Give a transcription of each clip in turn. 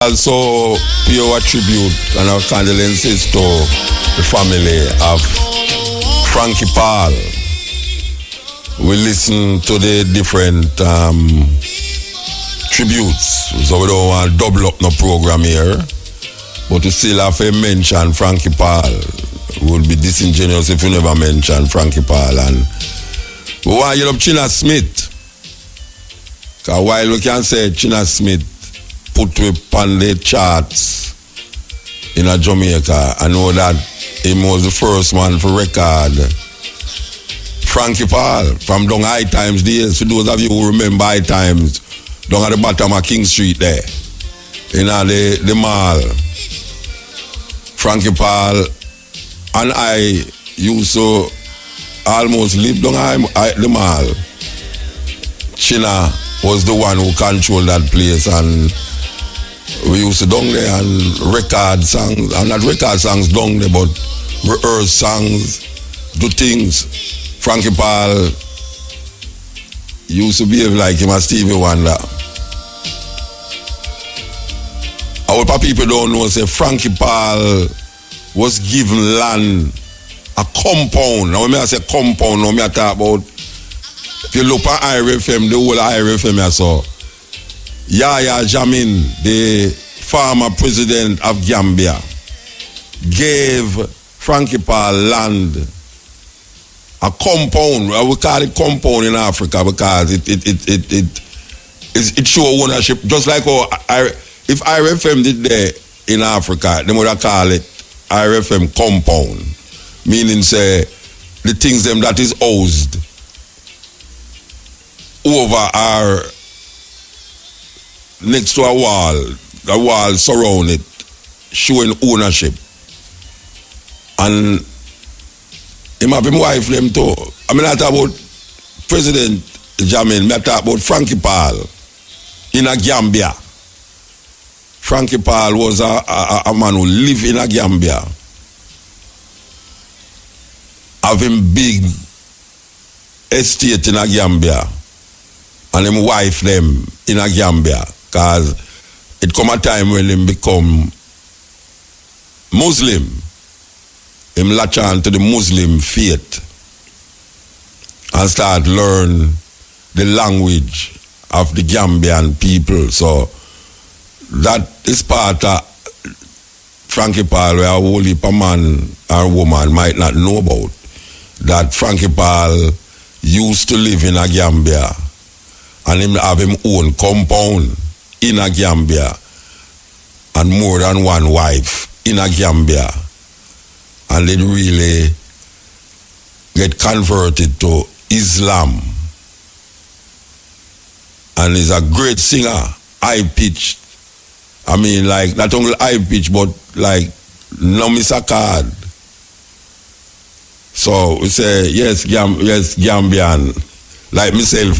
Also pay our tribute and our condolences to the family of Frankie Paul. We listen to the different tributes, so we don't want to double up no program here, but we still have to mention Frankie Paul. We would be disingenuous if we never mention Frankie Paul. And we want to get up China Smith, because while we can say China Smith put we on the charts in Jamaica, I know that he was the first one for record Frankie Paul from down High Times days. For those of you who remember High Times, down at the bottom of King Street there, in the mall. Frankie Paul and I used to almost live down the mall. China was the one who controlled that place, and we used to down there and record songs, and not record songs down there, but rehearse songs, do things. Frankie Paul used to behave like him as Stevie Wonder. Our people don't know, say Frankie Paul was given land, a compound. Now when I say compound, now I talk about, if you look at IRFM, the whole IRFM I saw, Yahya Jammeh, the former president of Gambia, gave Frankie Paul land, a compound. We call it compound in Africa because it show ownership. Just like if IRFM did there in Africa, they would have call it IRFM compound, meaning say the things them that is housed over our next to a wall surround it, showing ownership. And him have him wife them too. I mean, I talk about President Jammeh, I talk about Frankie Paul in a Gambia. Frankie Paul was a man who lived in a Gambia, having big estate in a Gambia, and him wife them in a Gambia, because it come a time when him become Muslim. Him latch on to the Muslim faith and start learn the language of the Gambian people. So that is part of Frankie Paul, where a whole heap of man or woman might not know about. That Frankie Paul used to live in a Gambia and him have him own compound in a Gambia and more than one wife in a Gambia. And they really get converted to Islam. And he's a great singer, high-pitched. I mean, like, not only high-pitched, but like, no miss a card. So we say, yes, Gambian, like myself,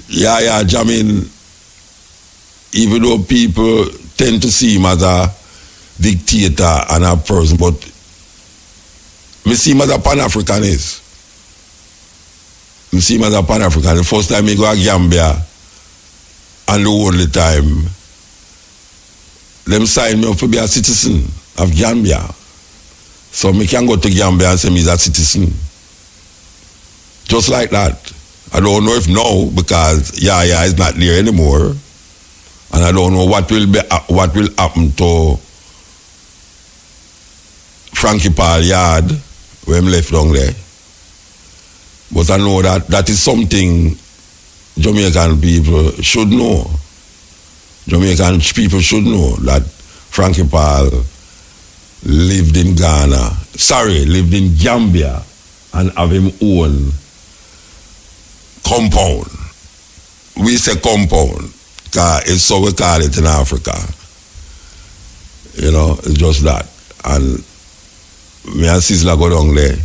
yeah, Jammeh, even though people tend to see him as a dictator and a person, but me see him as a Pan-Africanist. Me see him as a Pan-African. The first time he go to Gambia, and the only time, them sign me up to be a citizen of Gambia. So me can go to Gambia and say me is a citizen. Just like that. I don't know if now, because Yaya is not there anymore, and I don't know what will happen to Frankie Paul yard where him left down there. But I know that is something Jamaican people should know. Jamaican people should know that Frankie Paul lived in lived in Gambia and have him own compound. We say compound because it's so we call it in Africa. You know, it's just that. And me and Sizzla go down there,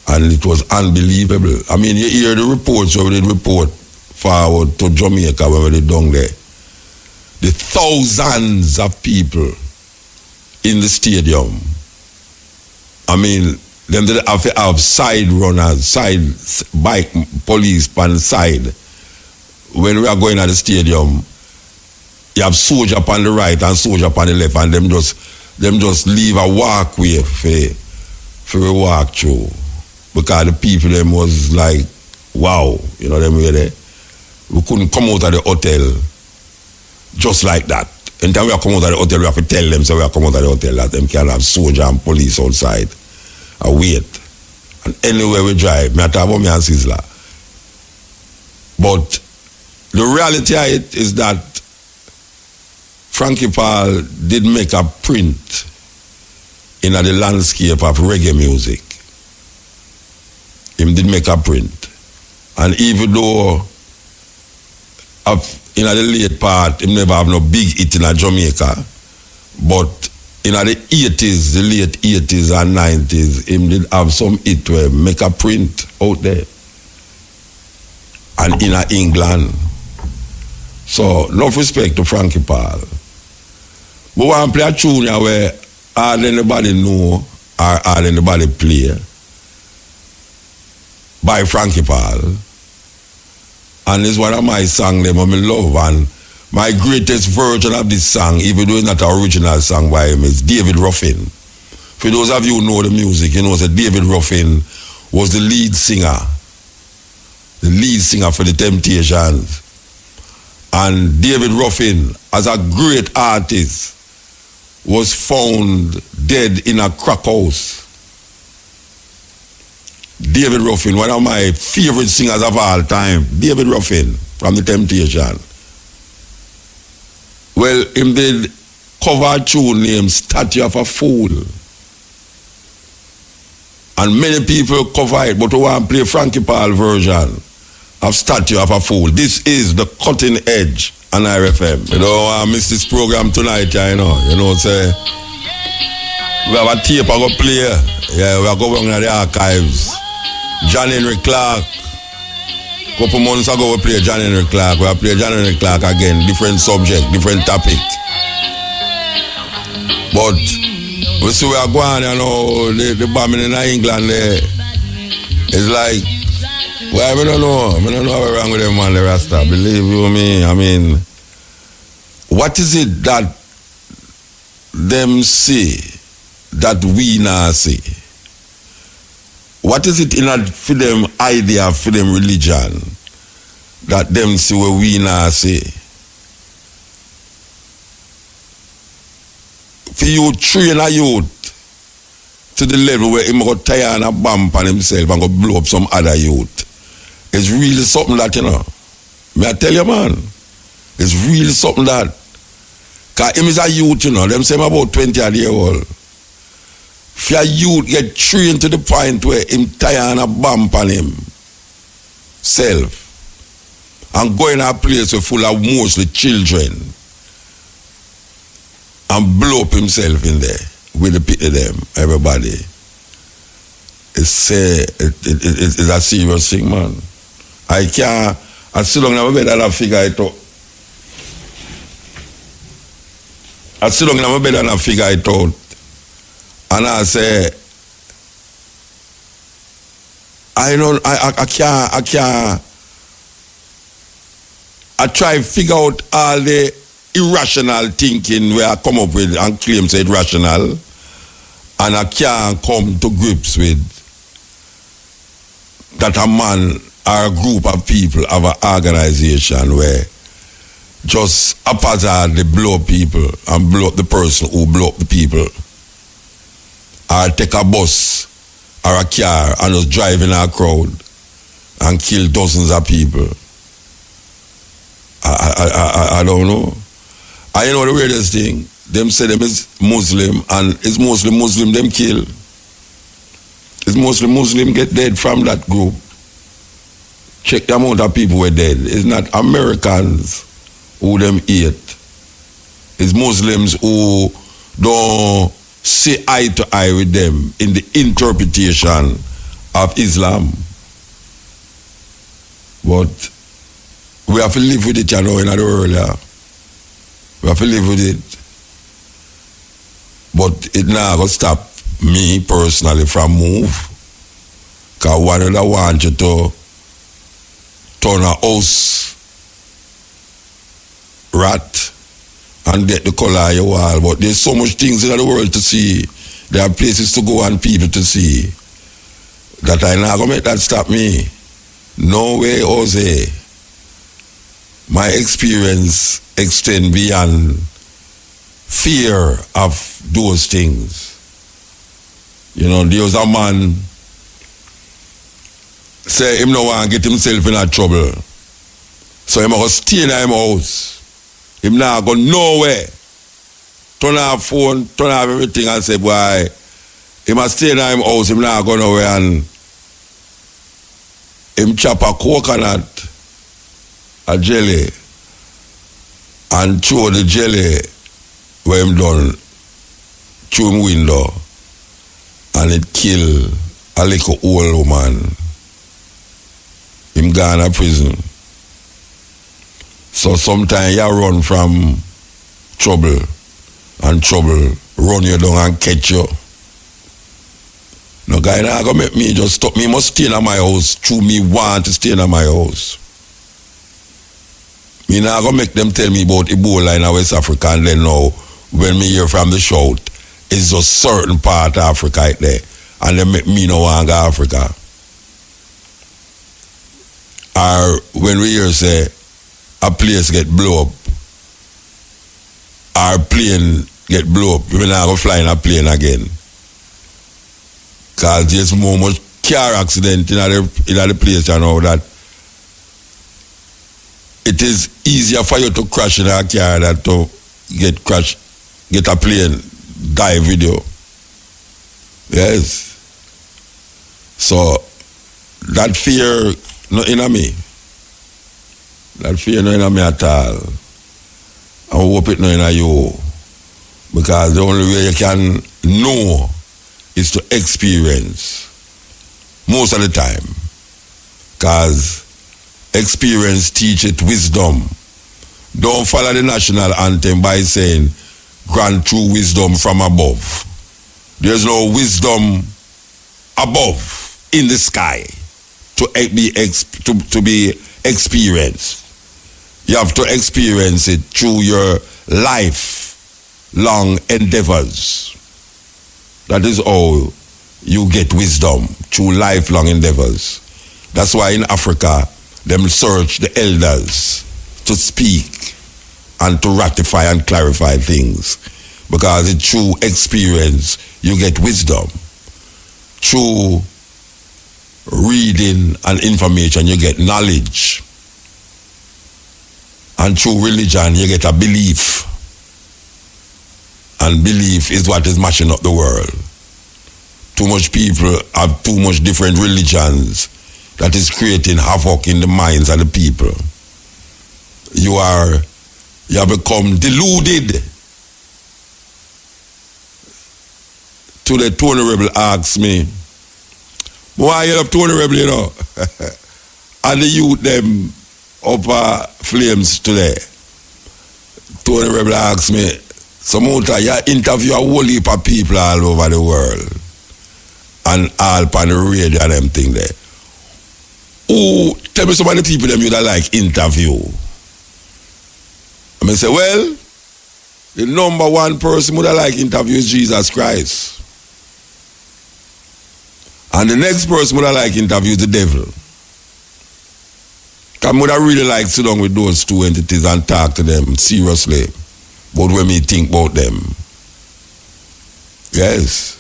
and it was unbelievable. I mean, you hear the reports where we did report forward to Jamaica when we did down there. The thousands of people in the stadium. I mean, them did have side runners, side bike police on the side. When we are going at the stadium, you have soldier upon the right and soldier upon the left, and them just leave a walkway for we walk through. Because the people them was like, wow, you know them way there. We couldn't come out of the hotel just like that. And then we have come out of the hotel, we have to tell them, so we have come out of the hotel that them can have soldier and police outside. I wait. And anywhere we drive, I talk about me and Sizzler. But the reality of it is that Frankie Paul did make a print in the landscape of reggae music. He did make a print. And even though in the late part, he never have no big hit in Jamaica, but in the 80s, the late 80s and 90s, he did have some hit where make a print out there. And in England. So, enough respect to Frankie Paul. But when I play a tune where hardly anybody know or hardly anybody play by Frankie Paul. And it's one of my songs that I love. And my greatest version of this song, even though it's not an original song by him, is David Ruffin. For those of you who know the music, you know that David Ruffin was the lead singer for the Temptations. And David Ruffin, as a great artist, was found dead in a crack house. David Ruffin, one of my favorite singers of all time, David Ruffin from the Temptation. Well, him did cover a tune named Statue of a Fool. And many people cover it, but we want to play Frankie Paul version of Statue of a Fool. This is the cutting edge on RFM. You don't want to miss this program tonight, you know. You know, say, we have a tape I go play. Yeah, we are going to the archives. HENRIK Clarke. Couple months ago we played HENRIK Clarke. We play HENRIK Clarke again. Different subject, different topic. But we see we are going, you know, the bombing in England there. It's like, well, I don't know what's wrong with them, man, the Rasta. Believe you me, I mean, what is it that them see that we not see? What is it in a for them idea, for them religion, that them see what we not see? For you train a youth to the level where he go tire and a bump on himself and go blow up some other youth. It's really something that, you know, may I tell you, man, it's really something that, because him is a youth, you know, them say him about 20 years old. If your youth get trained to the point where him tire and a bump on himself and go in a place full of mostly children and blow up himself in there with the pity them, everybody. It's a serious thing, man. I can't, I still don't have a better figure it out. I still don't have a better figure it out. And I say, I can't, I try to figure out all the irrational thinking where I come up with and claim say it's rational, and I can't come to grips with that a man or a group of people have an organization where just haphazardly blow up people and blow up the person who blow up the people. Or take a bus or a car and just drive in a crowd and kill dozens of people. I don't know. I know the weirdest thing. Them say them is Muslim and it's mostly Muslim them kill. It's mostly Muslim get dead from that group. Check the amount of people who are dead. It's not Americans who them hate. It's Muslims who don't see eye to eye with them in the interpretation of Islam. But we have to live with it, you know, in the world, yeah. We have to live with it. But it not going to stop me personally from move. Because one of them want you to turn a house rat and get the color of your wall. But there's so much things in the world to see. There are places to go and people to see. That I not gonna make that stop me. No way, Jose. My experience extend beyond fear of those things. You know, there was a man say him no want to get himself in a trouble. So he must stay in his house. Him not go nowhere. Turn off phone, turn off everything and say, boy, he must stay in his house, him not go nowhere, and him chop a coconut, a jelly, and throw the jelly where him done through him window, and it kill a little old woman. Him gone to prison. So sometimes you run from trouble, and trouble run you down and catch you. No guy not gonna make me just stop me. Must stay in my house through me want to stay in my house. Me not gonna make them tell me about Ebola in West Africa, and then now when me hear from the shout, it's just certain part of Africa right there, and they make me no want to go to Africa. Or when we hear say a place get blow up, our plane get blow up, we not go fly in a plane again. Because there's more much car accident in the place, you know, that it is easier for you to crash in a car than to get a plane, die video. Yes. So that fear not in me. That fear not in me at all. I hope it not in you. Because the only way you can know is to experience. Most of the time. Because experience teacheth wisdom. Don't follow the national anthem by saying, grant true wisdom from above. There's no wisdom above in the sky to be experienced. You have to experience it through your lifelong endeavors. That is how you get wisdom, through lifelong endeavors. That's why in Africa, them search the elders to speak and to ratify and clarify things. Because it's through experience you get wisdom. Through reading and information you get knowledge. And through religion you get a belief. And belief is what is mashing up the world. Too much people have too much different religions that is creating havoc in the minds of the people. You have become deluded. To the Tony Rebel asks me, why you have Tony Rebel, you know? And the youth them upper flames today. Tony Rebel asks me, Samuta, you interview a whole heap of people all over the world. And all on the radio and them thing there. Oh, tell me some of the people them you that like interview. I say, well, the number one person would I like interview is Jesus Christ. And the next person would I like interview is the devil. I would I really like to sit down with those two entities and talk to them seriously about what me think about them. Yes.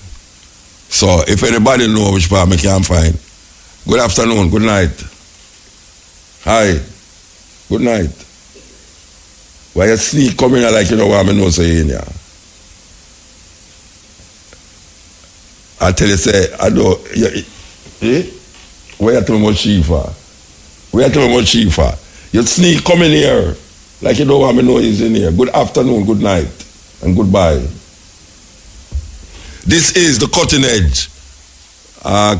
So if anybody know which part I can find, good afternoon, good night. Hi, good night. Why you sneak coming in like you know what I know saying here? I tell you, say, I know, where you tell me what chief for? Where you tell me what chief for? You sneak coming here like you know what I know is in here. Good afternoon, good night, and goodbye. This is the cutting edge.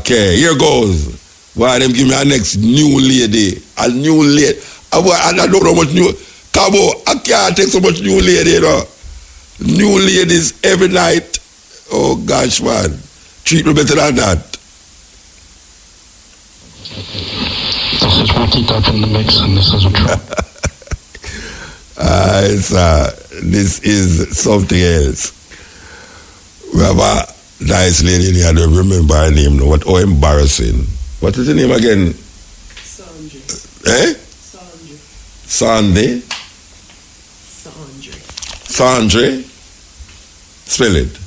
Okay, here goes. Why them give me a next new lady. A new lady. I don't know how much new. Cabo, I can't take so much new lady, you know. New ladies every night. Oh gosh, man. Treat me better than that. This is Frankie Top in the mix, and this is a trap. This is something else. We have a nice lady in here, I don't remember her name now. What embarrassing. What is the name again? Sandra. Eh? Sandra. Sandy? Sandra? Spell it.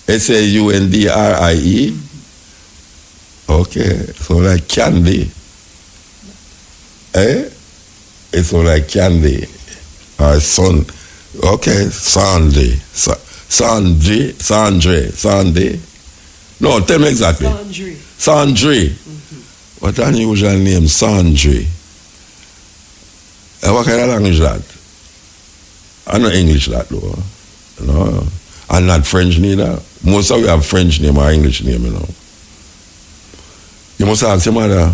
Saundrie. Okay, so like candy. Eh? It's so like candy. Or son. Okay, Sandy. Sandy. No, tell me exactly. Sandri. What unusual name, Sandri? What kind of language that? I know English that though. No. And not French neither. Most of we have French name or English name, you know. You must ask your mother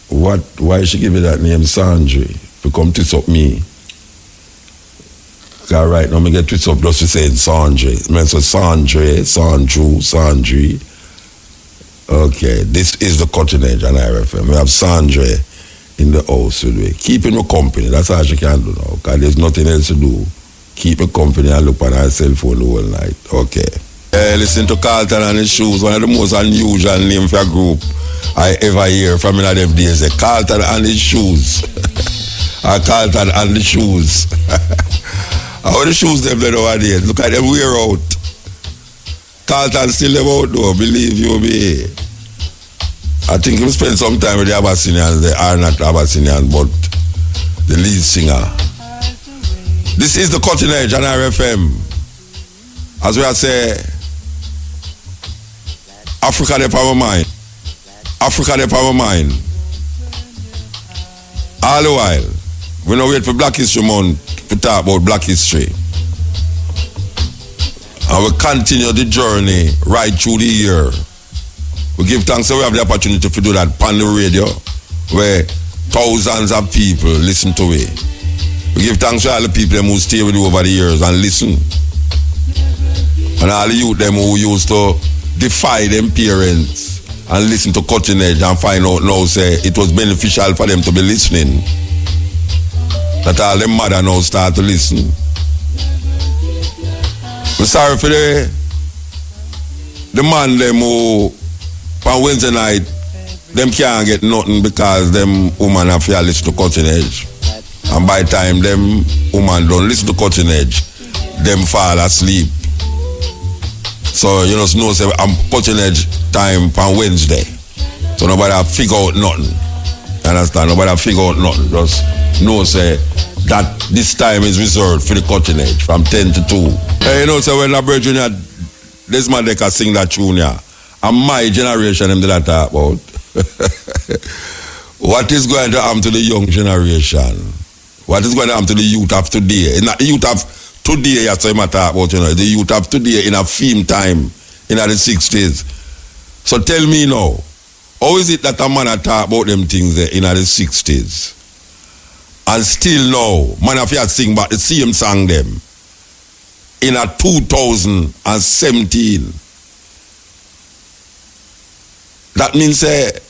why she give you that name Sandri to come twist up me. Cause right now me get twist up just to say Sandri. I mean so Sandri, Sandru, Sandri. Okay, this is the cutting edge on RFM. We have Sandri in the house today. Keeping me company, that's all she can do now. Cause there's nothing else to do. Keep me company and look on her cell phone the whole night. Okay. Listen to Carlton and his shoes, one of the most unusual names for a group I ever hear from in them days. Carlton and his shoes. Carlton and the shoes. How the shoes them there nowadays? Look at them wear out. Carlton still them out though, believe you me. I think we spend some time with the Abyssinians. They are not Abyssinians, but the lead singer. This is the cutting edge on RFM. As we say, Africa de our mind. Africa de our mind. All the while, we don't wait for Black History Month to talk about Black history. And we continue the journey right through the year. We give thanks that we have the opportunity to do that on the radio, where thousands of people listen to it. We give thanks to all the people who stay with you over the years and listen. And all the youth them who used to defy them parents and listen to Cutting Edge and find out now say it was beneficial for them to be listening. That all them mother now start to listen. We're sorry for the man them who on Wednesday night them can't get nothing because them woman have to listen to Cutting Edge. And by the time them woman don't listen to Cutting Edge, them fall asleep. So you know say I'm Cutting Edge time on Wednesday. So nobody have figure out nothing. Understand? Nobody have figure out nothing. Just know say that this time is reserved for the Cutting Edge from 10 to 2. Hey, you know say when I brethren this man they can sing that tune here. And my generation them did that talk about. What is going to happen to the young generation? What is going to happen to the youth of today? In the youth of today, that's what I talk about, you know. The youth of today in a film time, in the 60s. So tell me now, how is it that a man talk about them things there in the 60s? And still now, man have to sing about the same song them in a 2017. That means it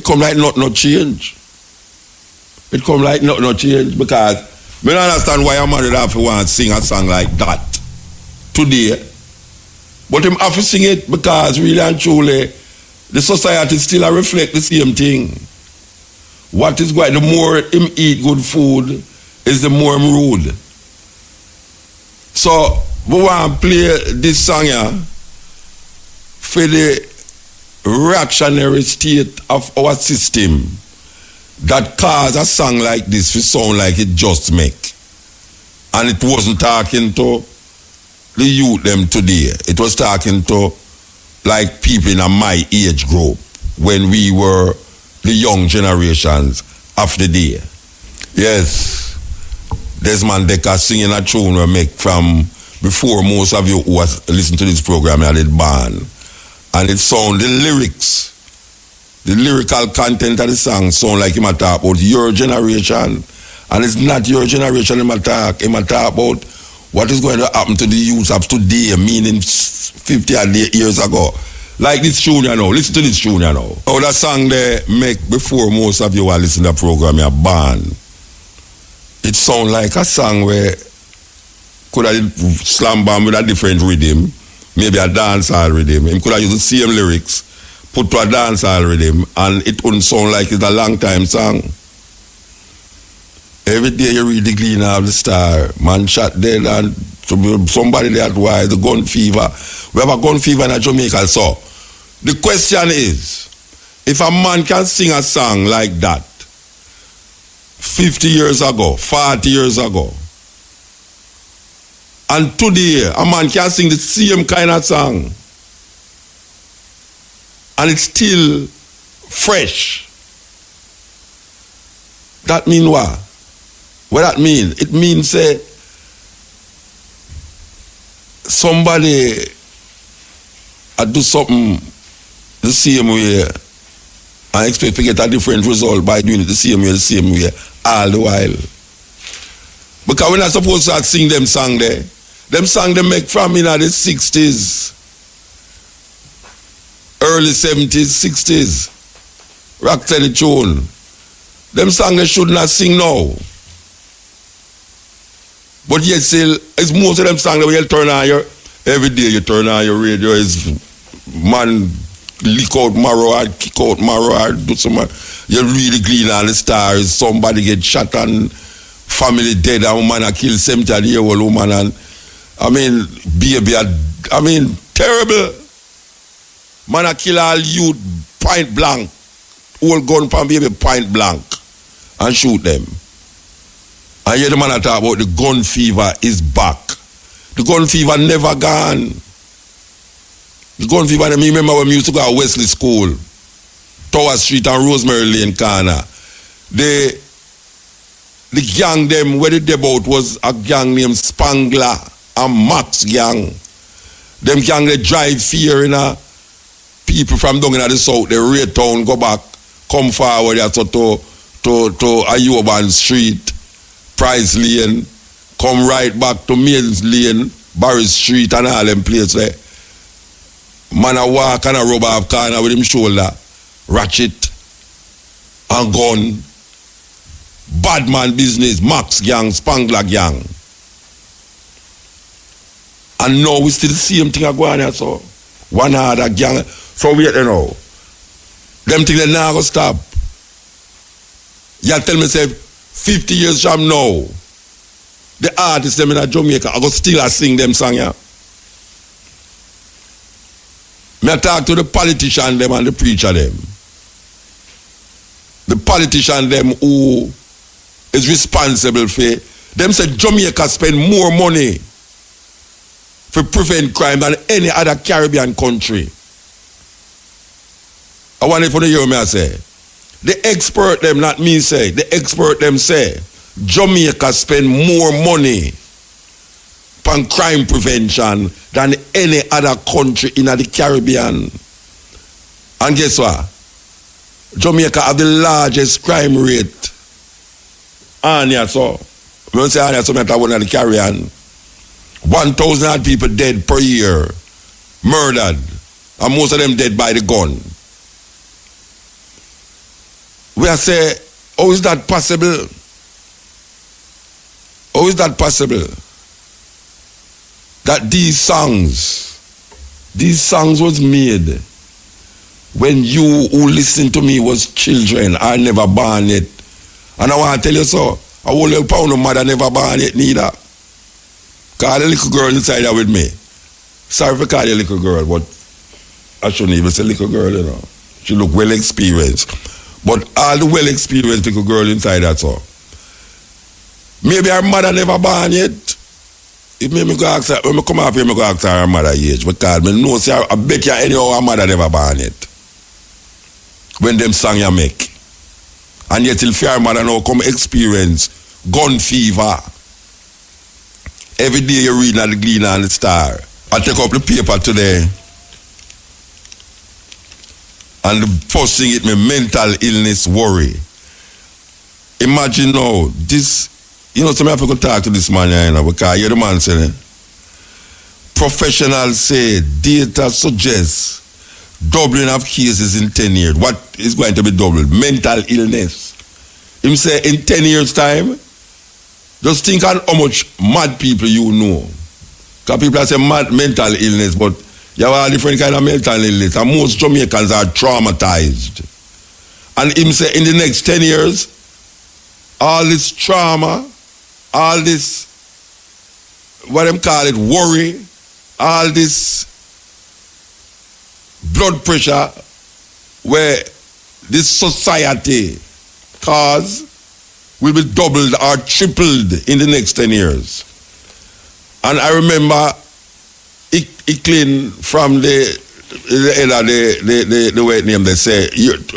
come like not change. It come like not change because I don't understand why a man would have to want to sing a song like that today. But him have to sing it because really and truly the society still reflect the same thing. What is going, the more him eat good food is the more him rude. So we want to play this song here for the reactionary state of our system that cause a song like this to sound like it just make. And it wasn't talking to the youth them today. It was talking to like people in my age group when we were the young generations of the day. Yes, Desmond Dekker singing a tune we make from before most of you who was listen to this program had it born. And it sound, the lyrics, the lyrical content of the song sound like him a talk about your generation. And it's not your generation him a talk about what is going to happen to the youth of today, meaning 50 years ago. Like this tune, you know. Listen to this tune, you know. Oh, that song they make before most of you are listening to the program, you're born. It sounds like a song where could have slam bam with a different rhythm, maybe a dancehall rhythm. He could have used the same lyrics, put to a dancehall rhythm, and it wouldn't sound like it's a long time song. Every day you read the Gleaner of the Star, man shot dead and somebody that why the gun fever. We have a gun fever in Jamaica. So the question is, if a man can sing a song like that 50 years ago, 40 years ago, and today a man can sing the same kind of song and it's still fresh, that mean what? What that mean? It means somebody do something the same way and expect to get a different result by doing it the same way all the while. Because we're not supposed to sing them song there. Them song they make from in the 60s, early 70s, 60s. Rock steady tune. Them song they should not sing now. But yet still, it's most of them songs that you turn on your, every day you turn on your radio, is man leak out marrow or kick out marrow or do some, you really glean on the stars, somebody get shot and family dead, a woman a kill 70-year-old woman, and I mean, baby, I mean, terrible. Man a kill all youth point blank, old gun from baby point blank, and shoot them. And hear the man talk about the gun fever is back. The gun fever never gone. The gun fever, I remember when we used to go to Wesley School, Tower Street and Rosemary Lane corner. The gang them, where they debut was a gang named Spangler and Max gang. Them gang they drive fear in people from down in the south, they rate town, go back, come forward to Ayoban Street, Price Lane, come right back to Mills Lane, Barry Street and all them places there. Man a walk and a rub off corner with him shoulder, ratchet and gun. Bad man business, Max gang, Spangler gang. And now we still the same thing going on, so one other gang. So wait, you know, them things they not gonna stop. You tell me, say, 50 years from now, the artists them in Jamaica are gonna still sing them song, yeah. Me talk to the politician them and the preacher them. The politician them who is responsible for them say Jamaica spend more money for prevent crime than any other Caribbean country. I want it for the hear me I say. The expert them, not me say, the expert them say Jamaica spend more money on crime prevention than any other country in the Caribbean. And guess what? Jamaica have the largest crime rate. Anya, so when I say Anya, so I talk about the Caribbean. 1,000 people dead per year, murdered, and most of them dead by the gun. We are say, how is that possible? How is that possible? That these songs was made when you who listen to me was children. I never born yet. And I want to tell you so, a whole little pound of mother never born yet neither. Cause the little girl inside there with me. Sorry for calling you little girl, but I shouldn't even say little girl, you know. She look well experienced. But all the well experienced little girl inside that so. Maybe her mother never born yet. It made me go ask her, when I come up here, I go ask her mother age. Because I know, see, I bet you anyhow her mother never born yet. When them song you make. And yet till her mother now come experience gun fever. Every day you read at the Gleaner and the Star. I take up the paper today. And the first thing it me mental illness worry. Imagine now, this, you know, somebody have to talk to this man here, you know, because you're the man saying, professionals say data suggests doubling of cases in 10 years. What is going to be doubled? Mental illness. Him say in 10 years' time, just think on how much mad people you know. Because people say mad mental illness, but you have a different kind of mental illness. And most Jamaicans are traumatized. And him say in the next 10 years, all this trauma, all this, what them call it, worry, all this blood pressure where this society cause will be doubled or tripled in the next 10 years. And I remember it clean from the end of the way name they say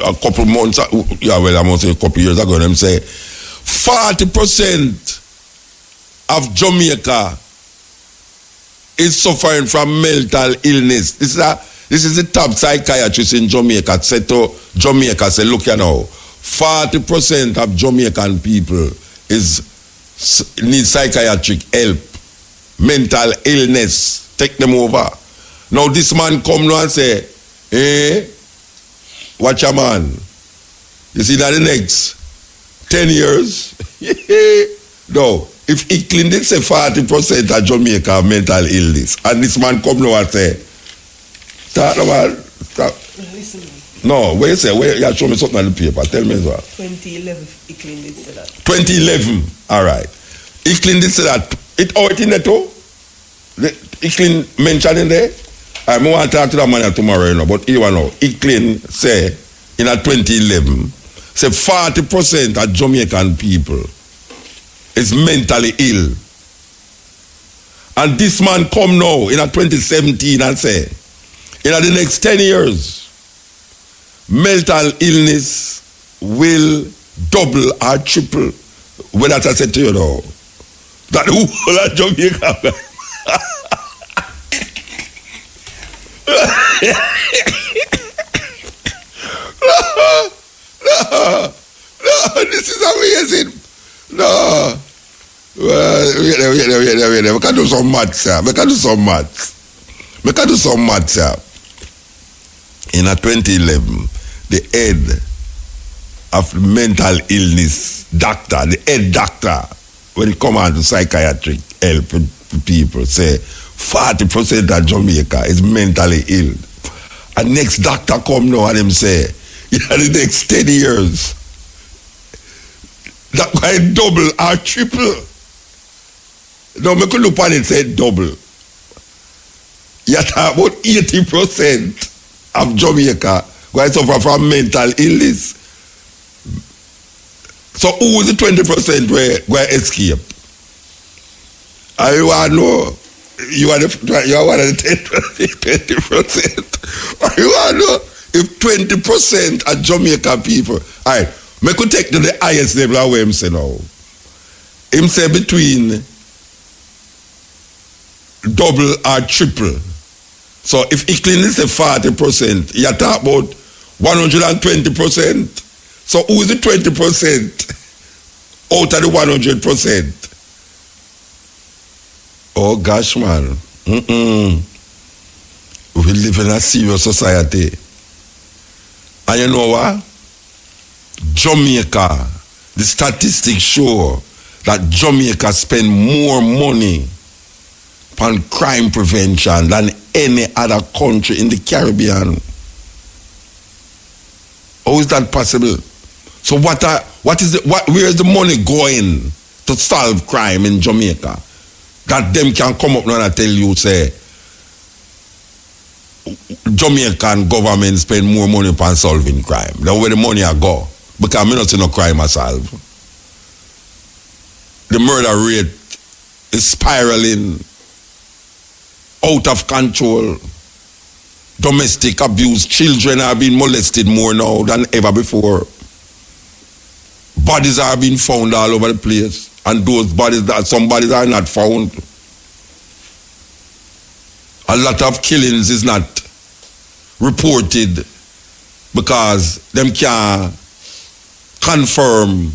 a couple months, yeah, well, I must say a couple years ago, them say 40% of Jamaica is suffering from mental illness. This is the top psychiatrist in Jamaica. Said to Jamaica, say, look here now, 40% of Jamaican people need psychiatric help, mental illness. Take them over. Now this man come now and say, hey, watch your man. You see that the next 10 years? No. If England did say 40% of Jamaica have mental illness, and this man come now and say, start about, stop. Listen. No, where you say, where you show me something on the paper, tell me as well. 2011, England did say that. 2011, all right. England did say that. It out in there too? England mentioned in there? I want to talk to that man tomorrow, you know, but here now, England say, in 2011, say 40% of Jamaican people is mentally ill. And this man come now in 2017 and say, in the next 10 years, mental illness will double or triple. Well, that I said to you now, that who of Jamaica. No, this is amazing. No. Well, wait. We can do some maths, sir. We can do some maths, sir. In 2011, the head of mental illness doctor, the head doctor, when it comes on to psychiatric help for people, say 40% of Jamaica is mentally ill. And next doctor come now and him say, in the next 10 years, that going double or triple. Now, me could look on it say double. You talk about 80% of Jamaica going to suffer from mental illness. So who is the 20% where escape? I want to know. You are one of the 20%. I want to know if 20% of Jamaican people. All right, me could take to the highest level of what him say now. Him say between double or triple. So if England is a 40%, you talk about 120%. So who is the 20% out of the 100%? Oh gosh, man. We live in a serious society. And you know what? Jamaica, the statistics show that Jamaica spend more money on crime prevention than any other country in the Caribbean. How is that possible? So where is the money going to solve crime in Jamaica? That them can come up now and tell you, say, Jamaican government spend more money on solving crime. That's where the money I go. Because I not see no crime I solve. The murder rate is spiraling out of control. Domestic abuse, children are being molested more now than ever before. Bodies are being found all over the place. And those bodies, some bodies are not found. A lot of killings is not reported because them can't confirm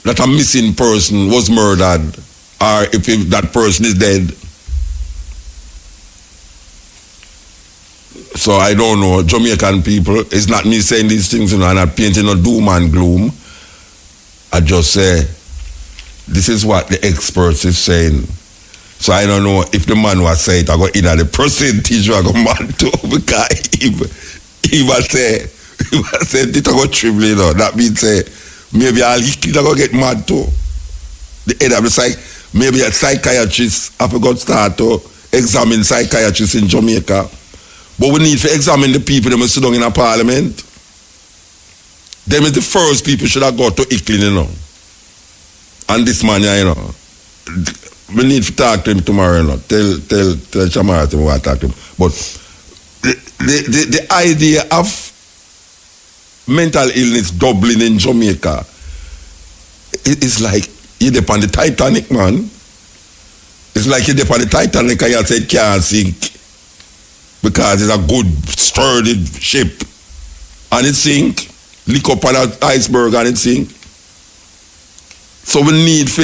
that a missing person was murdered or if that person is dead. So I don't know, Jamaican people, it's not me saying these things, you know, I'm not painting no doom and gloom. I just say, this is what the experts is saying. So I don't know if the man was saying it, I go either the percentage or I go mad too, because he was say it go triple, you know. That means say maybe I'll go get mad too. The head of the maybe a psychiatrist have to go start to examine psychiatrists in Jamaica. But we need to examine the people that sit down in a parliament. Them is the first people should have got to Icklin, you know. And this man, you know. We need to talk to him tomorrow, you know. Tell Shamara to what talk to him. But the idea of mental illness doubling in Jamaica, it's like you're on the Titanic, man. It's like you're on the Titanic and you say it can't sink. Because it's a good, sturdy ship. And it sink. Lick up on an iceberg and it sink. So we need for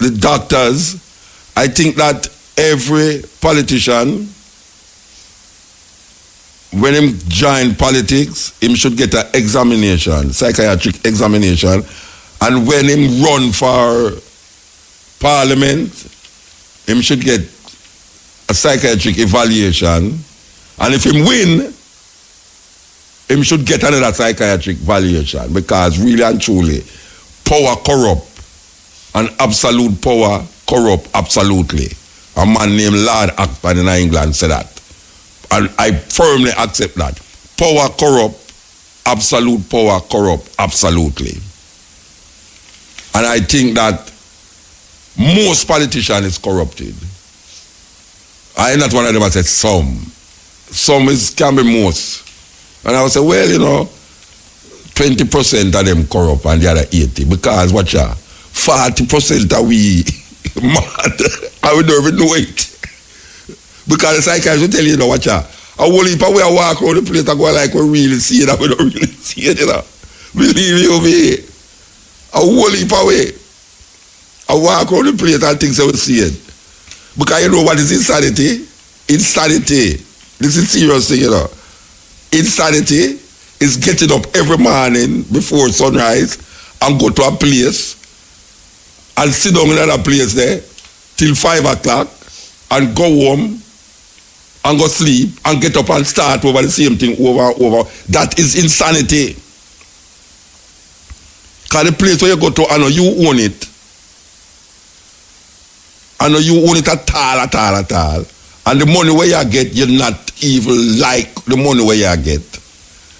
the doctors. I think that every politician, when him join politics, him should get an examination, psychiatric examination. And when him run for parliament, him should get a psychiatric evaluation, and if him win, him should get another psychiatric evaluation, because really and truly, power corrupt, and absolute power corrupt absolutely. A man named Lord Acton in England said that, and I firmly accept that. Power corrupt, absolute power corrupt absolutely. And I think that most politicians is corrupted. I am not one of them. I said some. Some can be most. And I would say, well, you know, 20% of them corrupt and the other 80%. Because, watch out, 40% of we mad. I would never know it. Because the psychiatrist will tell you, watch out, a whole heap of way I walk around the place, I go like we really see it, and we don't really see it, you know. Believe you me. A whole heap of way. I walk around the place and think I will see it. Because you know what is insanity? Insanity. This is serious thing, you know. Insanity is getting up every morning before sunrise and go to a place and sit down in another place there till 5 o'clock and go home and go sleep and get up and start over the same thing over and over. That is insanity. Because the place where you go to, I know you own it. I know you own it at all. And the money where you get, you're not even like the money where you get.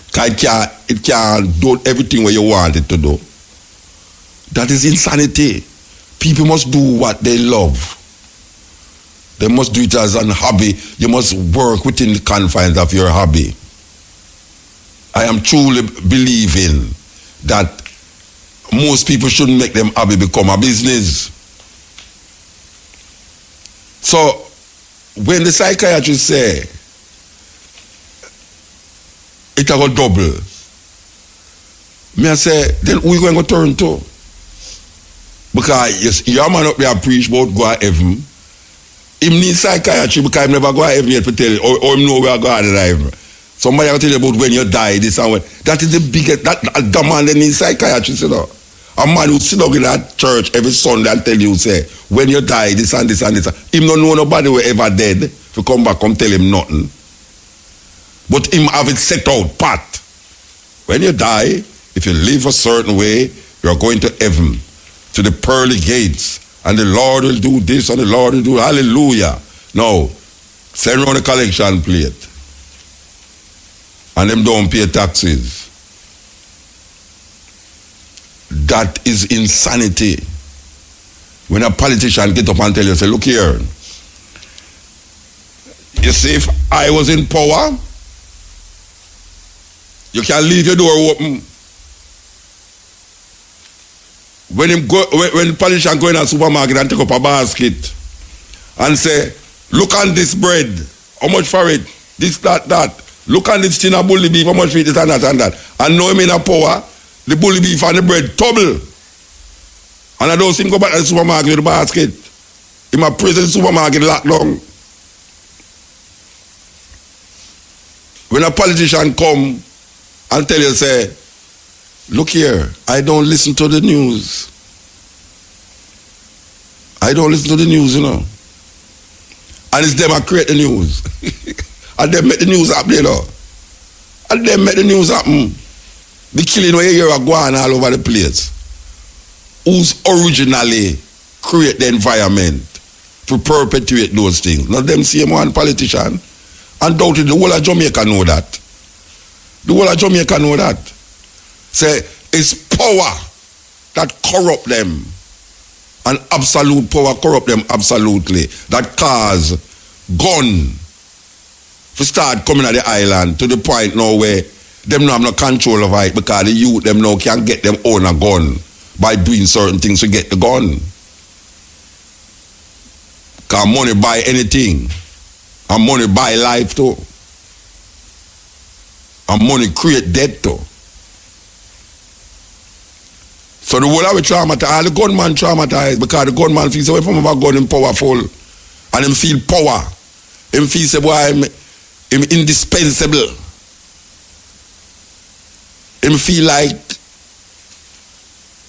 Because it can't do everything where you want it to do. That is insanity. People must do what they love. They must do it as a hobby. You must work within the confines of your hobby. I am truly believing that most people shouldn't make them hobby become a business. So, when the psychiatrist say, it will double, me I say, then who you going to turn to? Because yes, your man up there preach about go to heaven. Him need psychiatry because he never go to heaven yet to tell you, or him know where go to heaven. Somebody will tell you about when you die, this and what. That is the biggest, that man that needs psychiatrist, you know. A man who sit down in that church every Sunday and tell you, say, when you die, this and this and this. Him don't know nobody who ever dead. If you come back, come tell him nothing. But him have it set out, pat. When you die, if you live a certain way, you're going to heaven, to the pearly gates. And the Lord will do this and the Lord will do, hallelujah. No, send around the collection plate. And them don't pay taxes. That is insanity. When a politician get up and tell you, say, look here. You see, if I was in power, you can leave your door open. When the politician go in a supermarket and take up a basket and say, look on this bread, how much for it? This, that. Look on this tin of bully beef, how much for it, this and that and that. And know him in a power, the bully beef and the bread double. And I don't see him go back to the supermarket with the basket. He might prison the supermarket locked down. when a politician come and tell you, say, look here, I don't listen to the news. I don't listen to the news, you know. And it's them that create the news. And them make the news happen, you know. And them make the news happen. The killing where you hear are going all over the place. Who's originally create the environment to perpetuate those things? Not them same one politician. Undoubtedly, the whole of Jamaica know that. The whole of Jamaica know that. Say, it's power that corrupt them. And absolute power corrupt them absolutely. That cause gun to start coming at the island to the point now where them no have no control over it because the youth them now can get them own a gun by doing certain things to get the gun. Because money buy anything. And money buy life too. And money create death too. So the whole of it traumatized, all the gunman traumatized because the gunman feels away from a gun him powerful. And him feel power. Him feel say boy him indispensable. Him feel like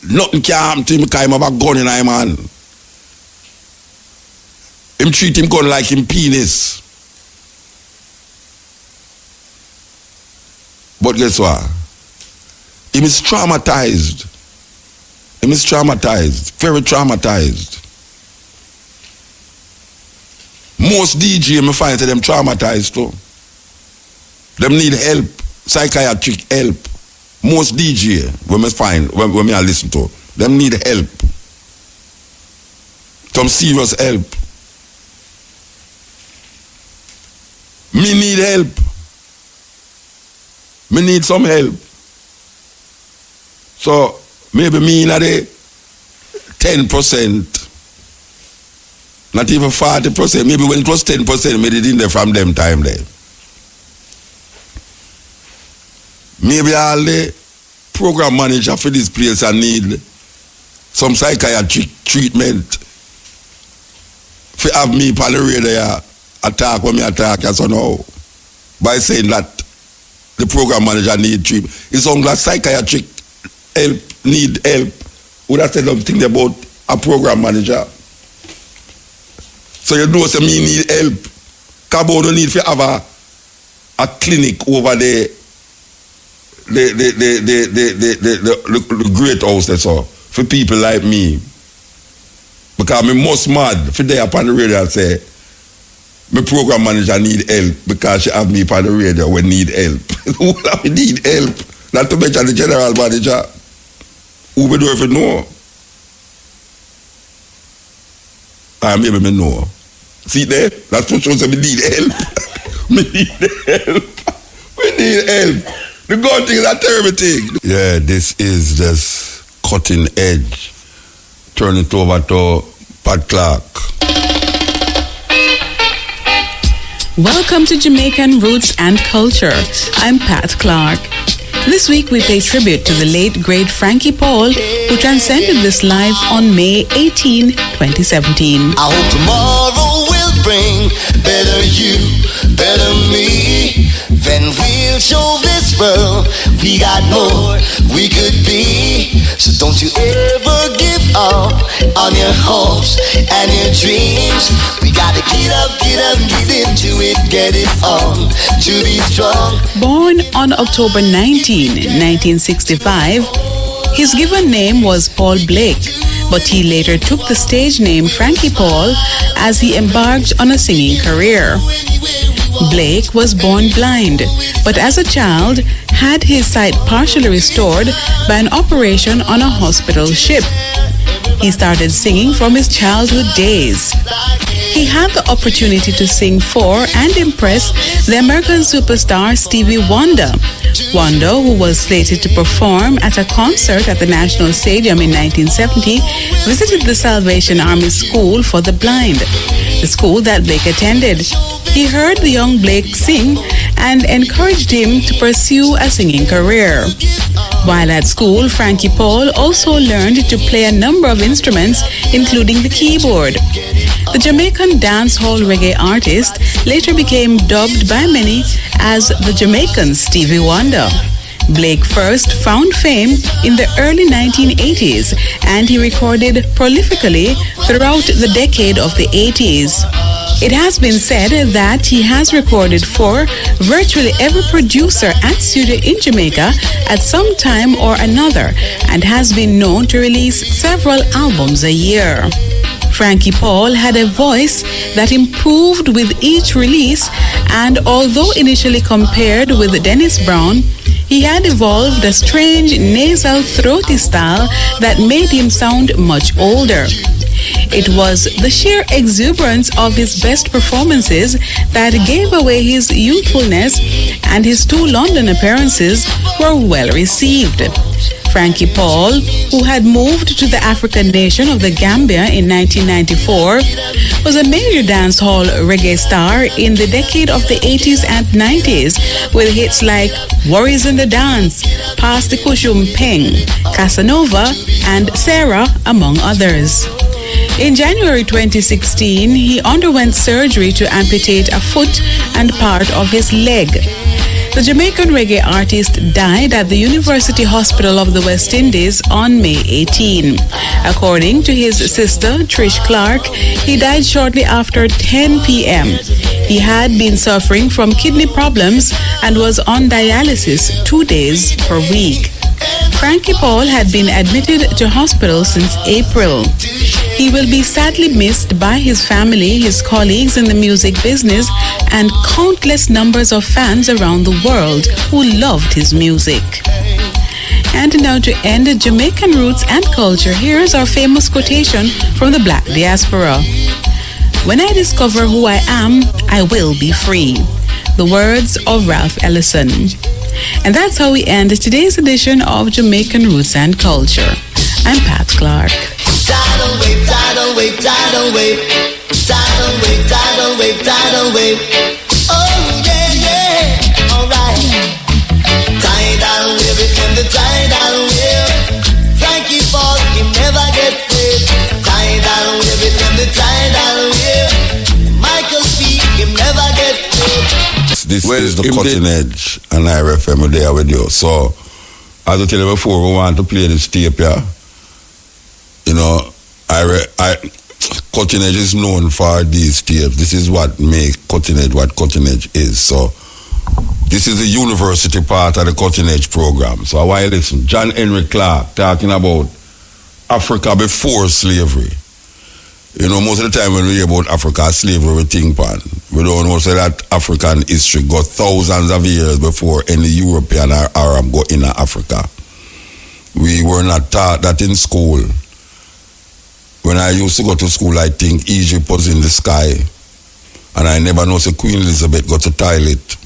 nothing can happen to him because him have a gun in him hand. Him treat him gun like him penis. But guess what? Him is traumatized. Him is traumatized. Very traumatized. Most DJ me find them traumatized too. Them need help. Psychiatric help. Most DJ when me find, when me I listen to, them need help. Some serious help. Me need help. Me need some help. So maybe me in the 10%, not even 40%, maybe when it was 10%, maybe it in there from them time there. Maybe all the program manager for this place I need some psychiatric treatment. For have me on the radio attack when me attack, as I know, by saying that the program manager need treatment. It's on like psychiatric help, need help. Would I said something about a program manager? So you know say me need help. Cabo don't need to have a clinic over the great house that's all for people like me. Because me most mad for there upon the radio and say my program manager need help because she have me upon the radio when need help. Who need help? Not to mention the general manager. Who we don't even know. Maybe me know. See there? That's what shows me need help. Me need help. We need help. The gun thing is a terrible thing. Yeah, this is just cutting edge. Turn it over to Pat Clarke. Welcome to Jamaican Roots and Culture. I'm Pat Clarke. This week we pay tribute to the late great Frankie Paul, who transcended this life on May 18, 2017. I hope tomorrow will bring better you, better me. Then we'll show this world we got more we could be. So don't you ever give up on your hopes and your dreams. We gotta get up, get into it, get it on to be strong. Born on October 19, 1965, his given name was Paul Blake, but he later took the stage name Frankie Paul as he embarked on a singing career. Blake was born blind, but as a child had his sight partially restored by an operation on a hospital ship. He started singing from his childhood days. He had the opportunity to sing for and impress the American superstar Stevie Wonder. Wonder, who was slated to perform at a concert at the National Stadium in 1970, visited the Salvation Army School for the Blind, the school that Blake attended. He heard the young Blake sing and encouraged him to pursue a singing career. While at school, Frankie Paul also learned to play a number of instruments, including the keyboard. The Jamaican dancehall reggae artist later became dubbed by many as the Jamaican Stevie Wonder. Blake first found fame in the early 1980s, and he recorded prolifically throughout the decade of the 80s. It has been said that he has recorded for virtually every producer and studio in Jamaica at some time or another, and has been known to release several albums a year. Frankie Paul had a voice that improved with each release, and although initially compared with Dennis Brown, he had evolved a strange nasal throaty style that made him sound much older. It was the sheer exuberance of his best performances that gave away his youthfulness, and his 2 London appearances were well received. Frankie Paul, who had moved to the African nation of the Gambia in 1994, was a major dancehall reggae star in the decade of the 80s and 90s, with hits like Worries in the Dance, Pass the Kushum Peng, Casanova, and Sarah, among others. In January 2016, he underwent surgery to amputate a foot and part of his leg. The Jamaican reggae artist died at the University Hospital of the West Indies on May 18. According to his sister, Trish Clarke, he died shortly after 10 p.m. He had been suffering from kidney problems and was on dialysis 2 days per week. Frankie Paul had been admitted to hospital since April. He will be sadly missed by his family, his colleagues in the music business, and countless numbers of fans around the world who loved his music. And now, to end Jamaican roots and culture, here's our famous quotation from the Black diaspora. When I discover who I am, I will be free. The words of Ralph Ellison. And that's how we end today's edition of Jamaican Roots and Culture. I'm Pat Clark. Tidal wave, tidal wave, tidal wave, tidal wave, tidal wave, tidal wave. Oh yeah, yeah, alright. Tidal wave, it in the tidal wave. Frankie Paul, he never get paid. Tidal wave, it in the tidal wave. Michael P, he never get paid. This is the cutting edge, and I FM there with you. So, as I tell you before, we want to play this tape here. You know, Cutting Edge is known for these tapes. This is what make Cutting Edge what Cutting Edge is. So, this is the university part of the Cutting Edge program. So, while listen, John HENRIK CLARKE talking about Africa before slavery. You know, most of the time when we hear about Africa, slavery, we think pan. We don't know so that African history got thousands of years before any European or Arab go in Africa. We were not taught that in school. When I used to go to school, I think Egypt was in the sky. And I never know so Queen Elizabeth got to toilet.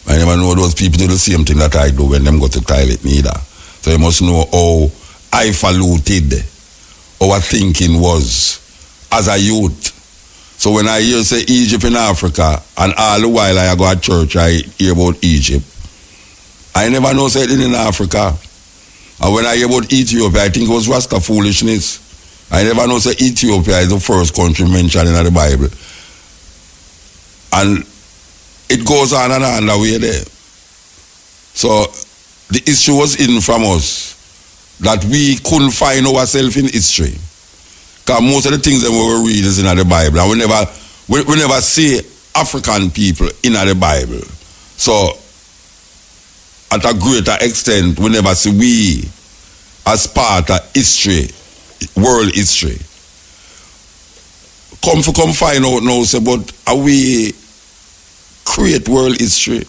I never know those people do the same thing that I do when them go to toilet neither. So you must know how highfalutin our thinking was as a youth. So when I hear say Egypt in Africa, and all the while I go to church, I hear about Egypt. I never know say it in Africa. And when I hear about Ethiopia, I think it was Rasta foolishness. I never know say Ethiopia is the first country mentioned in the Bible. And it goes on and on the way there. So the issue was hidden from us that we couldn't find ourselves in history. Because most of the things that we were reading is in the Bible. And we never see African people in the Bible. So at a greater extent, we never see we as part of history, world history. Come find out now, say, but are we create world history?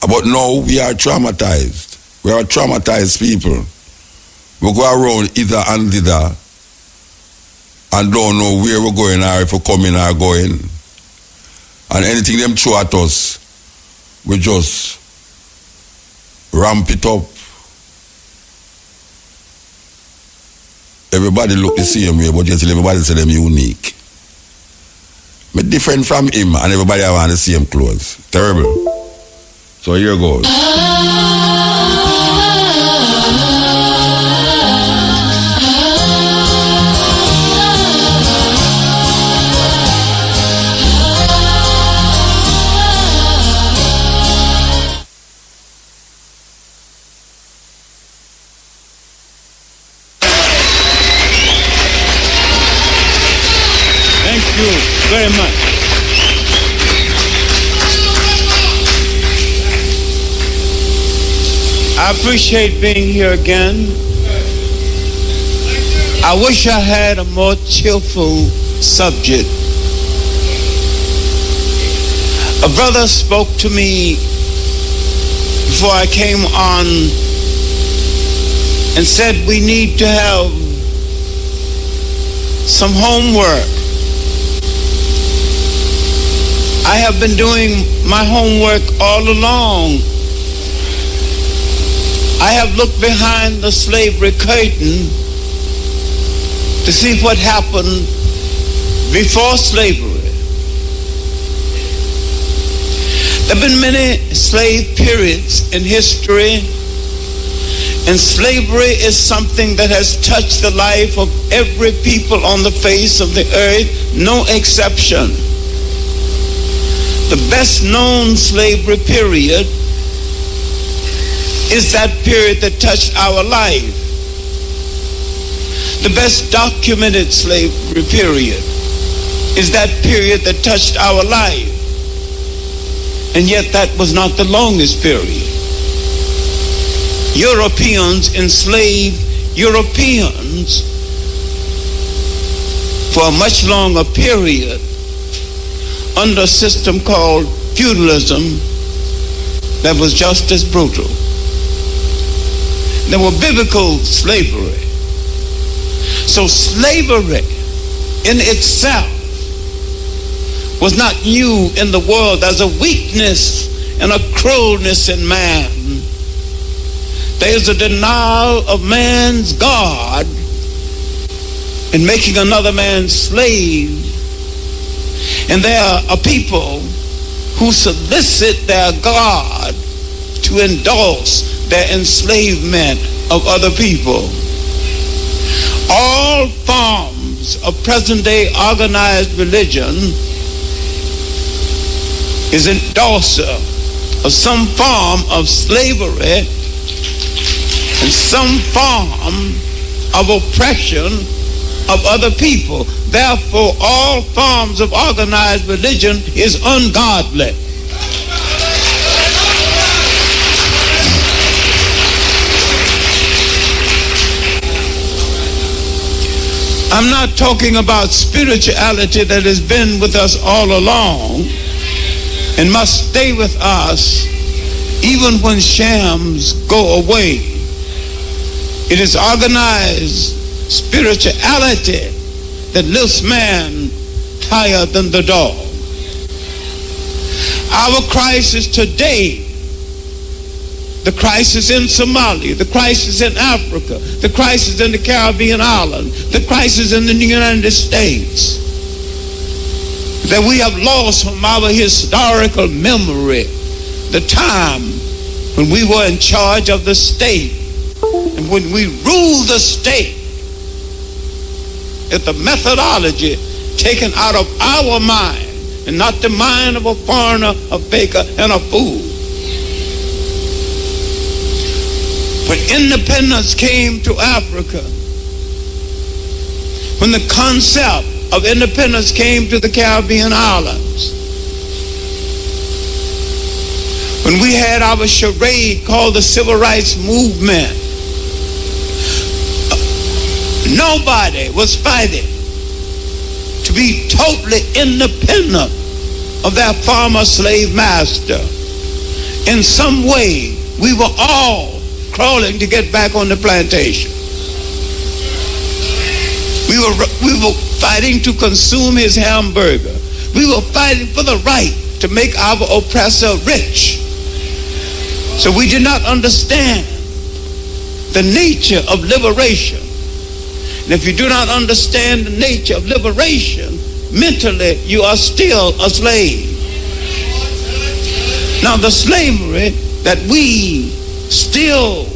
But now we are traumatized. We are traumatized people. We go around either and thither and don't know where we're going or if we're coming or going. And anything them throw at us, we just ramp it up. Everybody look the same way, but just everybody say them unique. Me different from him and everybody have on the same clothes. Terrible. So here goes. very much. I appreciate being here again. I wish I had a more cheerful subject. A brother spoke to me before I came on and said we need to have some homework. I have been doing my homework all along. I have looked behind the slavery curtain to see what happened before slavery. There have been many slave periods in history, and slavery is something that has touched the life of every people on the face of the earth, no exception. The best known slavery period is that period that touched our life. The best documented slavery period is that period that touched our life. And yet that was not the longest period. Europeans enslaved Europeans for a much longer period under a system called feudalism that was just as brutal. There were biblical slavery. So slavery in itself was not new in the world as a weakness and a cruelness in man. There is a denial of man's God in making another man slave. And there are people who solicit their God to endorse their enslavement of other people. All forms of present-day organized religion is endorser of some form of slavery and some form of oppression of other people. Therefore, all forms of organized religion is ungodly. I'm not talking about spirituality that has been with us all along and must stay with us even when shams go away. It is organized spirituality that lifts man higher than the dog. Our crisis today, the crisis in Somalia, the crisis in Africa, the crisis in the Caribbean islands, the crisis in the United States, that we have lost from our historical memory the time when we were in charge of the state and when we ruled the state, that the methodology taken out of our mind and not the mind of a foreigner, a faker, and a fool. When independence came to Africa, when the concept of independence came to the Caribbean islands, when we had our charade called the Civil Rights Movement, nobody was fighting to be totally independent of their former slave master. In some way, we were all crawling to get back on the plantation. We were fighting to consume his hamburger. We were fighting for the right to make our oppressor rich. So we did not understand the nature of liberation. And if you do not understand the nature of liberation, mentally you are still a slave. Now the slavery that we still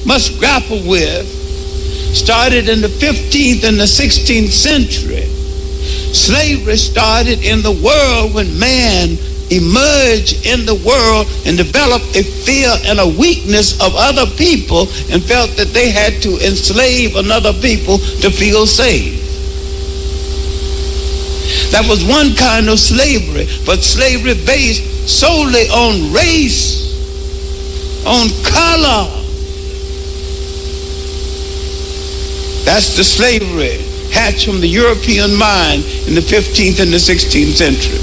must grapple with started in the 15th and the 16th century. Slavery started in the world when man emerged in the world and developed a fear and a weakness of other people and felt that they had to enslave another people to feel safe. That was one kind of slavery, but slavery based solely on race, on color. That's the slavery hatched from the European mind in the 15th and the 16th century.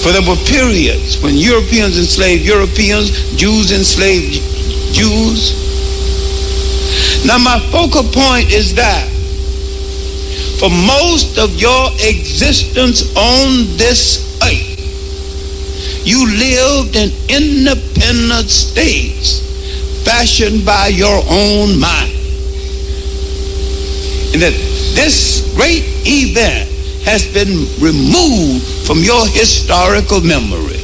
For there were periods when Europeans enslaved Europeans, Jews enslaved Jews. Now my focal point is that for most of your existence on this earth, you lived in independent states fashioned by your own mind. And that this great event has been removed from your historical memory.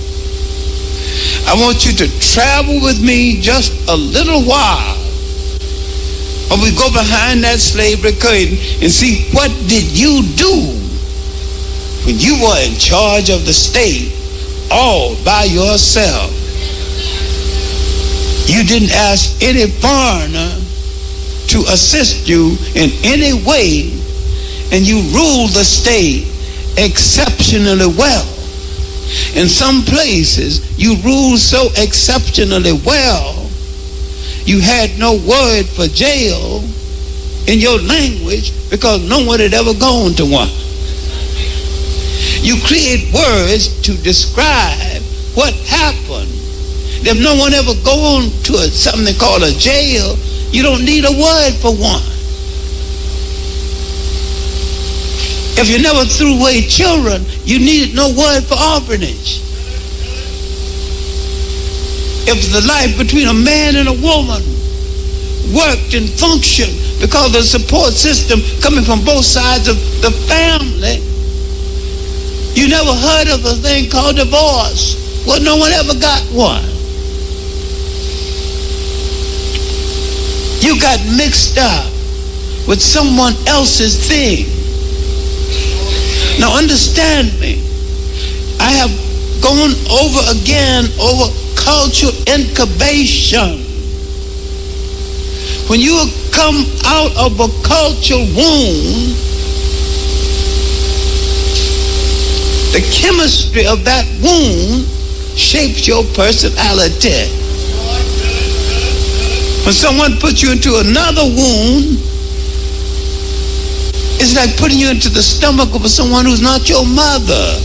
I want you to travel with me just a little while, or we go behind that slavery curtain and see what did you do when you were in charge of the state all by yourself. You didn't ask any foreigner to assist you in any way, and you ruled the state exceptionally well. In some places, you ruled so exceptionally well, you had no word for jail in your language because no one had ever gone to one. You create words to describe what happened. If no one ever gone to something called a jail, you don't need a word for one. If you never threw away children, you needed no word for orphanage. If the life between a man and a woman worked and functioned because of the support system coming from both sides of the family, you never heard of a thing called divorce. Well, no one ever got one. You got mixed up with someone else's thing. Now understand me. I have gone over cultural incubation. When you come out of a cultural womb, the chemistry of that womb shapes your personality. When someone puts you into another womb, it's like putting you into the stomach of someone who's not your mother.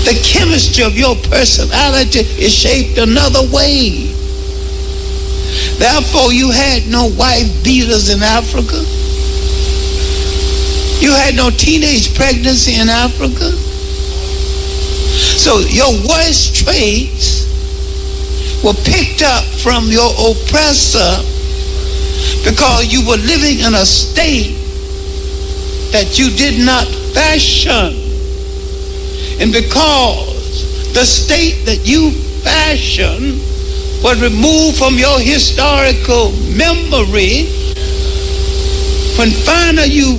The chemistry of your personality is shaped another way. Therefore, you had no wife beaters in Africa. You had no teenage pregnancy in Africa. So your worst traits were picked up from your oppressor because you were living in a state that you did not fashion. And because the state that you fashioned was removed from your historical memory, when finally you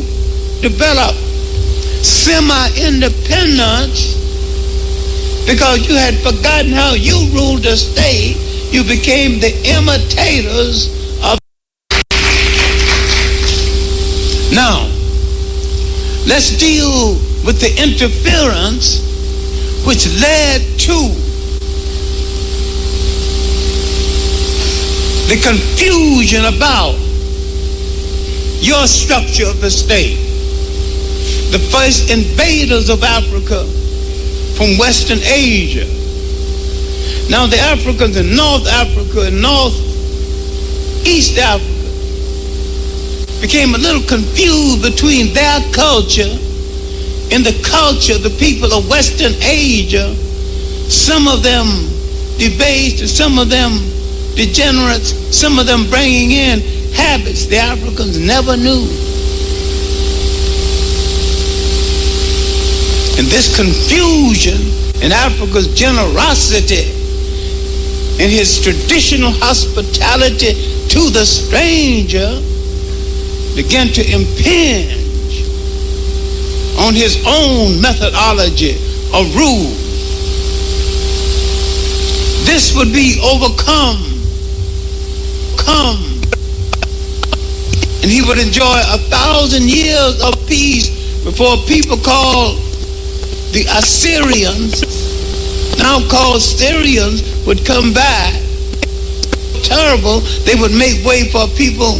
developed semi-independence, because you had forgotten how you ruled the state, you became the imitators of. Now, let's deal with the interference which led to the confusion about your structure of the state. The first invaders of Africa from Western Asia. Now the Africans in North Africa and Northeast Africa became a little confused between their culture and the culture of the people of Western Asia. Some of them debased, and some of them degenerates, some of them bringing in habits the Africans never knew. And this confusion in Africa's generosity and his traditional hospitality to the stranger began to impinge on his own methodology of rule. This would be overcome And he would enjoy 1,000 years of peace before people called the Assyrians, now called Syrians, would come back. Terrible, they would make way for people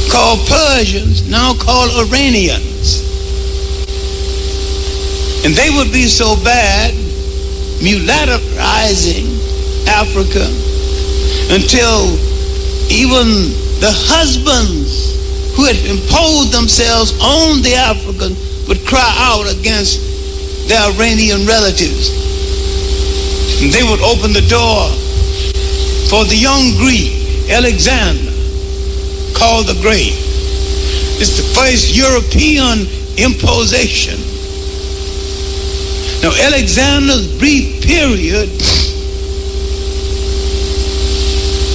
called Persians, now called Iranians. And they would be so bad, mulattoizing Africa, until even the husbands who had imposed themselves on the Africans would cry out against their Iranian relatives. And they would open the door for the young Greek, Alexander, called the Great. It's the first European imposition. Now, Alexander's brief period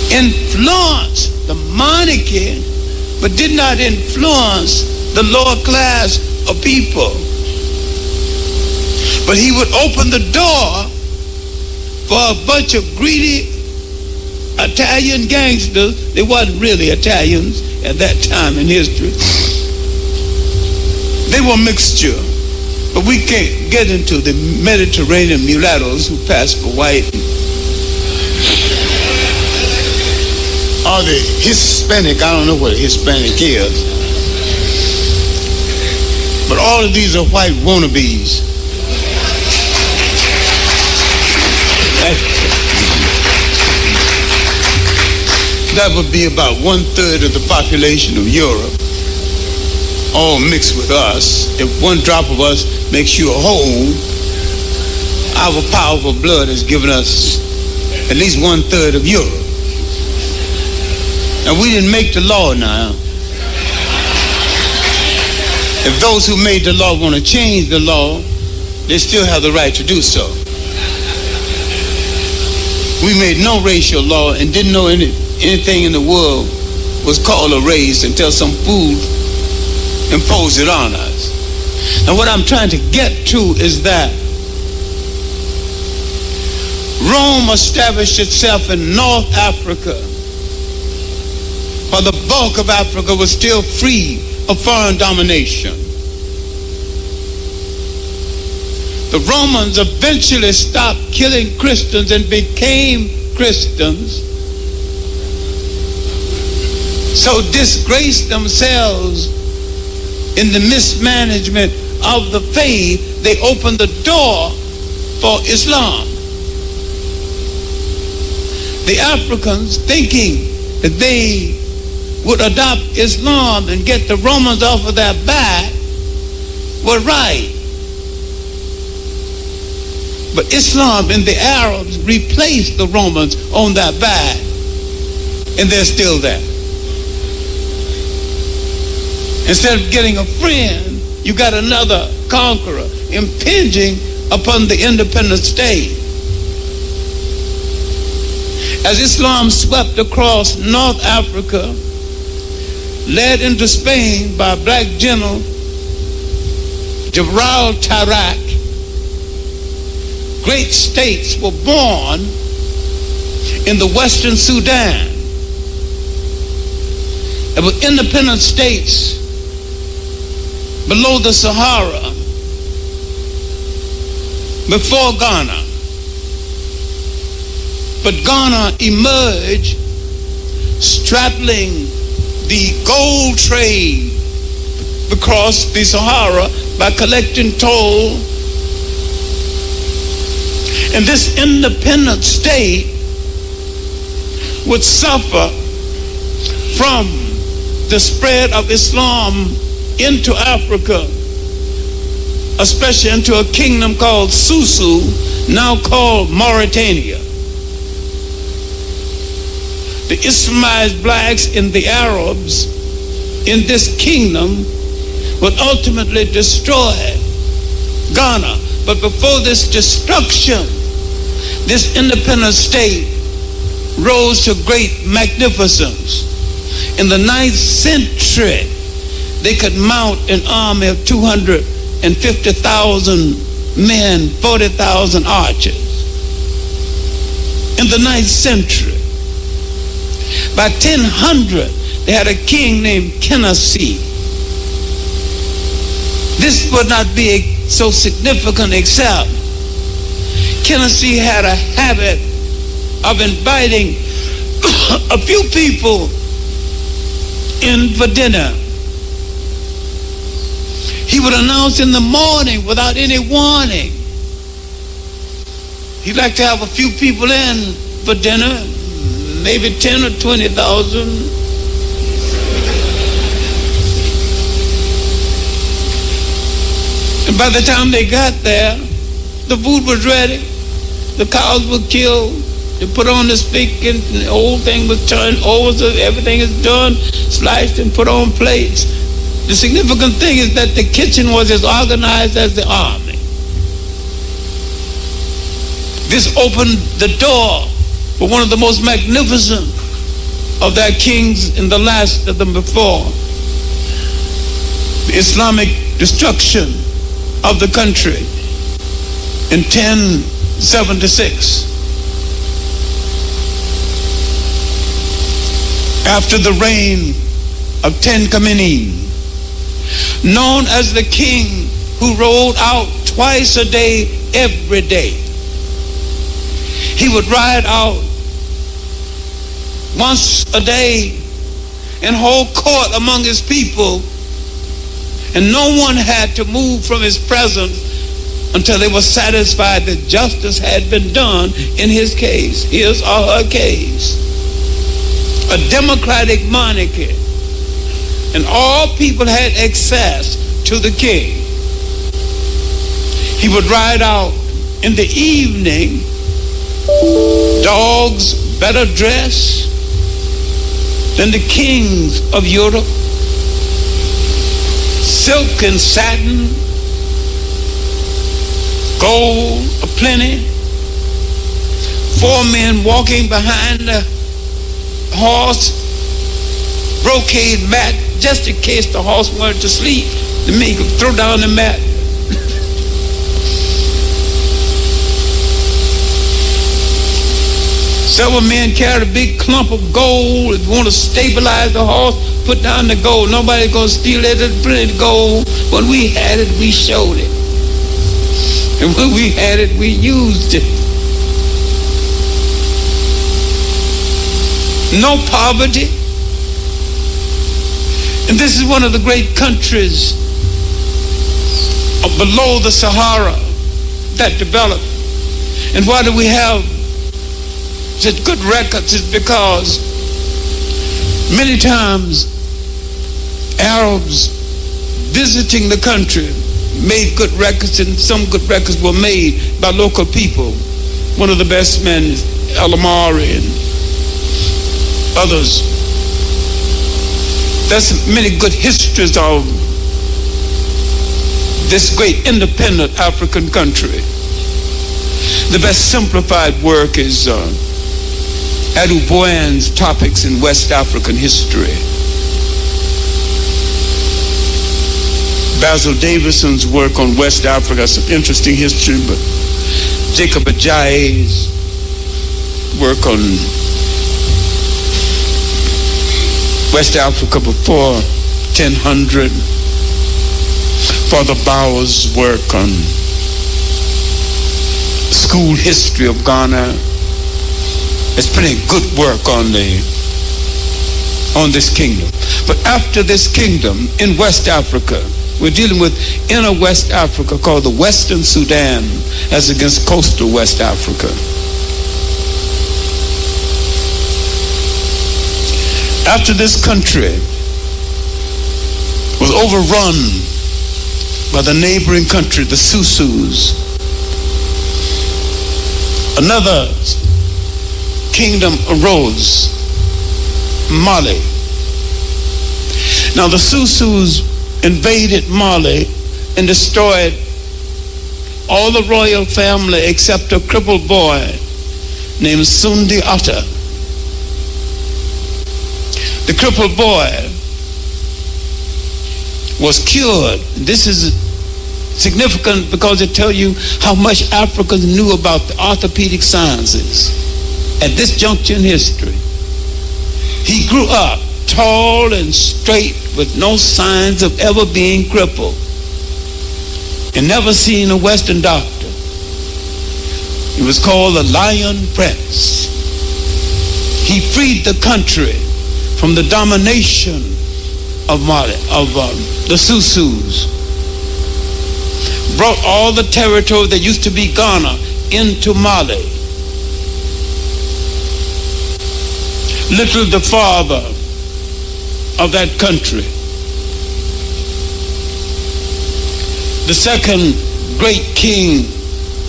influenced the monarchy, but did not influence the lower class of people. But he would open the door for a bunch of greedy Italian gangsters. They wasn't really Italians at that time in history. They were a mixture. But we can't get into the Mediterranean mulattoes who passed for white, or the Hispanic. I don't know what a Hispanic is. But all of these are white wannabes. That would be about 1/3 of the population of Europe, all mixed with us. If one drop of us makes you a whole, our powerful blood has given us at least 1/3 of Europe. Now, we didn't make the law now. If those who made the law want to change the law, they still have the right to do so. We made no racial law and didn't know anything in the world was called a race until some fool imposed it on us. Now, what I'm trying to get to is that Rome established itself in North Africa, while the bulk of Africa was still free of foreign domination. The Romans eventually stopped killing Christians and became Christians, so disgraced themselves in the mismanagement of the faith, they opened the door for Islam. The Africans, thinking that they would adopt Islam and get the Romans off of their back, were right. But Islam and the Arabs replaced the Romans on their back, and they're still there. Instead of getting a friend, you got another conqueror impinging upon the independent state. As Islam swept across North Africa, led into Spain by black general Jabral Tarak, great states were born in the Western Sudan. It was independent states below the Sahara, before Ghana. But Ghana emerged straddling the gold trade across the Sahara by collecting toll. And this independent state would suffer from the spread of Islam into Africa, especially into a kingdom called Susu, now called Mauritania. The Islamized blacks and the Arabs in this kingdom would ultimately destroy Ghana. But before this destruction, this independent state rose to great magnificence. In the 9th century, they could mount an army of 250,000 men, 40,000 archers. In the 9th century, By 1000, they had a king named Kenasi. This would not be so significant except Kenasi had a habit of inviting a few people in for dinner. He would announce in the morning without any warning. He'd like to have a few people in for dinner, maybe 10 or 20,000. And by the time they got there, the food was ready. The cows were killed. They put on the spigot, and the whole thing was turned over, so everything is done, sliced and put on plates. The significant thing is that the kitchen was as organized as the army. This opened the door for one of the most magnificent of their kings and the last of them before. The Islamic destruction of the country in 1076. After the reign of Ten Khamenei, known as the king who rode out twice a day, every day. He would ride out once a day and hold court among his people, and no one had to move from his presence until they were satisfied that justice had been done in his case, his or her case. A democratic monarchy, and all people had access to the king. He would ride out in the evening, dogs better dressed than the kings of Europe, silk and satin, gold aplenty, 4 men walking behind the horse, brocade mat, just in case the horse wanted to sleep. The men could throw down the mat. Several men carried a big clump of gold. If you want to stabilize the horse, put down the gold. Nobody's going to steal it. There's plenty of gold. When we had it, we showed it. And when we had it, we used it. No poverty. And this is one of the great countries below the Sahara that developed. And why do we have such good records? Is because many times Arabs visiting the country made good records, and some good records were made by local people. One of the best men is Al-Amari and others. There's many good histories of this great independent African country. The best simplified work is Adu Boyan's Topics in West African History. Basil Davison's work on West Africa, some interesting history, but Jacob Ajayi's work on West Africa before 1000, Father Bauer's work on school history of Ghana. There's plenty of good work on this kingdom. But after this kingdom in West Africa, we're dealing with inner West Africa called the Western Sudan as against coastal West Africa. After this country was overrun by the neighboring country, the Susus, another kingdom arose, Mali. Now the Susus invaded Mali and destroyed all the royal family except a crippled boy named Sundi Atta. The crippled boy was cured. This is significant because it tells you how much Africans knew about the orthopedic sciences at this juncture in history. He grew up tall and straight with no signs of ever being crippled and never seen a Western doctor. He was called the Lion Prince. He freed the country from the domination of Mali, the Susus. Brought all the territory that used to be Ghana into Mali. Literally the father of that country. The second great king,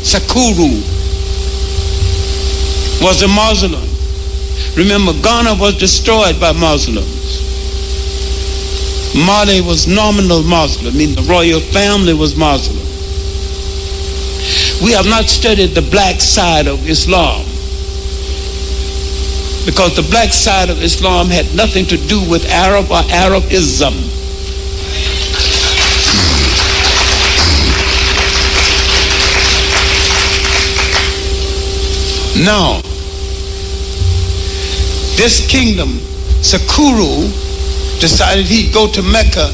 Sakuru, was a Muslim. Remember, Ghana was destroyed by Muslims. Mali was nominal Muslim, I mean the royal family was Muslim. We have not studied the black side of Islam, because the black side of Islam had nothing to do with Arab or Arabism. Now, this kingdom, Sakuru, decided he'd go to Mecca,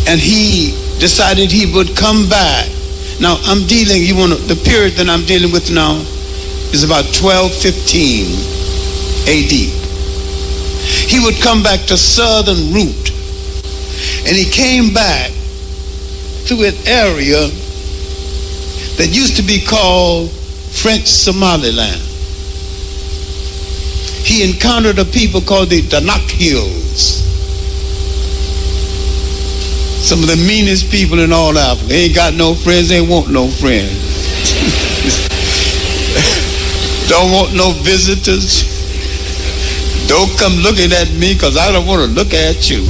and he decided he would come back. Now, I'm dealing, the period that I'm dealing with now is about 1215 AD. He would come back to southern route, and he came back through an area that used to be called French Somaliland. He encountered a people called the Danak Hills. Some of the meanest people in all Africa. They ain't got no friends, they want no friends. Don't want no visitors. Don't come looking at me, because I don't want to look at you.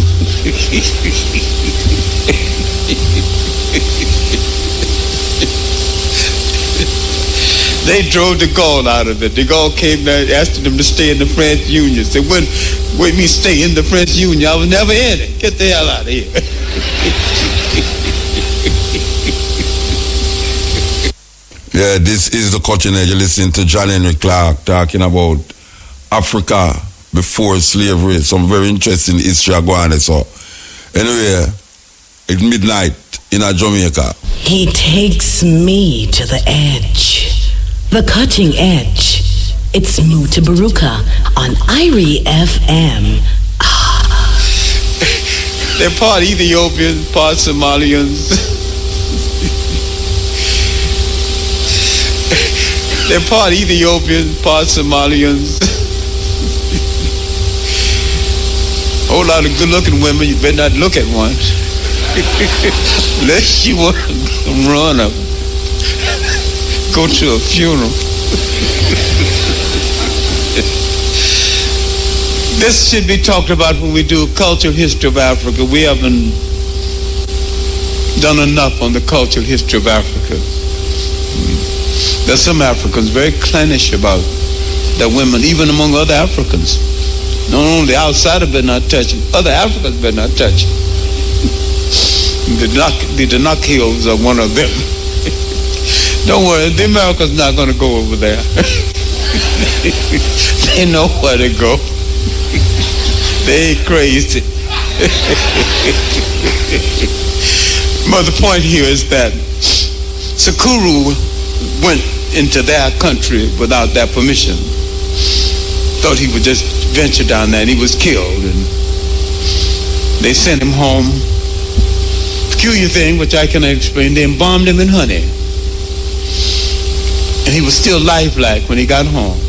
They drove de Gaulle out of it. De Gaulle came there asking them to stay in the French Union. Said, what me stay in the French Union? I was never in it. Get the hell out of here. Yeah, this is the culture. You're listening to John HENRIK CLARKE talking about Africa before slavery. Some very interesting history going on. So, anyway, it's midnight in Jamaica. He takes me to the edge. The cutting edge. It's MUTABARUKA on Irie FM. They're part Ethiopians, part Somalians. They're part Ethiopians, part Somalians. Whole lot of good-looking women. You better not look at one. Unless you want to run up. Go to a funeral. This should be talked about when we do cultural history of Africa. We haven't done enough on the cultural history of Africa. There's some Africans very clannish about their women, even among other Africans. Not only outside of it not touching, other Africans better not touch. The Danak Hills are one of them. Don't worry, the Americans not going to go over there. They know where to go. They ain't crazy. But the point here is that Sakuru went into their country without their permission. Thought he would just venture down there, and he was killed. And they sent him home. Peculiar thing, which I cannot explain, they embalmed him in honey. And he was still lifelike when he got home.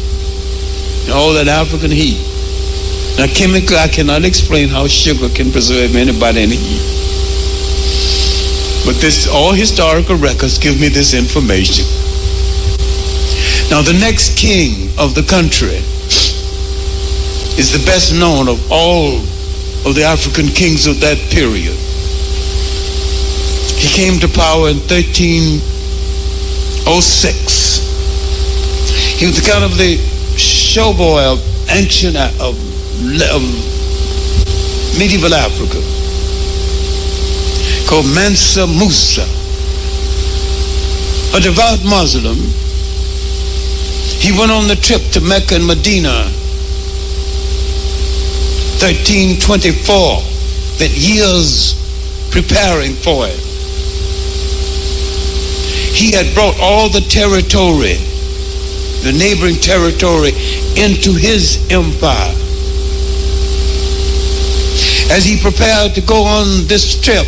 And all that African heat. Now, chemically, I cannot explain how sugar can preserve anybody in the heat. But this, all historical records give me this information. Now, the next king of the country is the best known of all of the African kings of that period. He came to power in 1306. He was kind of the showboy of ancient, of medieval Africa, called Mansa Musa, a devout Muslim. He went on the trip to Mecca and Medina 1324, that years preparing for it. He had brought all the territory, the neighboring territory, into his empire. As he prepared to go on this trip,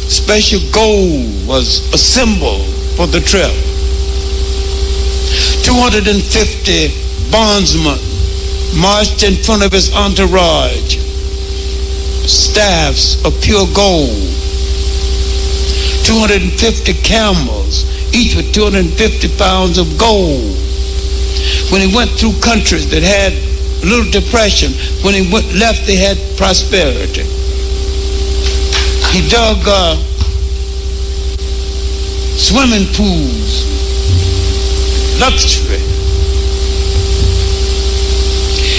special gold was assembled for the trip. 250 bondsmen marched in front of his entourage, staffs of pure gold. 250 camels, each with 250 pounds of gold. When he went through countries that had a little depression, when he left, they had prosperity. He dug swimming pools, luxury.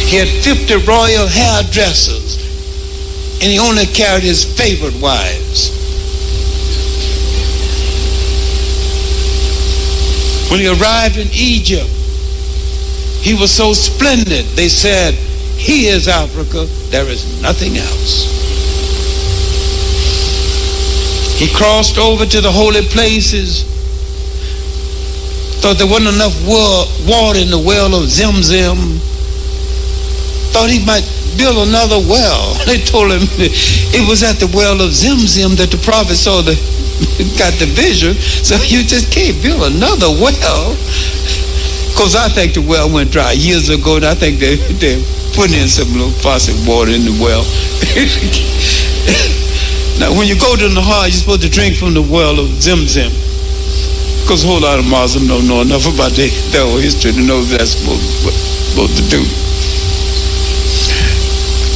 He had 50 royal hairdressers, and he only carried his favorite wives. When he arrived in Egypt, he was so splendid, they said, "He is Africa, there is nothing else." He crossed over to the holy places, thought there wasn't enough water in the well of Zim-Zim, thought he might build another well. They told him it was at the well of Zim-Zim that the prophet saw got the vision, so you just can't build another well. Because I think the well went dry years ago, and I think they're putting in some little faucet water in the well. Now, when you go to Nahar, you're supposed to drink from the well of Zim-Zim. Because a whole lot of Muslims don't know enough about their whole history to know that's supposed to do.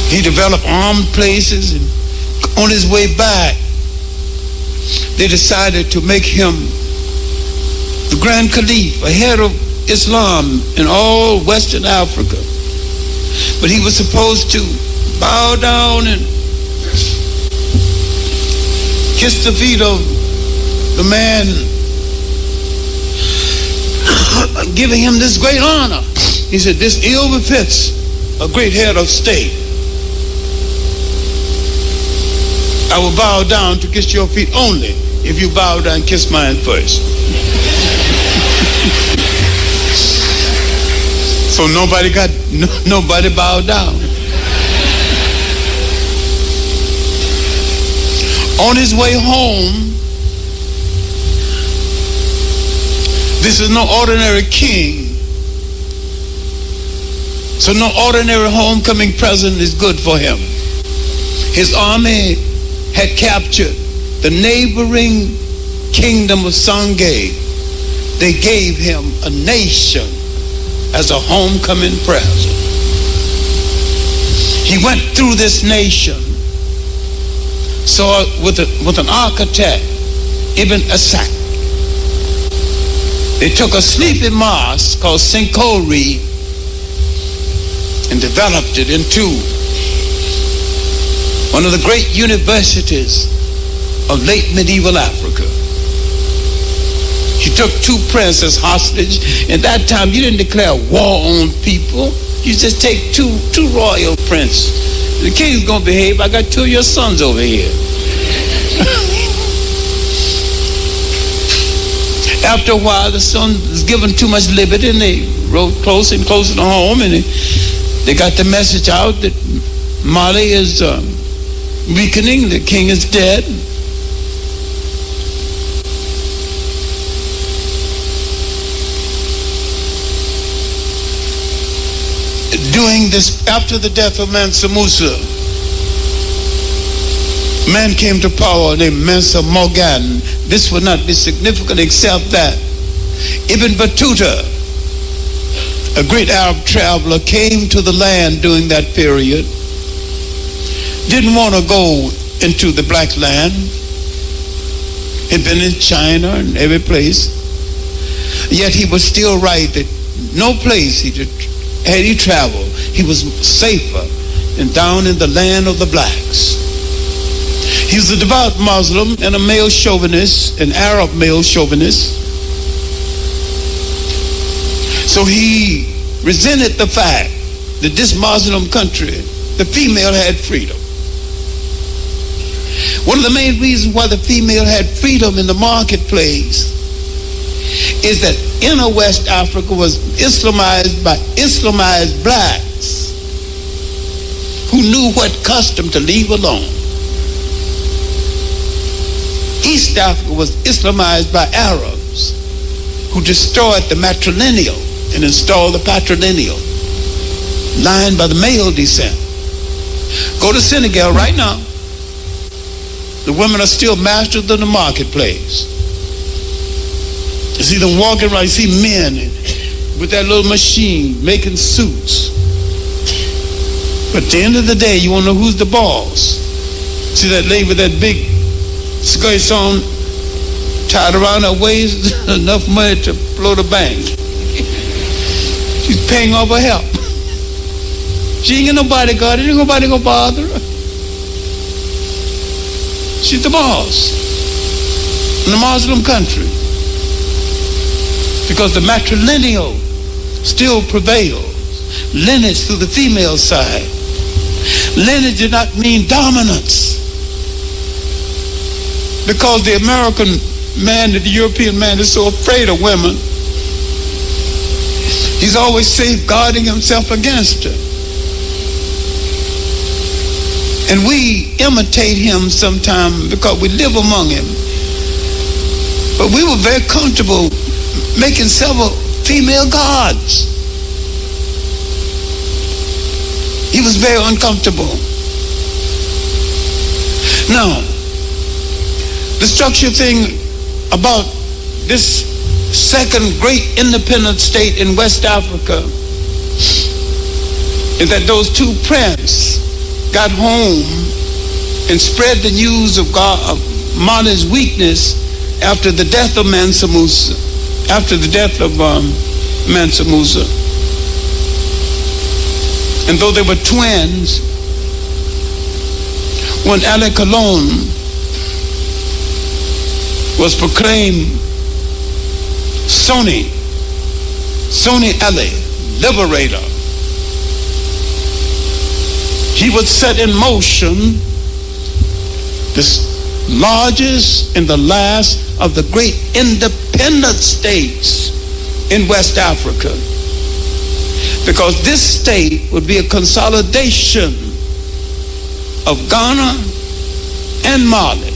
He developed armed places, and on his way back, they decided to make him the Grand Caliph, a head of Islam in all Western Africa. But he was supposed to bow down and kiss the feet of the man giving him this great honor. He said, "This ill befits a great head of state. I will bow down to kiss your feet only if you bow down and kiss mine first." So nobody bowed down. On his way home, this is no ordinary king. So no ordinary homecoming present is good for him. His army had captured the neighboring kingdom of Songhai. They gave him a nation as a homecoming present. He went through this nation, saw with an architect, Ibn Asak. They took a sleepy mosque called Sinkori and developed it into one of the great universities of late medieval Africa. He took 2 princes hostage. In that time, you didn't declare war on people. You just take two royal princes. The king's gonna behave. I got 2 of your sons over here. After a while, the son was given too much liberty, and they rode closer and closer to home, and they got the message out that Mali is weakening, the king is dead. Doing this after the death of Mansa Musa, man came to power named Mansa Morgan. This would not be significant except that Ibn Battuta, a great Arab traveler, came to the land during that period. Didn't want to go into the black land. He'd been in China and every place. Yet he was still right that no place had he traveled, he was safer than down in the land of the blacks. He was a devout Muslim and a male chauvinist, an Arab male chauvinist. So he resented the fact that this Muslim country the female had freedom. One of the main reasons why the female had freedom in the marketplace is that inner West Africa was Islamized by Islamized blacks who knew what custom to leave alone. East Africa was Islamized by Arabs who destroyed the matrilineal and installed the patrilineal, line by the male descent. Go to Senegal right now. The women are still masters of the marketplace. You see them walking around, you see men with that little machine making suits. But at the end of the day, you want to know who's the boss. See that lady with that big skirts on, tied around her waist, enough money to blow the bank. She's paying off her help. She ain't got no bodyguard, ain't nobody gonna bother her. She's the boss in the Muslim country. Because the matrilineal still prevails. Lineage through the female side. Lineage did not mean dominance. Because the American man, the European man is so afraid of women, he's always safeguarding himself against her. And we imitate him sometimes because we live among him. But we were very comfortable making several female gods. He was very uncomfortable. Now, the structure thing about this second great independent state in West Africa is that those two princes got home and spread the news of Mali's weakness after the death of Mansa Musa. After the death of Mansa Musa. And though they were twins, when Ali Colon was proclaimed Songhai Ali, liberator, he would set in motion this largest and the last of the great independent states in West Africa. Because this state would be a consolidation of Ghana and Mali,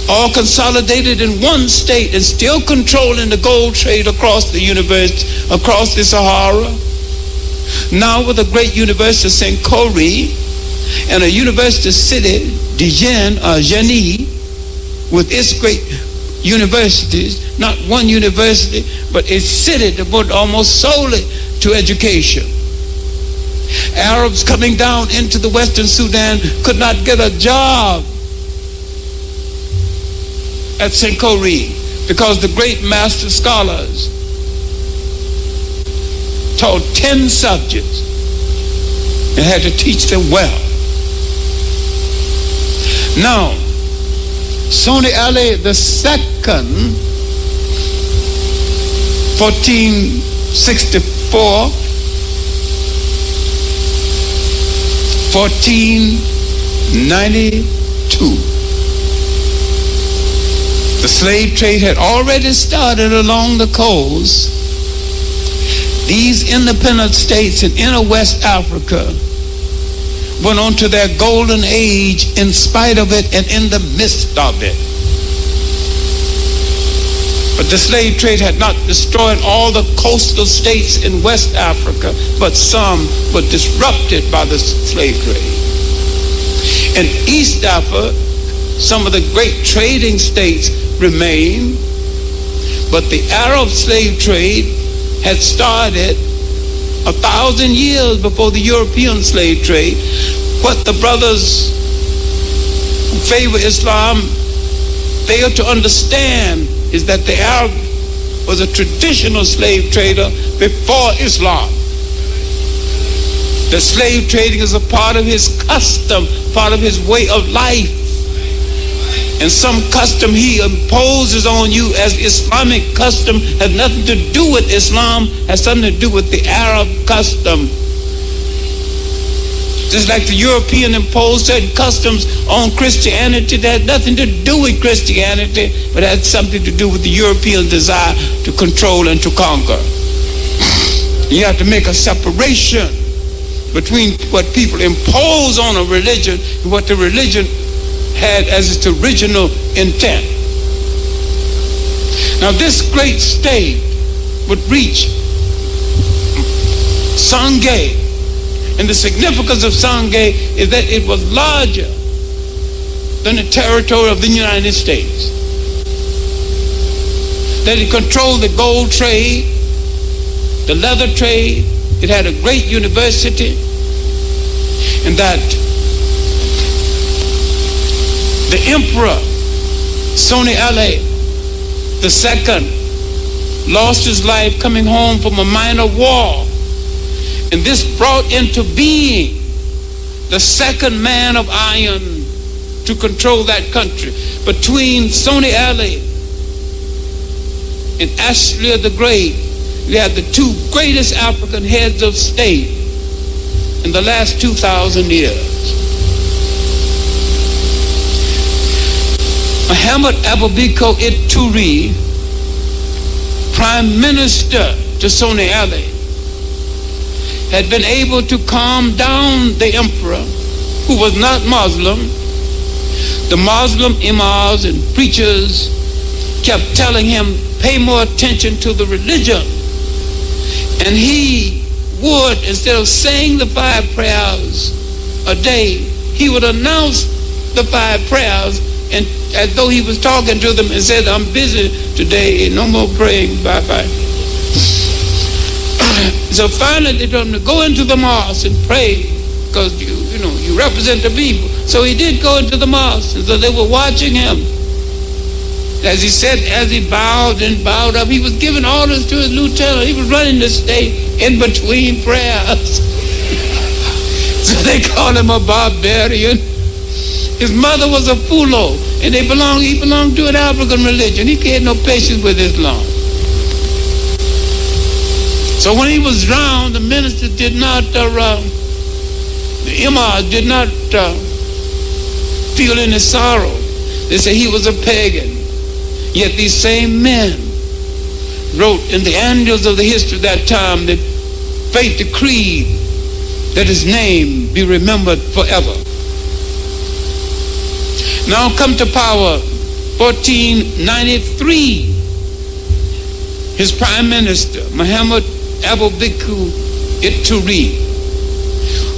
all consolidated in one state and still controlling the gold trade across the universe, across the Sahara. Now with a great university of St. Corey and a university city, Dijon or Genie, with its great universities, not one university, but a city devoted almost solely to education. Arabs coming down into the Western Sudan could not get a job at St. Corey because the great master scholars taught 10 subjects and had to teach them well. Now, Songhai Ali the second, 1464, 1492. The slave trade had already started along the coast. These independent states in inner West Africa went on to their golden age in spite of it and in the midst of it. But the slave trade had not destroyed all the coastal states in West Africa, but some were disrupted by the slave trade. In East Africa, some of the great trading states remained, but the Arab slave trade had started 1,000 years before the European slave trade. What the brothers who favor Islam fail to understand is that the Arab was a traditional slave trader before Islam. The slave trading is a part of his custom, part of his way of life. And some custom he imposes on you as Islamic custom has nothing to do with Islam, has something to do with the Arab custom. Just like the European imposed certain customs on Christianity that had nothing to do with Christianity, but had something to do with the European desire to control and to conquer. You have to make a separation between what people impose on a religion and what the religion had as its original intent. Now this great state would reach Songhai, and the significance of Songhai is that it was larger than the territory of the United States, that it controlled the gold trade, the leather trade, it had a great university, and that the Emperor Songhai II lost his life coming home from a minor war, and this brought into being the second man of iron to control that country. Between Songhai and Ashley the Great, we had the two greatest African heads of state in the last 2,000 years. Muhammad Abubakar Ituri, Prime Minister to Songhai, had been able to calm down the emperor, who was not Muslim. The Muslim imams and preachers kept telling him, pay more attention to the religion. And he would, instead of saying the 5 prayers a day, he would announce the 5 prayers, and as though he was talking to them, and said, I'm busy today, no more praying, bye-bye. So finally they told him to go into the mosque and pray, because you represent the people. So he did go into the mosque, and so they were watching him. As he said, as he bowed and bowed up, he was giving orders to his lieutenant. He was running the state in between prayers. So they called him a barbarian. His mother was a Fulo, and he belonged to an African religion. He had no patience with Islam. So when he was drowned, the minister did not, the imams did not feel any sorrow. They said he was a pagan. Yet these same men wrote in the annals of the history of that time that fate decreed that his name be remembered forever. Now come to power, 1493. His prime minister, Muhammad Abubakar Ituri,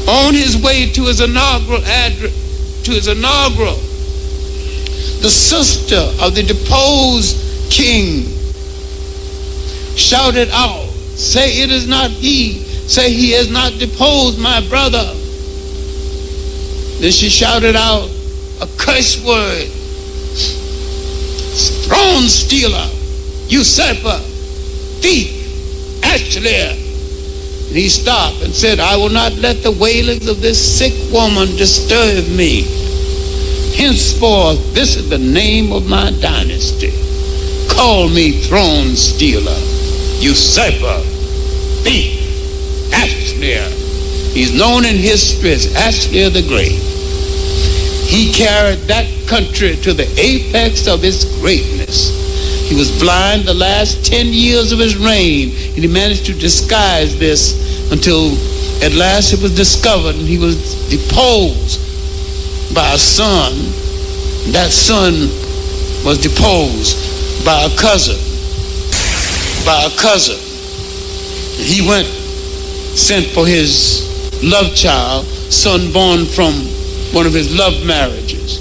on his way to his inaugural the sister of the deposed king shouted out, say it is not he, say he has not deposed my brother. Then she shouted out a curse word, throne stealer, usurper, thief, Ashley. And he stopped and said, I will not let the wailings of this sick woman disturb me. Henceforth, this is the name of my dynasty. Call me throne stealer, usurper, thief, Ashley. He's known in history as Ashley the Great. He carried that country to the apex of its greatness. He was blind the last 10 years of his reign, and he managed to disguise this until at last it was discovered, and he was deposed by a son. That son was deposed by a cousin. And he went, sent for his love child, son born from one of his love marriages.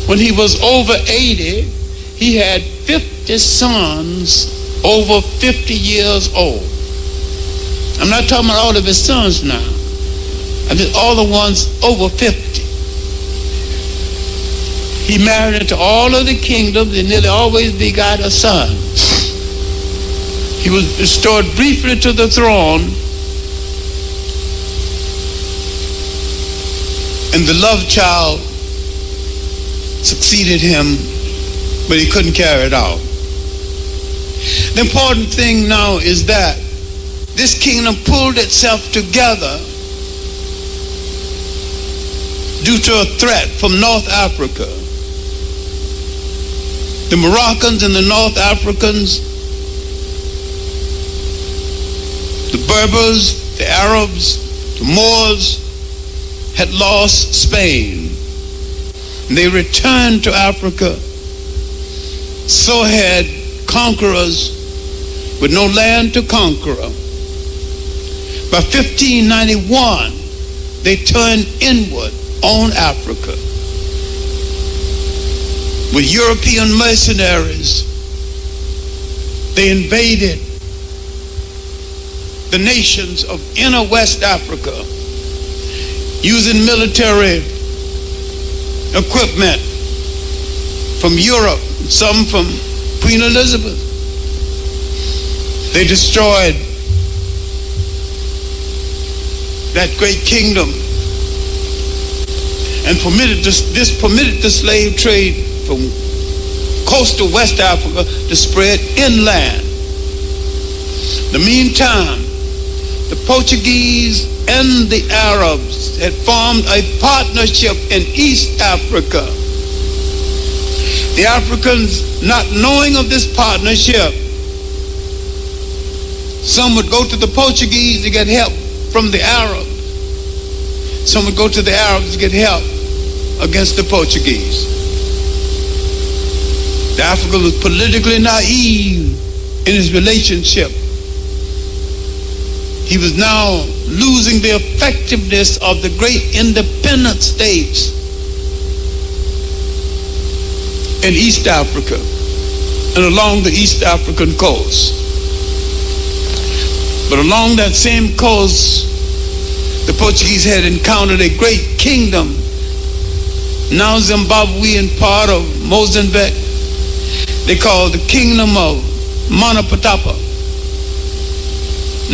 When he was over 80, he had 50 sons over 50 years old. I'm not talking about all of his sons now. I mean all the ones over 50. He married into all of the kingdoms and nearly always begot a son. He was restored briefly to the throne, and the love child succeeded him, but he couldn't carry it out. The important thing now is that this kingdom pulled itself together due to a threat from North Africa. The Moroccans and the North Africans, the Berbers, the Arabs, the Moors had lost Spain. And they returned to Africa. So had conquerors with no land to conquer. By 1591, they turned inward on Africa with European mercenaries. They invaded the nations of inner West Africa using military equipment from Europe, some from Queen Elizabeth. They destroyed that great kingdom and permitted the slave trade from coastal West Africa to spread inland. In the meantime, the Portuguese and the Arabs had formed a partnership in East Africa. The Africans, not knowing of this partnership, some would go to the Portuguese to get help from the Arabs. Some would go to the Arabs to get help against the Portuguese. The African was politically naive in his relationship. He was now losing the effectiveness of the great independent states in East Africa and along the East African coast. But along that same coast, the Portuguese had encountered a great kingdom, now Zimbabwe and part of Mozambique. They called the Kingdom of Manapatapa,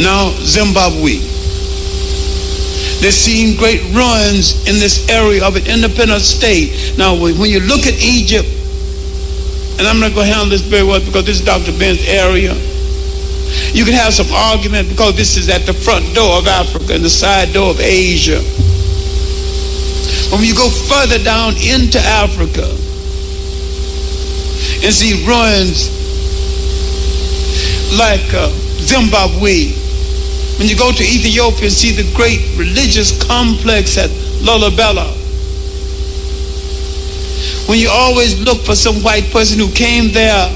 now Zimbabwe. They've seen great ruins in this area of an independent state. Now, when you look at Egypt, and I'm not going to handle this very well because this is Dr. Ben's area, you can have some argument because this is at the front door of Africa and the side door of Asia. But when you go further down into Africa and see ruins like Zimbabwe, when you go to Ethiopia and see the great religious complex at Lalibela, when you always look for some white person who came there,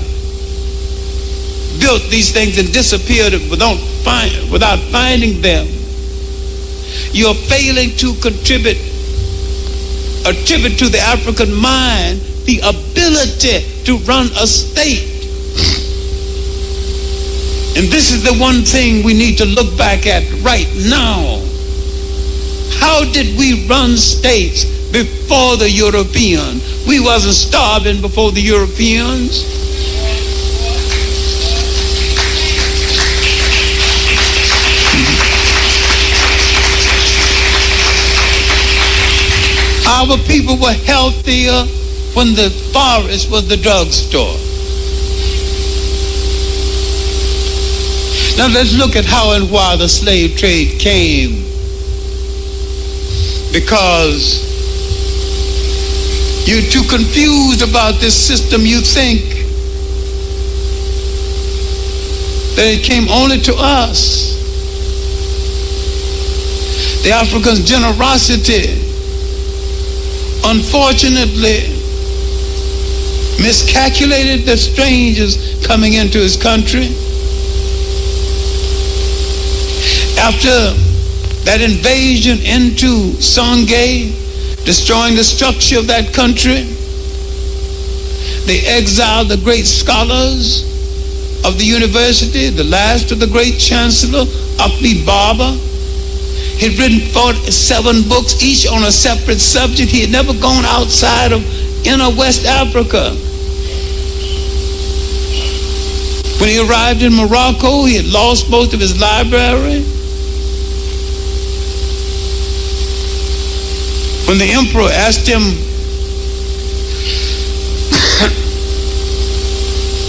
built these things and disappeared without finding them, you're failing to attribute to the African mind the ability to run a state. And this is the one thing we need to look back at right now. How did we run states before the European? We wasn't starving before the Europeans. Our people were healthier when the forest was the drugstore. Now let's look at how and why the slave trade came. Because you're too confused about this system. You think that it came only to us. The Africans' generosity, unfortunately, miscalculated the strangers coming into his country. After that invasion into Songhai, destroying the structure of that country, they exiled the great scholars of the university, the last of the great chancellor, Akli Baba. He'd written 47 books, each on a separate subject. He had never gone outside of inner West Africa. When he arrived in Morocco, he had lost most of his library. When the emperor asked him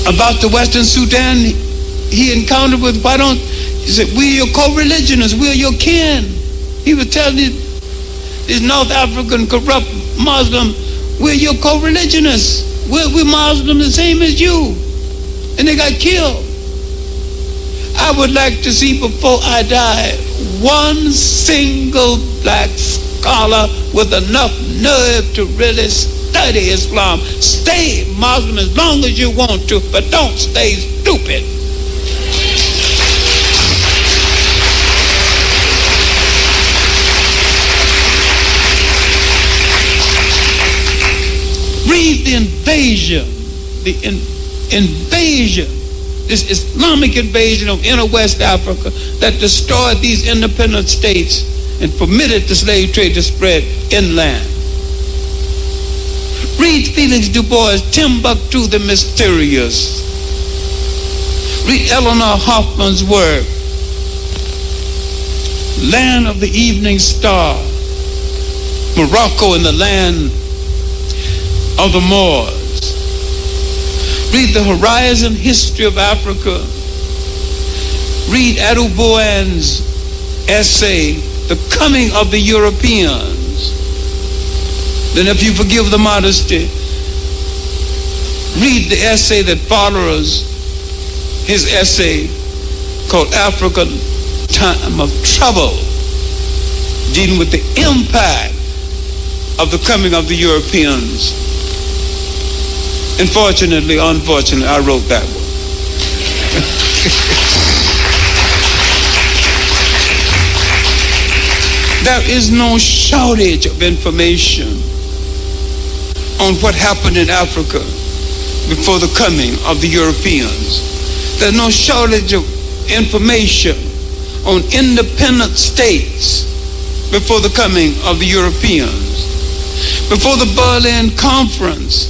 about the Western Sudan he encountered with, he said, we're your co-religionists, we're your kin. He was telling you these North African corrupt Muslims, we're your co-religionists. We're Muslims the same as you. And they got killed. I would like to see before I die one single black scholar with enough nerve to really study Islam. Stay Muslim as long as you want to, but don't stay stupid. Read the invasion, this Islamic invasion of inner West Africa that destroyed these independent states and permitted the slave trade to spread inland. Read Felix Du Bois' Timbuktu the Mysterious. Read Eleanor Hoffman's work, Land of the Evening Star, Morocco and the Land of the Moors. Read The Horizon History of Africa. Read Adouboan's essay, The Coming of the Europeans. Then if you forgive the modesty, read the essay that follows his essay called Africa, Time of Trouble, dealing with the impact of the coming of the Europeans. Unfortunately, I wrote that one. There is no shortage of information on what happened in Africa before the coming of the Europeans. There's no shortage of information on independent states before the coming of the Europeans. Before the Berlin Conference,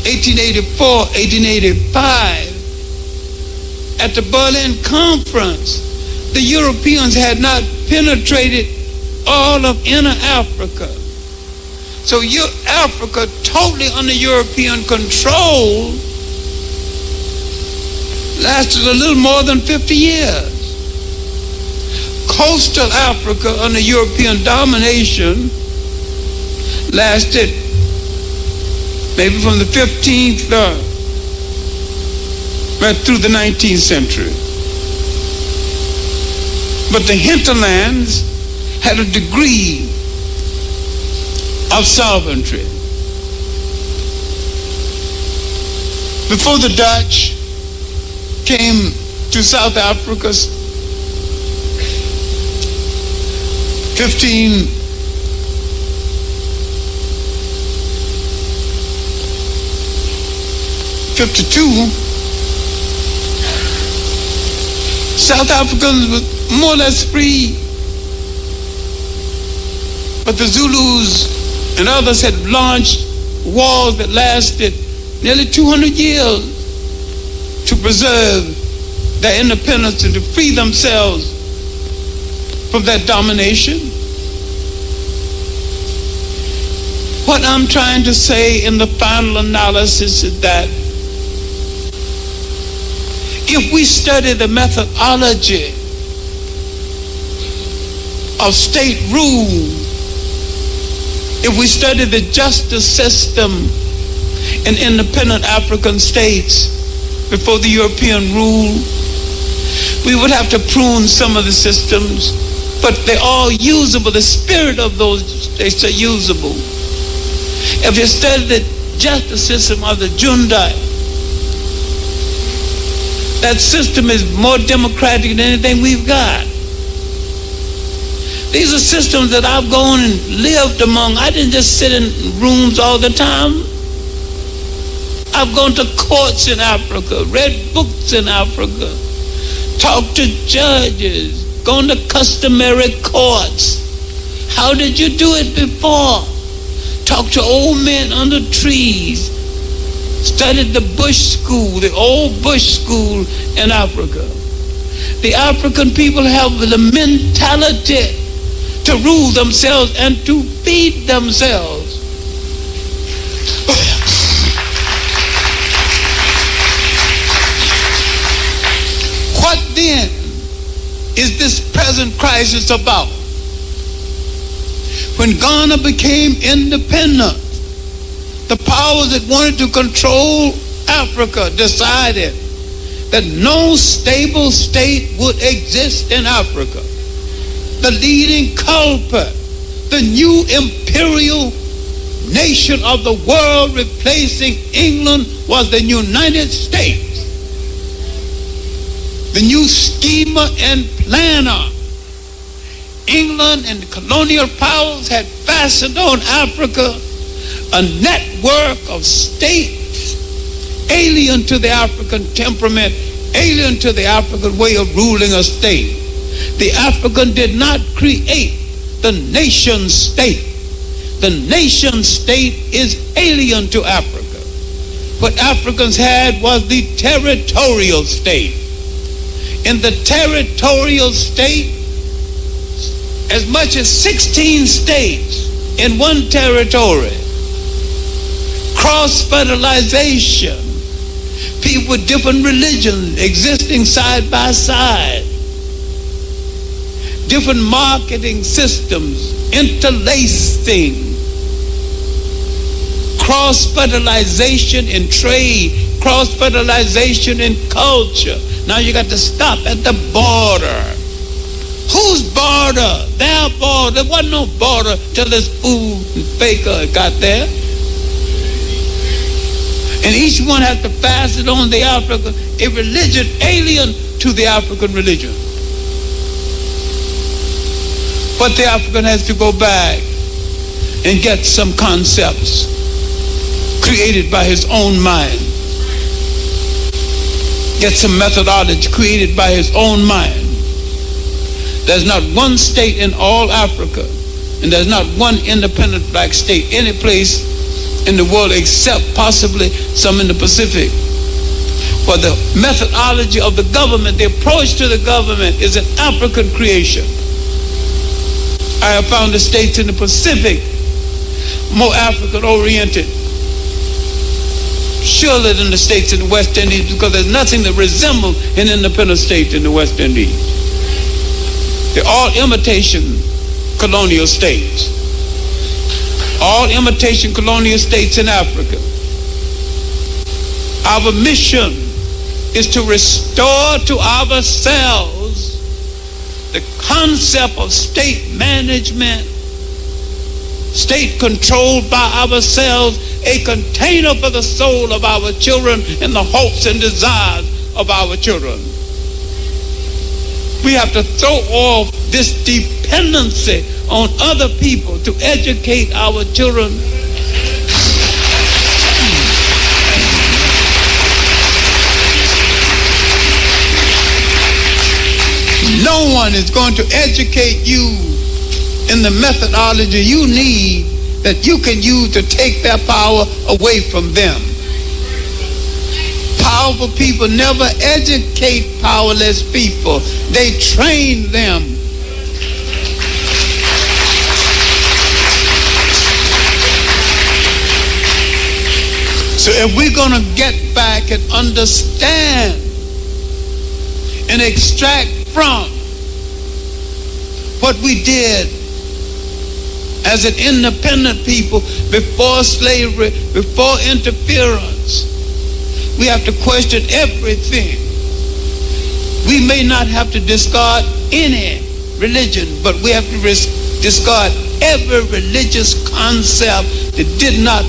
1884, 1885, at the Berlin Conference, the Europeans had not penetrated all of inner Africa. So Africa, totally under European control, lasted a little more than 50 years. Coastal Africa under European domination lasted maybe from the 15th right through the 19th century. But the hinterlands had a degree of sovereignty. Before the Dutch came to South Africa, 1552, South Africans were more or less free, but the Zulus and others had launched wars that lasted nearly 200 years to preserve their independence and to free themselves from that domination. What I'm trying to say in the final analysis is that if we study the methodology of state rule, if we study the justice system in independent African states before the European rule, we would have to prune some of the systems, but they're all usable. The spirit of those states are usable. If you study the justice system of the Jundai, that system is more democratic than anything we've got. These are systems that I've gone and lived among. I didn't just sit in rooms all the time. I've gone to courts in Africa, read books in Africa, talked to judges, gone to customary courts. How did you do it before? Talked to old men under trees, studied the Bush school, the old Bush school in Africa. The African people have the mentality to rule themselves and to feed themselves. What then is this present crisis about? When Ghana became independent, the powers that wanted to control Africa decided that no stable state would exist in Africa. The leading culprit, the new imperial nation of the world replacing England, was the United States. The new schemer and planner. England and the colonial powers had fastened on Africa a network of states alien to the African temperament, alien to the African way of ruling a state. The African did not create the nation state. The nation state is alien to Africa. What Africans had was the territorial state. In the territorial state, as much as 16 states in one territory, cross-fertilization, people with different religions existing side by side, different marketing systems interlacing, cross-fertilization in trade, cross-fertilization in culture. Now you got to stop at the border. Whose border? Their border. There wasn't no border till this fool and faker got there. And each one has to fasten on the African, a religion alien to the African religion. But the African has to go back and get some concepts created by his own mind. Get some methodology created by his own mind. There's not one state in all Africa, and there's not one independent black state any place in the world except possibly some in the Pacific. For the methodology of the government, the approach to the government is an African creation. I have found the states in the Pacific more African oriented, surely, than the states in the West Indies, because there's nothing that resembles an independent state in the West Indies. They're all imitation colonial states. All imitation colonial states in Africa. Our mission is to restore to ourselves the concept of state management, state controlled by ourselves, a container for the soul of our children and the hopes and desires of our children. We have to throw off this dependency on other people to educate our children. No one is going to educate you in the methodology you need that you can use to take their power away from them. Powerful people never educate powerless people. They train them. So if we're going to get back and understand and extract from what we did as an independent people before slavery, before interference, we have to question everything. We may not have to discard any religion, but we have to discard every religious concept that did not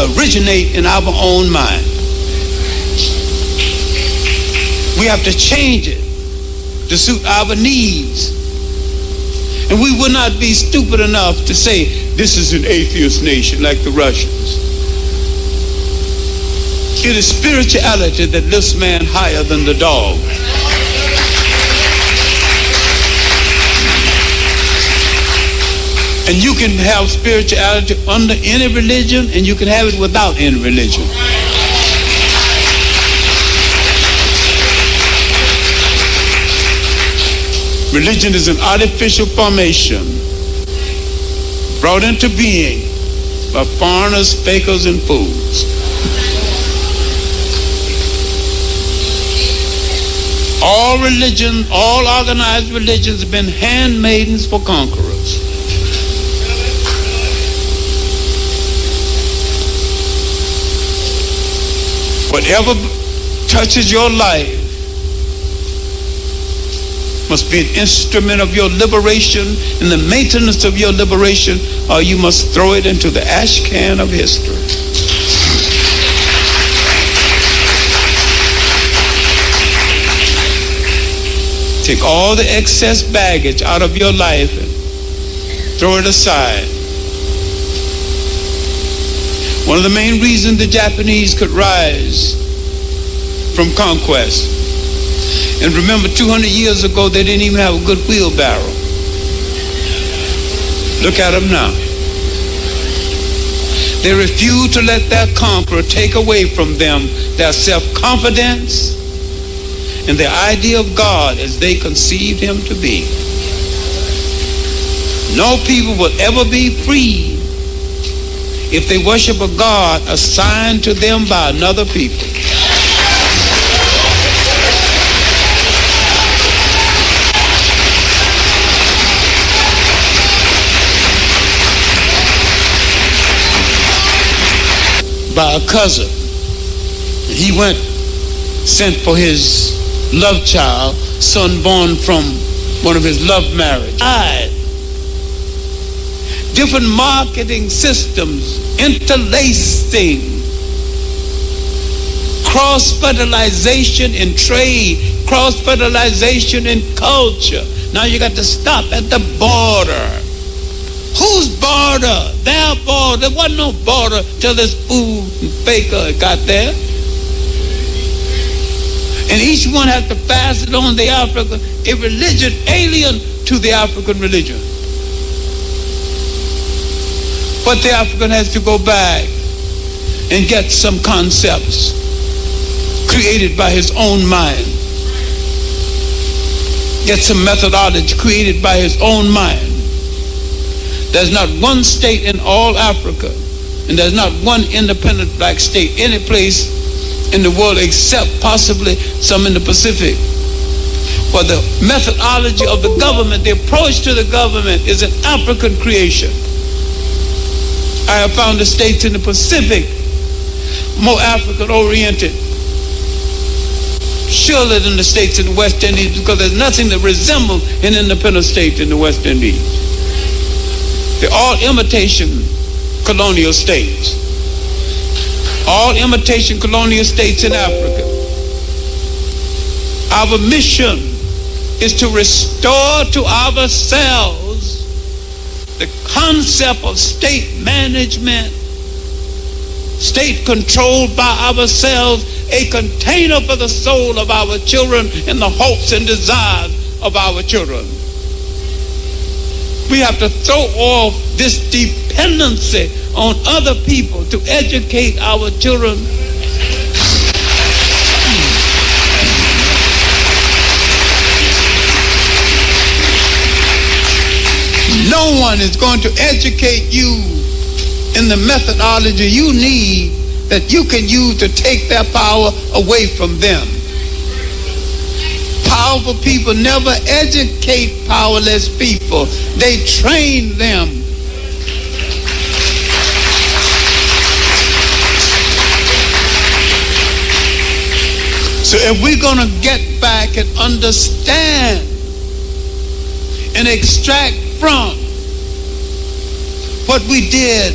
originate in our own mind. We have to change it to suit our needs. And we will not be stupid enough to say this is an atheist nation like the Russians. It is spirituality that lifts man higher than the dog. And you can have spirituality under any religion, and you can have it without any religion. Religion is an artificial formation brought into being by foreigners, fakers, and fools. All religion, all organized religions have been handmaidens for conquerors. Whatever touches your life must be an instrument of your liberation and the maintenance of your liberation, or you must throw it into the ash can of history. Take all the excess baggage out of your life and throw it aside. One of the main reasons the Japanese could rise from conquest, and remember 200 years ago they didn't even have a good wheelbarrow. Look at them now. They refused to let their conqueror take away from them their self-confidence and their idea of God as they conceived him to be. No people will ever be free if they worship a God assigned to them by another people. By a cousin. He went, sent for his love child, son born from one of his love marriages. Different marketing systems, interlacing, cross-fertilization in trade, cross-fertilization in culture. Now you got to stop at the border. Whose border? Their border. There wasn't no border till this fool and faker got there. And each one has to pass it on the African, a religion alien to the African religion. But the African has to go back and get some concepts created by his own mind. Get some methodology created by his own mind. There's not one state in all Africa, and there's not one independent black state any place in the world except possibly some in the Pacific. For the methodology of the government, the approach to the government is an African creation. I have found the states in the Pacific more African-oriented, surely than the states in the West Indies, because there's nothing that resembles an independent state in the West Indies. They're all imitation colonial states. All imitation colonial states in Africa. Our mission is to restore to ourselves the concept of state management, state controlled by ourselves, a container for the soul of our children and the hopes and desires of our children. We have to throw off this dependency on other people to educate our children. No one is going to educate you in the methodology you need that you can use to take their power away from them. Powerful people never educate powerless people. They train them. So if we're going to get back and understand and extract from what we did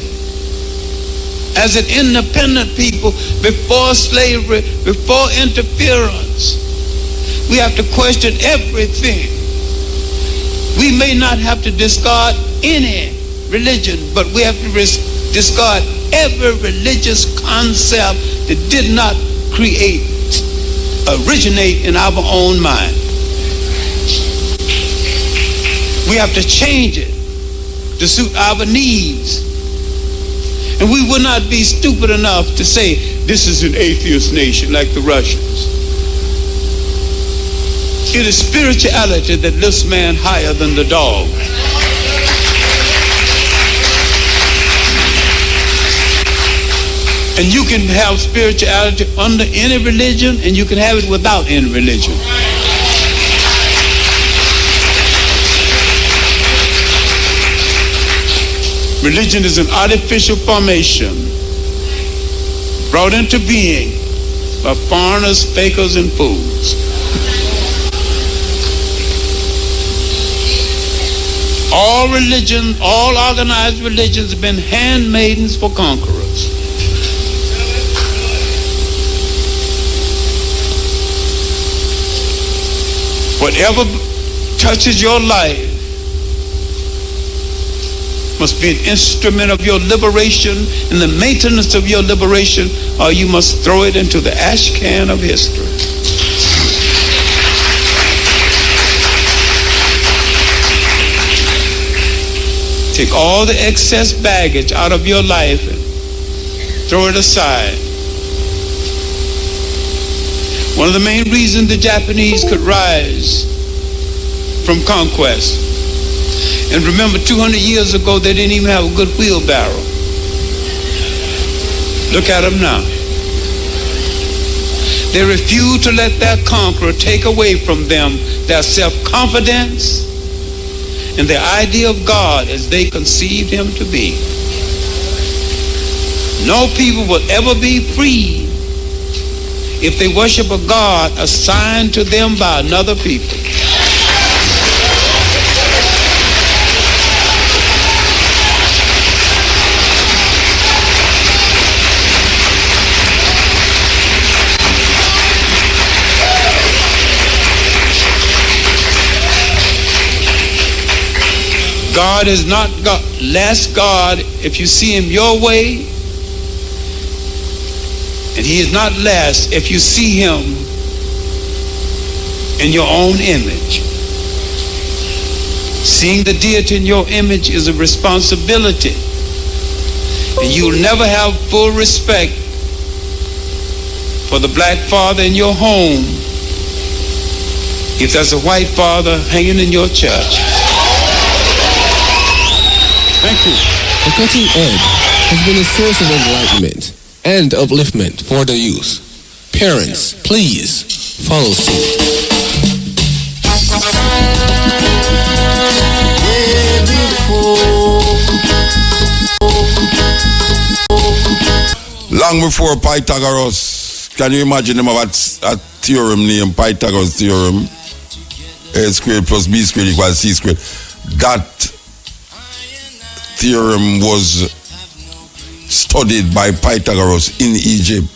as an independent people before slavery, before interference, we have to question everything. We may not have to discard any religion, but we have to discard every religious concept that did not originate in our own mind. We have to change it to suit our needs. And we will not be stupid enough to say this is an atheist nation like the Russians. It is spirituality that lifts man higher than the dog. And you can have spirituality under any religion, and you can have it without any religion. Religion is an artificial formation brought into being by foreigners, fakers, and fools. All religions, all organized religions have been handmaidens for conquerors. Whatever touches your life must be an instrument of your liberation and the maintenance of your liberation, or you must throw it into the ash can of history. Take all the excess baggage out of your life and throw it aside. One of the main reasons the Japanese could rise from conquest, and remember 200 years ago they didn't even have a good wheelbarrow. Look at them now. They refused to let their conqueror take away from them their self-confidence and their idea of God as they conceived him to be. No people will ever be free if they worship a God assigned to them by another people. God is not God, less God if you see him your way, and he is not less if you see him in your own image. Seeing the deity in your image is a responsibility, and you will never have full respect for the black father in your home if there's a white father hanging in your church. Thank you. The cutting edge has been a source of enlightenment and upliftment for the youth. Parents, please follow suit. Long before Pythagoras, can you imagine him about a theorem named Pythagoras theorem? A squared plus b squared equals c squared. That theorem was studied by Pythagoras in Egypt.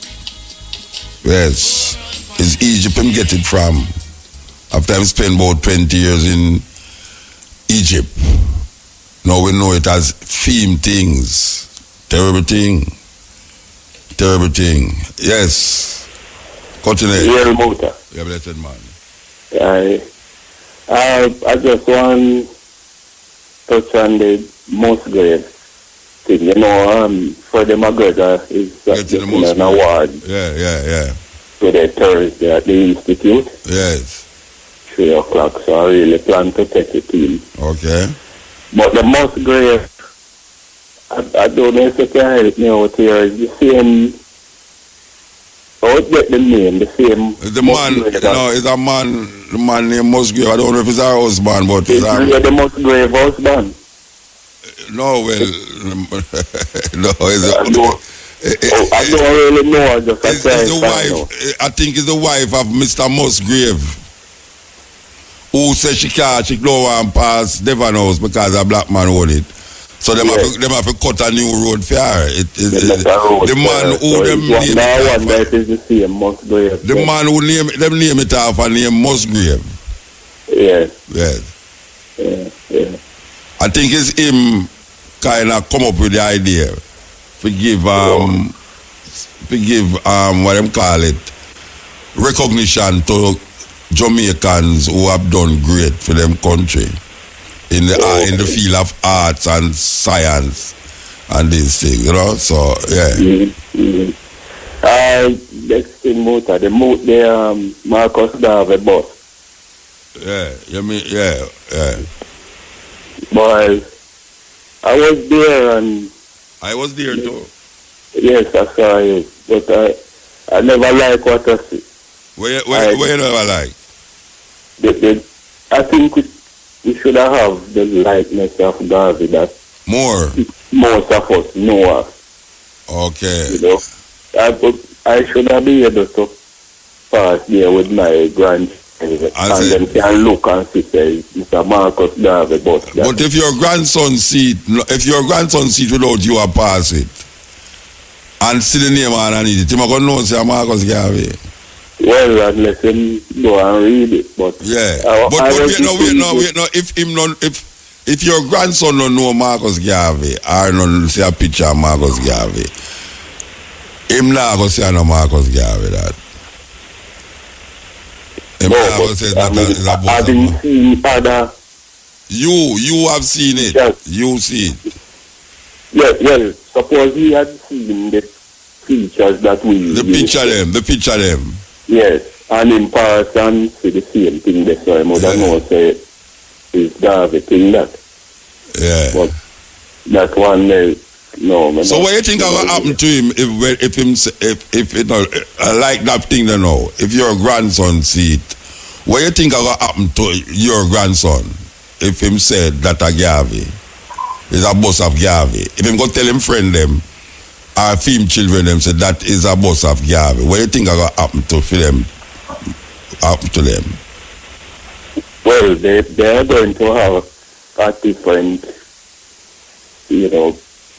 Yes, it's Egypt him get it from. After I spent about 20 years in Egypt. Now we know it as theme things. Terrible thing. Terrible thing. Yes. Continue. Real motor. Yeah, blessed man. I just want to touch on the Musgrave thing. You know, Freddie McGregor is getting an award. Yeah. To the Thursday at the Institute. Yes. 3 o'clock, so I really plan to take the team. Okay. But the Musgrave, I don't know if you can help me out here. It's the same. I would get the name, the same. The man, no, it's a man, the man named Musgrave. I don't know if it's our husband, but it's the Musgrave husband. No, well, no, I don't really know. I just it's the wife. I think it's the wife of Mr. Musgrave, who said she don't want to pass Devon House because a black man own it. So them have to cut a new road for her. The man who them name it. The man who name it off and name Musgrave. Yes. Yeah. I think it's him kind of come up with the idea to give what them call it, recognition to Jamaicans who have done great for them country in the field of arts and science and these things, you know. So yeah. Next thing motor, the Marcus Garvey bus. Yeah, you mean yeah. Boy, I was there and I was there too. Yes, I saw it, but I never like what I see. Where you never like? I think we should have the likeness of Garvey that most of us know of. Okay. You know, I should have been able to pass there with my grandchild. And then can look and see Mr. Marcus Garvey bus. But if your grandson see it without you pass it, and see the name underneath it, you might know say Marcus Garvey. Well, unless him go and read it, but yeah. But wait no. If your grandson don't know Marcus Garvey or don't see a picture of Marcus Garvey, him not go say no Marcus Garvey that. Him not go say that is a boss. I didn't see other. You have seen it. Yes. You see it. Yes, well, suppose he had seen the features that we the picture them. Yes, and in person see the same thing there, so I would know say it's Garvey thing that. Yeah. But that one no. So what you think will happen to him if you know like that thing they know? If your grandson see it, what you think will happen to your grandson if him said that a Garvey is a boss of Garvey? If him go tell him friend them or female children them say that is a boss of Garvey, what you think will happen to them? Well, they are going to have a different,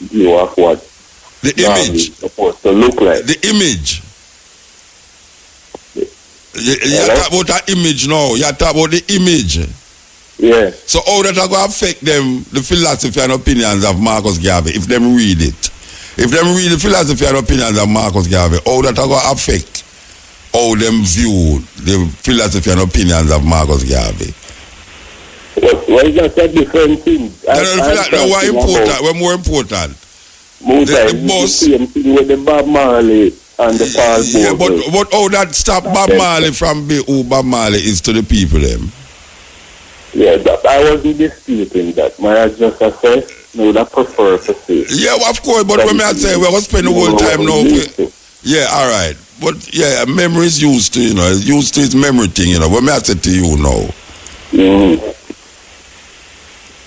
view of what the image is supposed to look like. The image. You talk about that image now. You talk about the image. Yeah. So how that going to affect them, the philosophy and opinions of Marcus Garvey, if them read it? If them read the philosophy and opinions of Marcus Garvey, how that going to affect how them view the philosophy and opinions of Marcus Garvey? Well, that's a different thing. We're more important. The boss. The same thing with the Bob Marley and the Paul Yeah, but how that stop Bob Marley from being who Bob Marley is to the people them? Yeah, I wasn't disputing that. I just said, no, that prefer to say. Yeah, well, of course, but when I say we're going to spend the whole time now. Yeah, all right. But yeah, memory is used to, used to its memory thing, When I say to you now. Mm-hmm.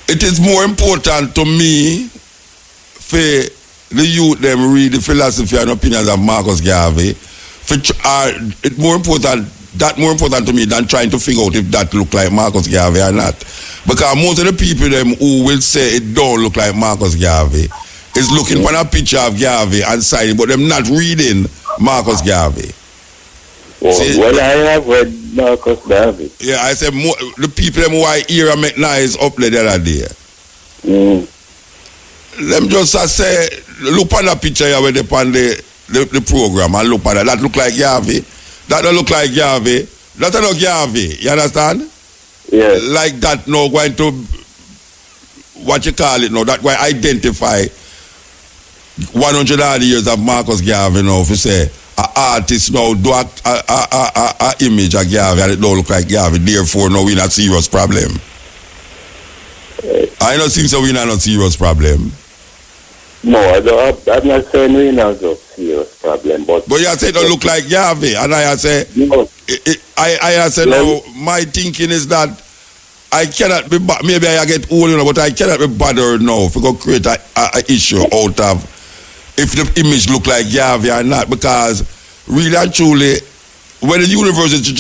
It is more important to me for the youth them read the philosophy and opinions of Marcus Garvey. It's more important to me than trying to figure out if that look like Marcus Garvey or not. Because most of the people them who will say it don't look like Marcus Garvey is looking for a picture of Garvey and signing, but them not reading Marcus Garvey. Well, I have read Marcus Garvey. Yeah, I said the people them who I hear and make nice up there the other day. Them just say, look on the picture here when they on the program and look at that. That look like Garvey. That don't look like Garvey. That don't look Garvey. You understand? Yeah. Like that now going to, what you call it now, that going to identify 100 odd years of Marcus Garvey now, if you say, an artist now do a image of Garvey and it don't look like Garvey, therefore now we not serious problem. I don't think so we not a serious problem. No, I'm not saying we not a serious problem, but you say it don't look like Garvey, and I say I say no, my thinking is that I cannot be maybe I get old, but I cannot be bothered now if we go create a issue out of if the image look like Garvey or not, because really and truly, when the university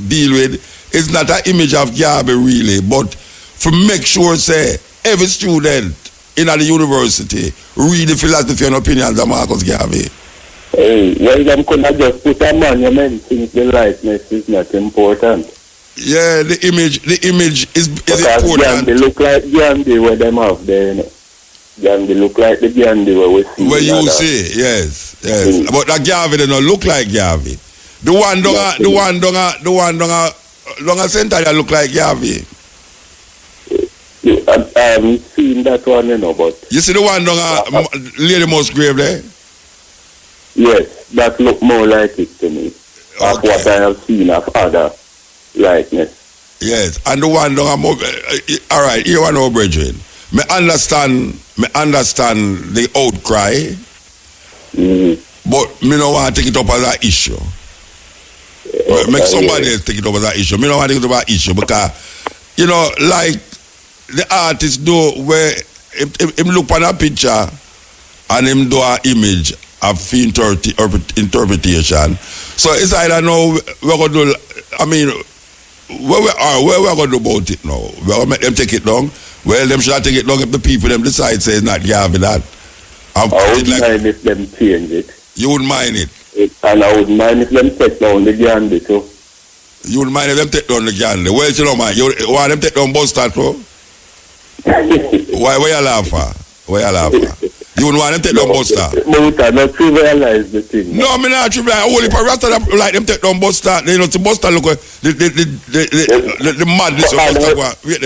deal with, it's not an image of Garvey really, but for make sure say every student in the university read the philosophy and opinions of Marcus Garvey. Well, them could not just put a monument since the likeness is not important. Yeah, the image is because important. They look like Gandhi where them have there, Gandhi look like the Gandhi where we see. Where you see, yes. But that Garvey they don't look like Garvey. The one down a center that look like Garvey. I haven't seen that one, but you see the one down Lady Musgrave there? Yes, that look more like it to me. Of what I have seen of other likeness. Yes, and the one down all right, here one over brethren. Me understand the outcry, but me don't want to take it up as an issue. Make somebody else take it up as an issue. Me don't want to take it up as an issue because, like the artist do where him look on a picture and him do an image have interpretation. So it's either now we're going to do, I mean, where we're going to do about it now? We're going to make them take it down. Well, them should take it down if the people them decide say it's not Garvey that. I wouldn't mind if them change it. You wouldn't mind it? And I wouldn't mind if them take down the Gandhi too. You wouldn't mind if them take down the Gandhi? Well, you know, man, you want them take down Buster too? Why you laugh for? Why you laugh for? You wouldn't want them take down Buster? Muta, not trivialize the thing. No, I mean not trivialize. Only for Rasta like them take down Buster. You know, to Buster look the madness of Buster. Wait,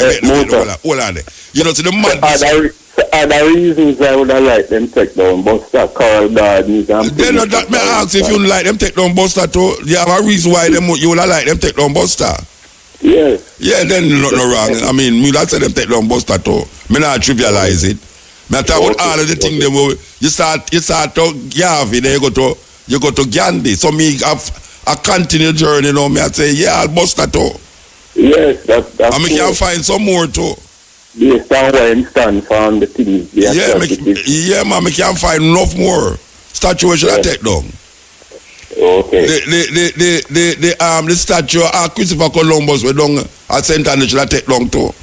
hold on there. You know, to the madness. Other reasons I would have liked them take down Buster, Carl Gardner. Then that may ask if you like them take down Buster too. You have a reason why you would have like them take down Buster. Yes. Yeah, then no wrong. I mean, me that say them take down Buster too. Me not trivialize it. Me talk about all of the things them you start to Garvey, then you go to Gandhi. So me have a continued journey now. Me I say yeah, I'll Buster too. Yes, that's and me can find some more too. Based on where him stand for the things. Yeah, man, I can find enough more statue should I take down. Okay. The statue of Christopher Columbus we down at St. Anne should I take down too.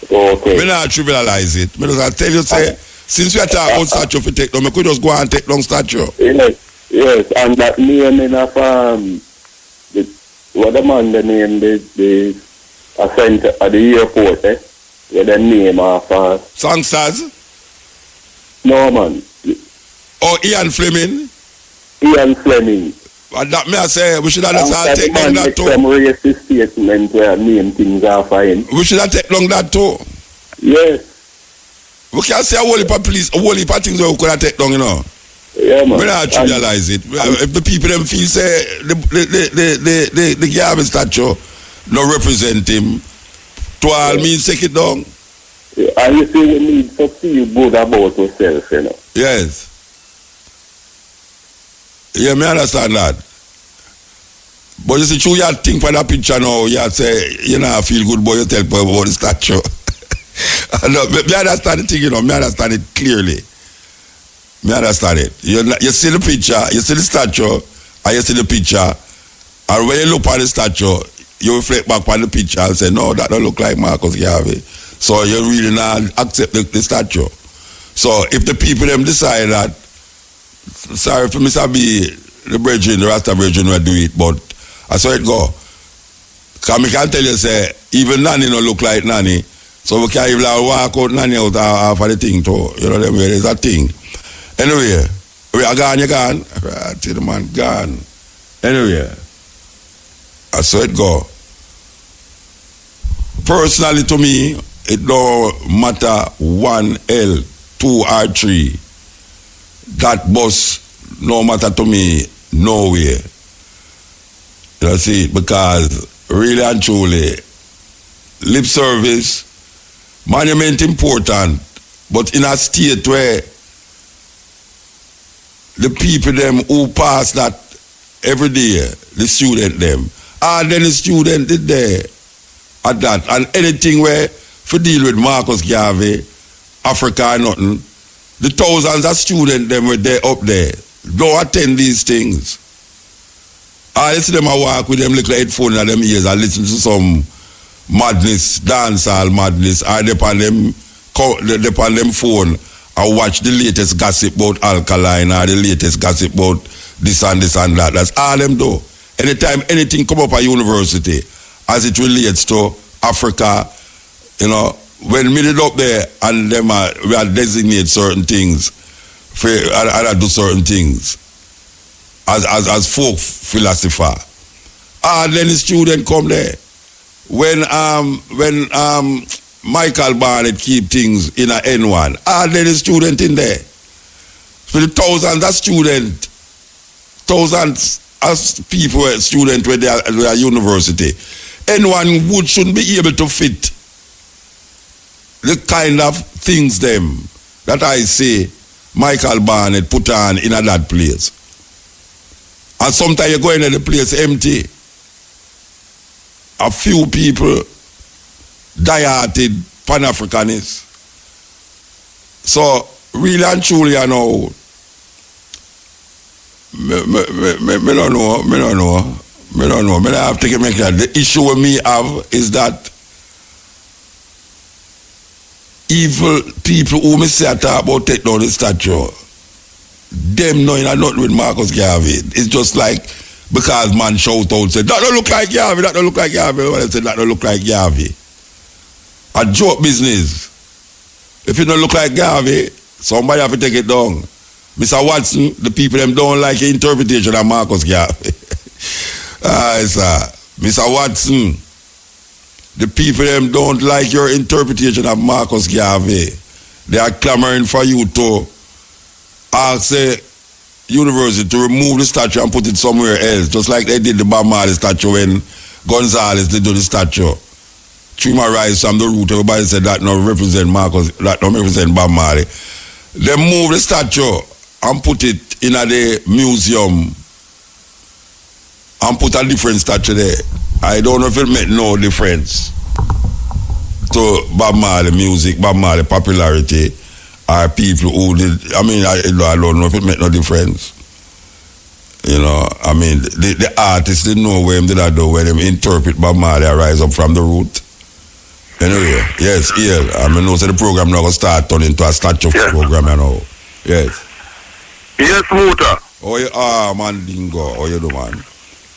Okay. Me not trivialize it. Me just tell you say since we are talking about statue for take down, me could just go and take down statue. Yes, and that name in of what the man the name the center at the airport, with the name of Songsters? No, man. Oh, Ian Fleming? Ian Fleming. And that me I say we should have take down that too. Some racist statement where name things are fine. We should have take down that too. Yes. We can say a whole heap of police, a whole heap of things we could have take down, you know. Yeah, man. We not trivialize it. If the people them feel say the Garvey statue no represent him, to all means take it down. Yeah, and you see we need to feel good about ourselves, you know. Yes. Yeah, me understand that. But you see, true, you think for that picture now, you say, you know, I feel good, but you tell people about the statue. No, me understand the thing, you know, me understand it clearly. Me understand it. You see the picture, you see the statue, and you see the picture, and when you look at the statue, you reflect back on the picture and say, no, that don't look like Marcus Garvey. So you really not accept the statue. So if the people them decide that, sorry for me to be the brethren, the Rasta brethren will do it, but I saw it go. Because I can tell you, say, even Nanny don't look like Nanny. So we can't even walk out Nanny out of the thing too. You know, there's a thing. Anyway, we are gone, you're gone. I tell the man, gone. Anyway, I saw it go. Personally to me, it don't matter 1 L, 2 or 3. That bus no matter to me nowhere. You see, because really and truly, lip service, monument important, but in a state where the people them who pass that every day, the student them, and then the student did there at that, and anything where for deal with Marcus Garvey, Africa or nothing, the thousands of students them were there up there, don't attend these things. I see them a walk with them little headphone in them ears and listen to some madness, dancehall madness, or they on them phone and watch the latest gossip about alkaline or the latest gossip about this and that. That's all them do. Anytime anything come up at university as it relates to Africa, you know, when we did up there and them we are designate certain things for and do certain things as folk philosopher. And then the student come there. When Michael Barnett keep things in a N1, and then the student in there. So the thousands of students, thousands of people, students where they are university, N1 shouldn't be able to fit the kind of things them that I say Michael Barnett put on in that place. And sometimes you go into the place empty. A few people, die-hearted Pan-Africanists. So, really and truly, you know, Me don't know. Me don't have to make that. The issue with me have is that evil people who me say I talk about take down the statue, them knowing I not with Marcus Garvey. It's just like because man shout out say that don't look like Garvey, that don't look like Garvey. When I say that don't look like Garvey, a joke business. If it don't look like Garvey, somebody have to take it down. Mr. Watson, the people them don't like your interpretation of Marcus Garvey. Sir. Mr. Watson, the people them don't like your interpretation of Marcus Garvey. They are clamoring for you to ask the university to remove the statue and put it somewhere else, just like they did the Bob Marley statue when Gonzalez did do the statue. Trima rise from the root, everybody said that no represent Marcus, that no represent Bob Marley. They move the statue and put it in the museum and put a different statue there. I don't know if it made no difference to Bob Marley music, Bob Marley popularity, or people who did. I mean, I don't know if it made no difference. You know, I mean, the artists didn't know where them did that do when them interpret Bob Marley rise up from the root. Anyway, yes, yeah. I mean, know the program now going to start turning into a statue program, you know. Yes. Yes, Muta. Oh, you are, man, Dingo. Oh, you do, man.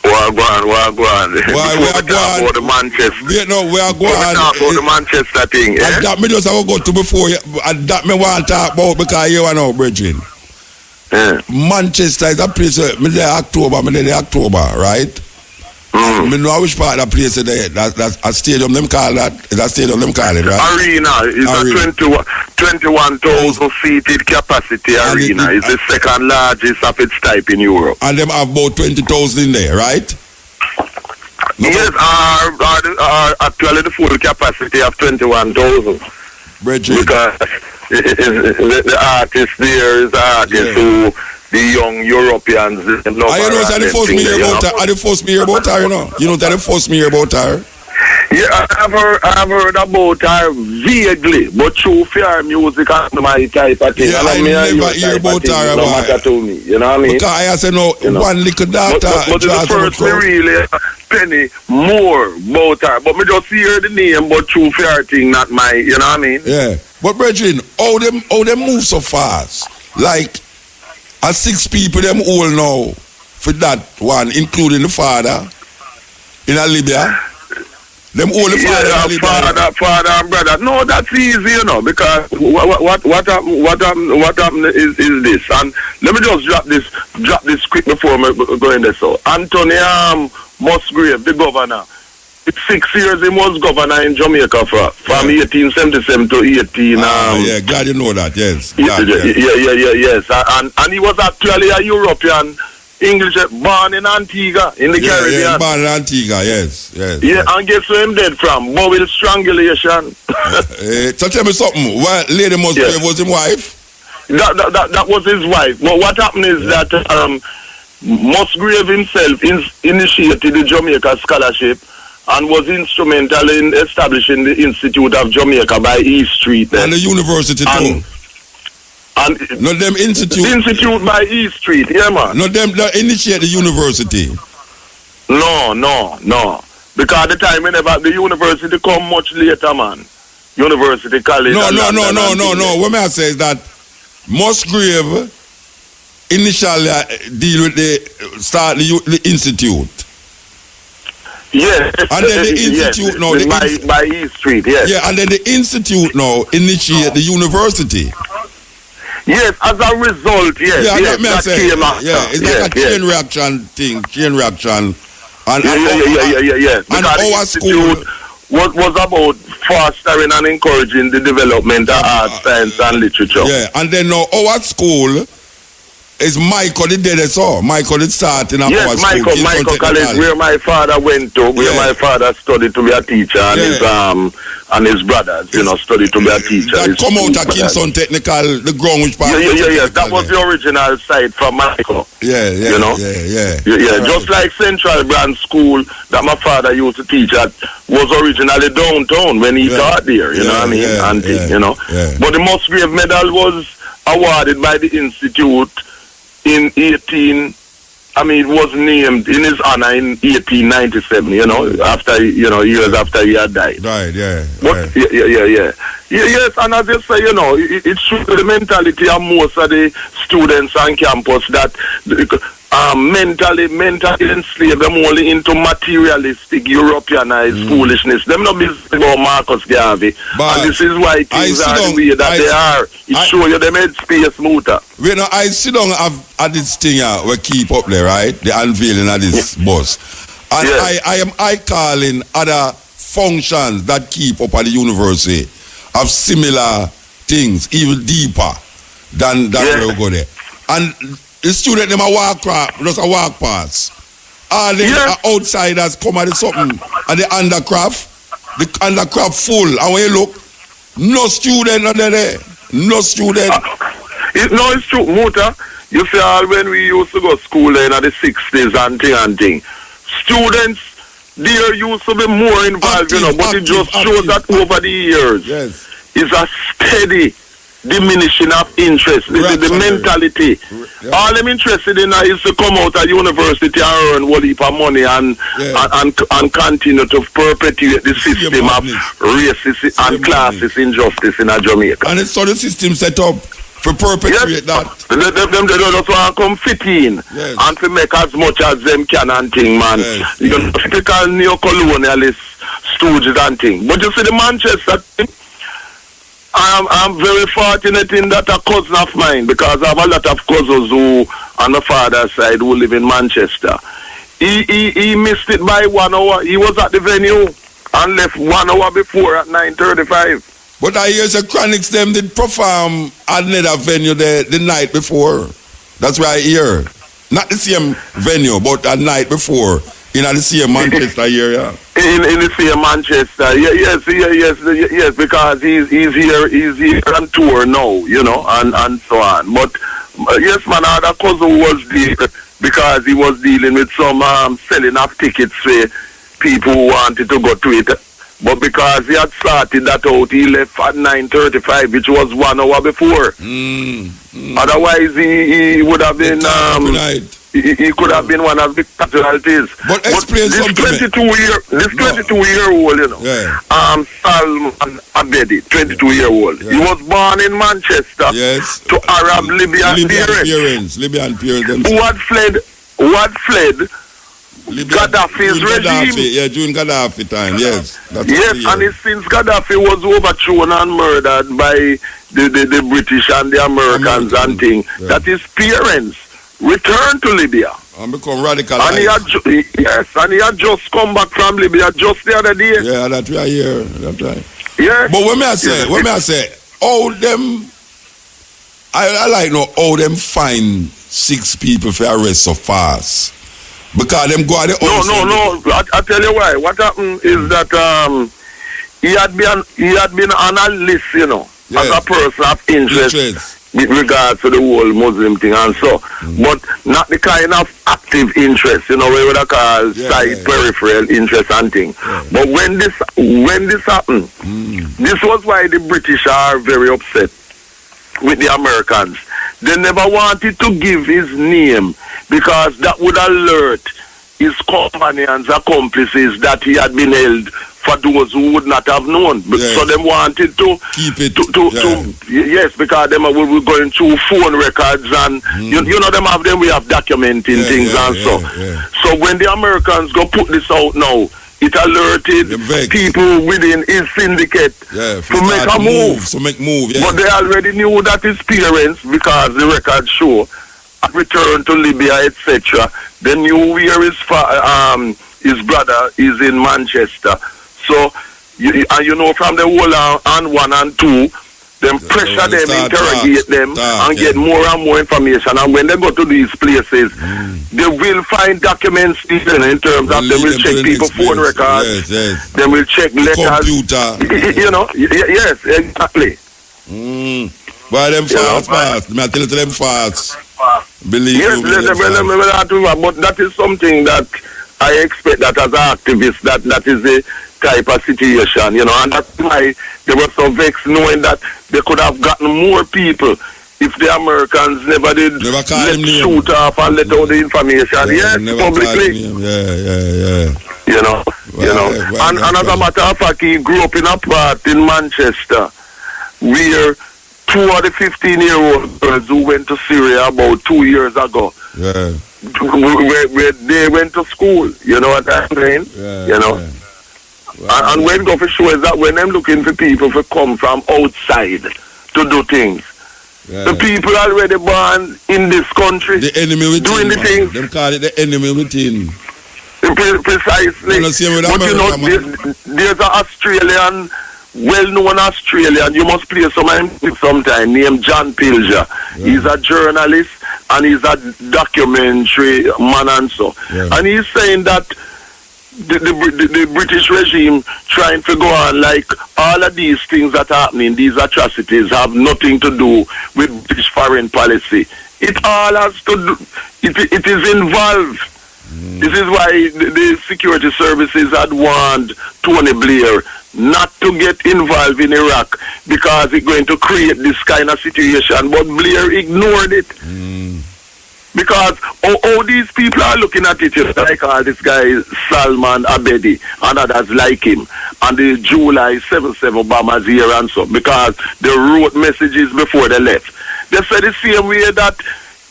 Wagwan. Why we are going about the Manchester. We are going talk about the Manchester thing. Yeah? And that me just have to go to before you, and that me want to talk about because you are now, Bridget. Yeah. Manchester is a place. Me there October, right? Me know which part of the place is there. That's a stadium. Them call that. Is a stadium. Them call it, right? Arena is a 21,000 seated capacity arena. It's the second largest of its type in Europe. And them have about 20,000 in there, right? Yes, actually the full capacity of 21,000. Bridget. Because the artist there is artist who the young Europeans love. You know that the first me hear about her. The first me hear about her, you know. You know that the first me hear about her. Yeah, I've heard about her vaguely, but through fair music and my type of thing. Yeah, I never hear about her. No matter to me, you know what I mean? Because I say no, one little daughter. But the first me really penny more about her. But me just hear the name, but through fair thing, not my, you know what I mean? Yeah. But Brethren, how them move so fast? Like, 6 people them all now for that one, including the father in Libya. Them all the father in Libya. Father and brother. No, that's easy, you know, because what happened is this. And let me just drop this quick before me go in there. So Anthony Musgrave, the governor. It's 6 years he was governor in Jamaica from 1877 to 18. Yeah, glad you know that. Yes. Yes. And he was actually a European English born in Antigua in the Caribbean. Yeah, born in Antigua. Yes. Yeah, and guess where him dead from? Bowel strangulation. So tell me something. Well, Lady Musgrave was his wife. That was his wife. But what happened is that Musgrave himself initiated the Jamaica Scholarship and was instrumental in establishing the Institute of Jamaica by East Street. And the university too. And not them institute. Institute by East Street, yeah, man. Not them that initiate the university. No. Because the time whenever the university come much later, man. University college. No. What may I say is that Musgrave initially deal with the institute. Yes. And then the institute now by East Street, yes. Yeah, and then the institute now initiate the university. Yes, as a result, yes. Yeah, yes, that came after. Yeah, it's like a chain reaction. And yes. And our school was about fostering and encouraging the development of art, science, and literature. Yeah, and then now our school is Michael the dead so. Michael did start in our school. Yes, Michael College, where my father went to, where my father studied to be a teacher, and his brothers, studied to be a teacher. That come out of Kingston Technical, the ground which part. Yeah. That was the original site from Michael. Yeah. Just like Central Brand School that my father used to teach at was originally downtown when he taught there. You know what I mean? But the Musgrave Medal was awarded by the Institute in 18 I mean, it was named in his honor in 1897, you know, after, you know, years after he had died. Right, yeah. But, yeah. Yes, and as you say, you know, it shows the mentality of most of the students on campus that mentally enslaved, them only into materialistic Europeanized foolishness. Them not business about Marcus Garvey. But and this is why things are the way that they are. It shows you them headspace, Muta. You know, I sit down at this thing we keep up there, right? The unveiling of this bus. And I calling other functions that keep up at the university of similar things, even deeper than where we go there. And the student them a walk past. All the outsiders come at the something and the undercraft full. And when you look, no student not there. No student. It's true, Muta. You see, when we used to go to school in the 60s and thing, students there used to be more involved, but it just shows that over the years, it's a steady diminishing of interest. This is the mentality. All I'm interested in is to come out of university and earn a heap of money and continue to perpetuate the system of racist and classist injustice in Jamaica. And it's so the system set up for perpetuate that. Them they just want to come fit in and to make as much as them can and thing, man. You know, typical neo-colonialist stooges and thing. But you see the Manchester thing, I'm very fortunate in that a cousin of mine, because I have a lot of cousins who on the father's side who live in Manchester. He missed it by 1 hour. He was at the venue and left 1 hour before at 9:35. But I hear the Chronics them did perform at another venue the night before. That's why I hear. Not the same venue, but a night before. In the same Manchester area. In the same Manchester. Yes, because he's here on tour now, you know, and so on. But yes, man, other cousin was there because he was dealing with some selling of tickets for people who wanted to go to it. But because he had started that out, he left at 9:35, which was 1 hour before. Otherwise, he would have been. He could have been one of the casualties. But explain something. This 22-year-old, you know, Salman Abedi, 22-year-old. He was born in Manchester to Arab Libyan parents. Libyan parents. Who had fled Gaddafi's regime. During Gaddafi time, yes. And since Gaddafi was overthrown and murdered by the British and the Americans and things, that his parents returned to Libya. And become radical. And he had just come back from Libya just the other day. Yeah, that we are here. That's right. Yeah. But when I say, all them, I like know how them find 6 people for arrest so fast. Because them go at the No. I tell you why. What happened is that he had been on a list, you know, as a person of interest. With regards to the whole Muslim thing and so, but not the kind of active interest, you know, we would call peripheral interest and thing. But when this happened, this was why the British are very upset with the Americans. They never wanted to give his name because that would alert his companions, accomplices that he had been held for those who would not have known. So they wanted to keep it. Yes, because them were going through phone records and you know we have documenting things and so. So when the Americans go put this out now, it alerted people within his syndicate to make a move. But they already knew that his parents, because the records show, had returned to Libya, etc. They knew where his brother is in Manchester. So, you know, from the whole and 1 and 2, them pressure them, interrogate them, and get more and more information. And when they go to these places, they will find documents even in terms of they will check people's phone records, they will check letters. Computer. You know, yes, exactly. But them fast. I tell you them fast. Believe me. But that is something that I expect that as an activist, that is the type of situation, you know, and that's why they were so vexed knowing that they could have gotten more people if the Americans never did Never call let him name. shoot off and let out the information. Yeah, Yes, never call publicly. him name. Yeah. You know. And as a matter of fact, he grew up in a part in Manchester where 2 of the 15-year-old girls who went to Syria about 2 years ago, Yeah. where they went to school. You know what I'm saying? Yeah, you know. Yeah. And when go for sure is that when I'm looking for people to come from outside to do things. Yeah. The people already born in this country The enemy within. doing the Man. things. Them call it the enemy within. Precisely. You know, same with But you know, America, there's an Australian, well-known Australian, you must play sometime, named John Pilger. Yeah. He's a journalist and he's a documentary man and so. Yeah. And he's saying that the British regime trying to go on like all of these things that are happening, these atrocities have nothing to do with British foreign policy. It all has to do, it is involved. This is why the security services had warned Tony Blair not to get involved in Iraq because it's going to create this kind of situation. But Blair ignored it. Because all these people are looking at it, like all this guy Salman Abedi and others like him, and the July 7/7 bombers here and so, because they wrote messages before they left. They said the same way that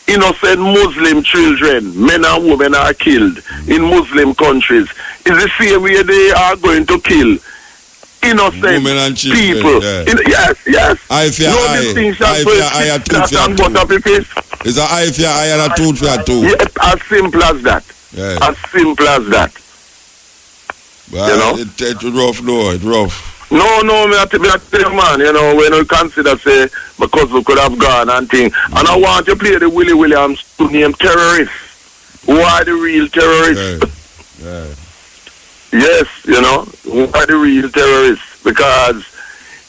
innocent Muslim children, men and women, are killed in Muslim countries. It's the same way they are going to kill innocent Women and children, people. yeah. Yes. Eye for No eye. distinction Eye for eye and tooth for and butter tooth. for face. It's an eye for eye and a tooth for tooth. Yeah, as simple as that. Yeah. As simple as that. Well, you know? It's rough, though. It's rough. No, me I tell you, man, you know, when you consider, say, my cousin could have gone and thing. And I want to play the Willie Williams to name terrorists. Who are the real terrorists? Yeah. Yes, you know, who are the real terrorists? Because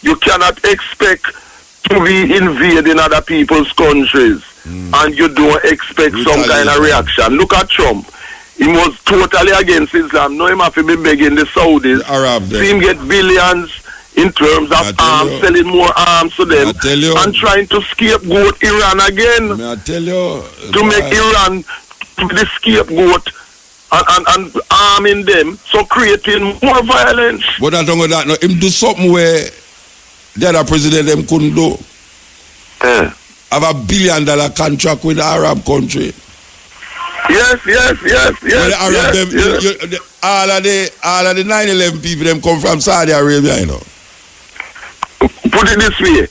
you cannot expect to be invading other people's countries and you don't expect some kind of reaction. Look at Trump. He was totally against Islam. No, him have to be begging the Saudis. The Arab, see him get billions in terms of arms, selling more arms to them, and trying to scapegoat Iran again. May I tell you? To make Iran the scapegoat and arming them, so creating more violence. But I don't know that. No, him do something where the other president them couldn't do. Have $1 billion contract with the Arab country. Yes. Well, the Arab them, all of the 9/11 people them come from Saudi Arabia, you know. Put it this way.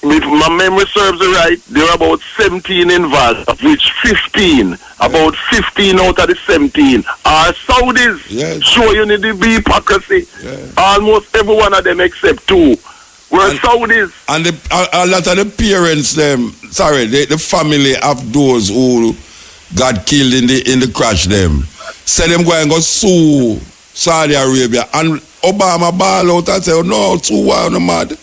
If my memory serves me right, there are about 17 involved, of which 15, about 15 out of the 17 are Saudis. Yes. Show you need to be hypocrisy. Yeah. Almost every one of them except 2 were Saudis. And a lot of the parents them, the family of those who got killed in the crash them, said them go and go sue Saudi Arabia, and Obama ball out and say, oh, no, sue why on the mad.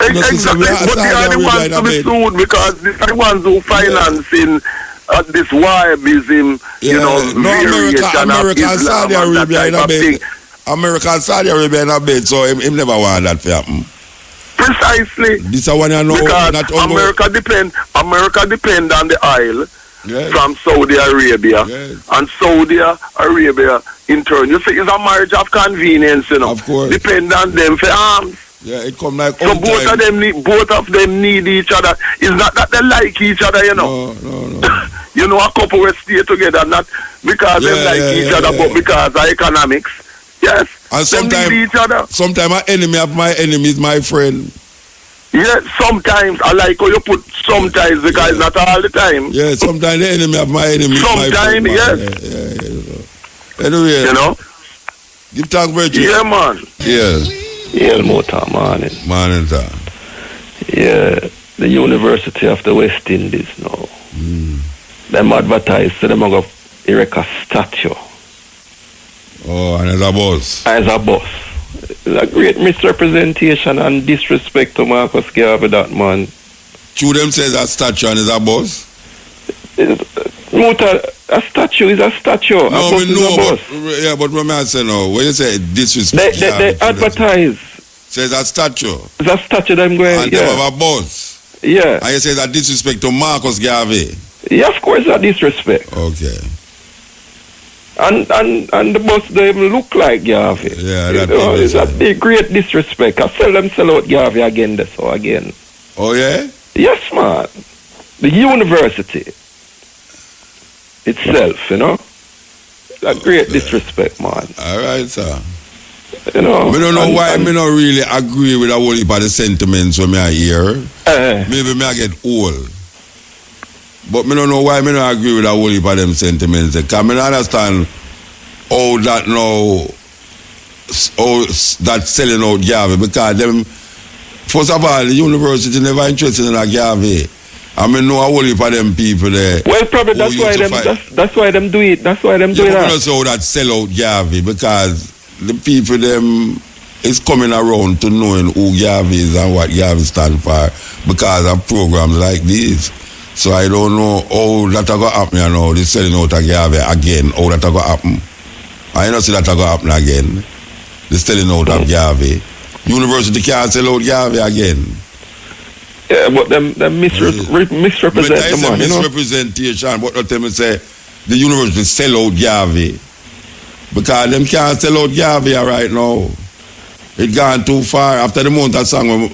Exactly, but they are the ones to be sued because they are the ones who financing this Wahhabism, America and Saudi Arabia in a bed. America and Saudi Arabia in a bed, so him never want that to happen. Precisely. This is one you know. Because America depend on the oil from Saudi Arabia, and Saudi Arabia in turn. You see, it's a marriage of convenience, you know. Of course. Depend on them for arms. Yeah, it come like so both of them need each other. It's not that they like each other, you know. No. You know, a couple will stay together not because they like each other, but because of economics. Yes. And sometimes each other. Sometimes an enemy of my enemy is my friend. Yes, sometimes I like how you put sometimes because not all the time. Yeah, sometimes the enemy of my enemy is my friend. Sometimes, yes. Anyway, you know. Give thanks, Virgil. Yeah, man. Yeah. Yeah, Mota, morning. Morning, sir. Yeah, the University of the West Indies now. Them advertise, so them going to erect a statue. Oh, and as a boss. As a boss. It's a great misrepresentation and disrespect to Marcus Garvey, that man. True them says a statue and is a boss? Mota, a statue is a statue. No, a boss we know, but what I say now, when you say disrespect, they advertise. Says a statue. It's a statue that I'm going, and they have a boss. Yeah. And you say that disrespect to Marcus Garvey? Yeah, of course, that disrespect. Okay. And the boss, they look like Garvey. Yeah, it's a big, great disrespect. I sell out Garvey again, that's all again. Oh, yeah? Yes, man. The university itself, you know? A great disrespect, man. All right, sir. You know, I don't know why I don't really agree with a whole heap of the sentiments when I hear. Maybe I get old. But I don't know why I don't agree with a whole heap of them sentiments. Because I understand how that now, how that selling out Garvey. Because them, first of all, the university never interested in a Garvey. I mean, know a whole heap of them people there. Well, probably that's why them do it. That's why them do it. You know how that sell out Garvey, because the people them is coming around to knowing who Garvey is and what Garvey stand for because of programs like these. So I don't know how that going to happen, you know, the selling out of Garvey again, how that going to happen. I don't see that going to happen again, the selling out of Garvey. University can't sell out Garvey again. Yeah, but them misrepresent the man, you know. Misrepresentation, but not them say the university sell out Garvey. Because them can't sell out Garvey right now. It gone too far. After the month that song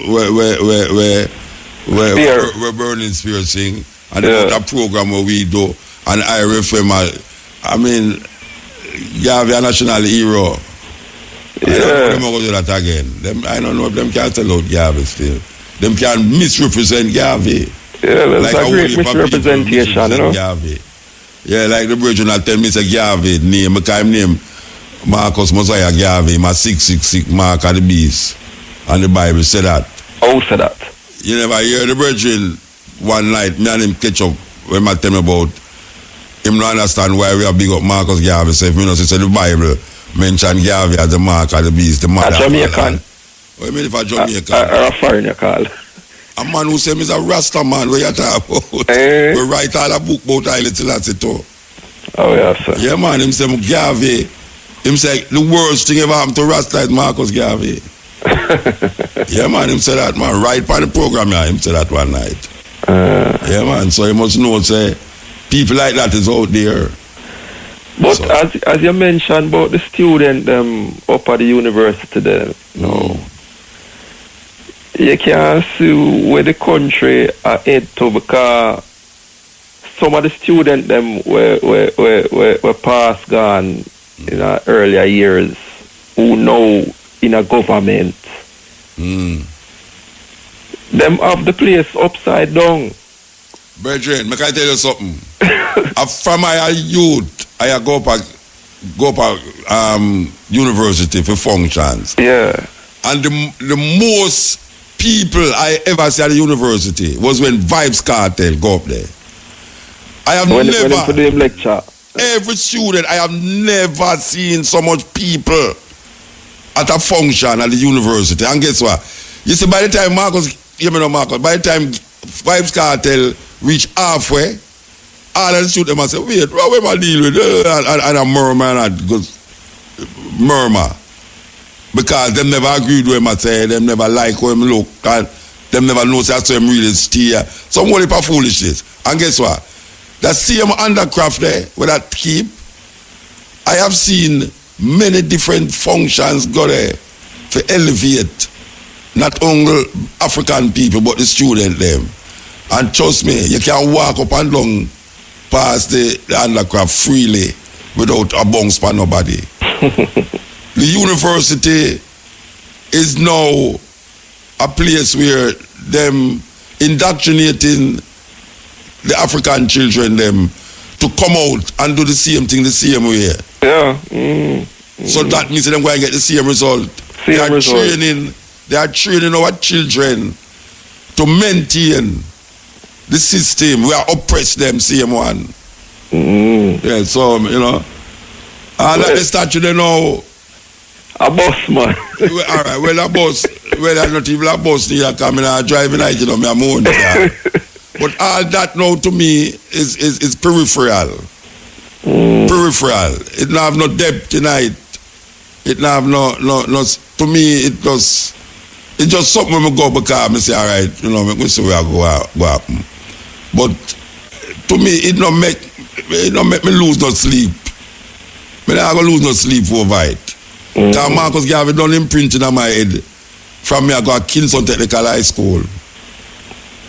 where Burning Spear sing, and the program where we do, and I refer I mean, Garvey a national hero. I don't know them do that again. I don't know if them can sell out Garvey still. Them can misrepresent Garvey. Yeah, that's like a great misrepresentation, you know. Garvey. Yeah, like the bridge not tell me say Garvey name, because him name Marcus Mosiah Garvey, my 666 Mark of the Beast. And the Bible said that. Who said that? You never hear the brethren one night, me and him catch up when I tell me about him not understand why we are big up Marcus Garvey. So if you know, say the Bible mention Garvey as the Mark of the Beast, the mother. A Jamaican. What do you mean if a Jamaican? Or a foreigner call. A man who say he's a Rasta man, where you talk about? We write all a book about Haile Selassie too. Oh, yes, sir. Yeah, man, him say Garvey. Him say the worst thing ever happened to Rasta is Marcus Garvey. Yeah, man, him say that, man. Right by the program, yeah, him say that one night. Yeah, man, so you must know, say, people like that is out there. But so, as you mentioned about the student up at the university there, no. You can't see where the country are head to, because some of the students them were past gone in earlier years who know in a government. Them have the place upside down. Brethren, can I tell you something? From my youth, I go up university for functions. Yeah. And the most people I ever see at the university was when Vibes Cartel go up there. I have when never for them lecture. Every student, I have never seen so much people at a function at the university. And guess what? You see, by the time by the time Vibes Cartel reach halfway, all of the students must say, wait, what am I dealing with? And a murmur and murmur. Because them never agreed with him, I say, them never like how him look, and them never know that's how him really steer. Some whole heap of foolishness. And guess what? That same undercraft there, where that keep, I have seen many different functions go there to elevate not only African people, but the student them. And trust me, you can walk up and down past the undercraft freely without a bounce by nobody. The university is now a place where them indoctrinating the African children them to come out and do the same thing the same way. Yeah. So that means them going to get the same result. They are training our children to maintain the system. We are oppress them same one. Yeah, so you know. And at the statue they know a bus, man. All right, well, a bus. Well, I'm not even a bus here coming and driving like, you know, me a moon. But all that now to me is peripheral. Peripheral. It don't have no depth tonight. It don't have no to me, it just It's just something when I go because I say, all right, you know, we see where I go happen. But to me, it don't make me lose no sleep. Me not gonna lose no sleep over it. Because Marcus Garvey done imprinting on my head from me I go to Kingston Technical High School.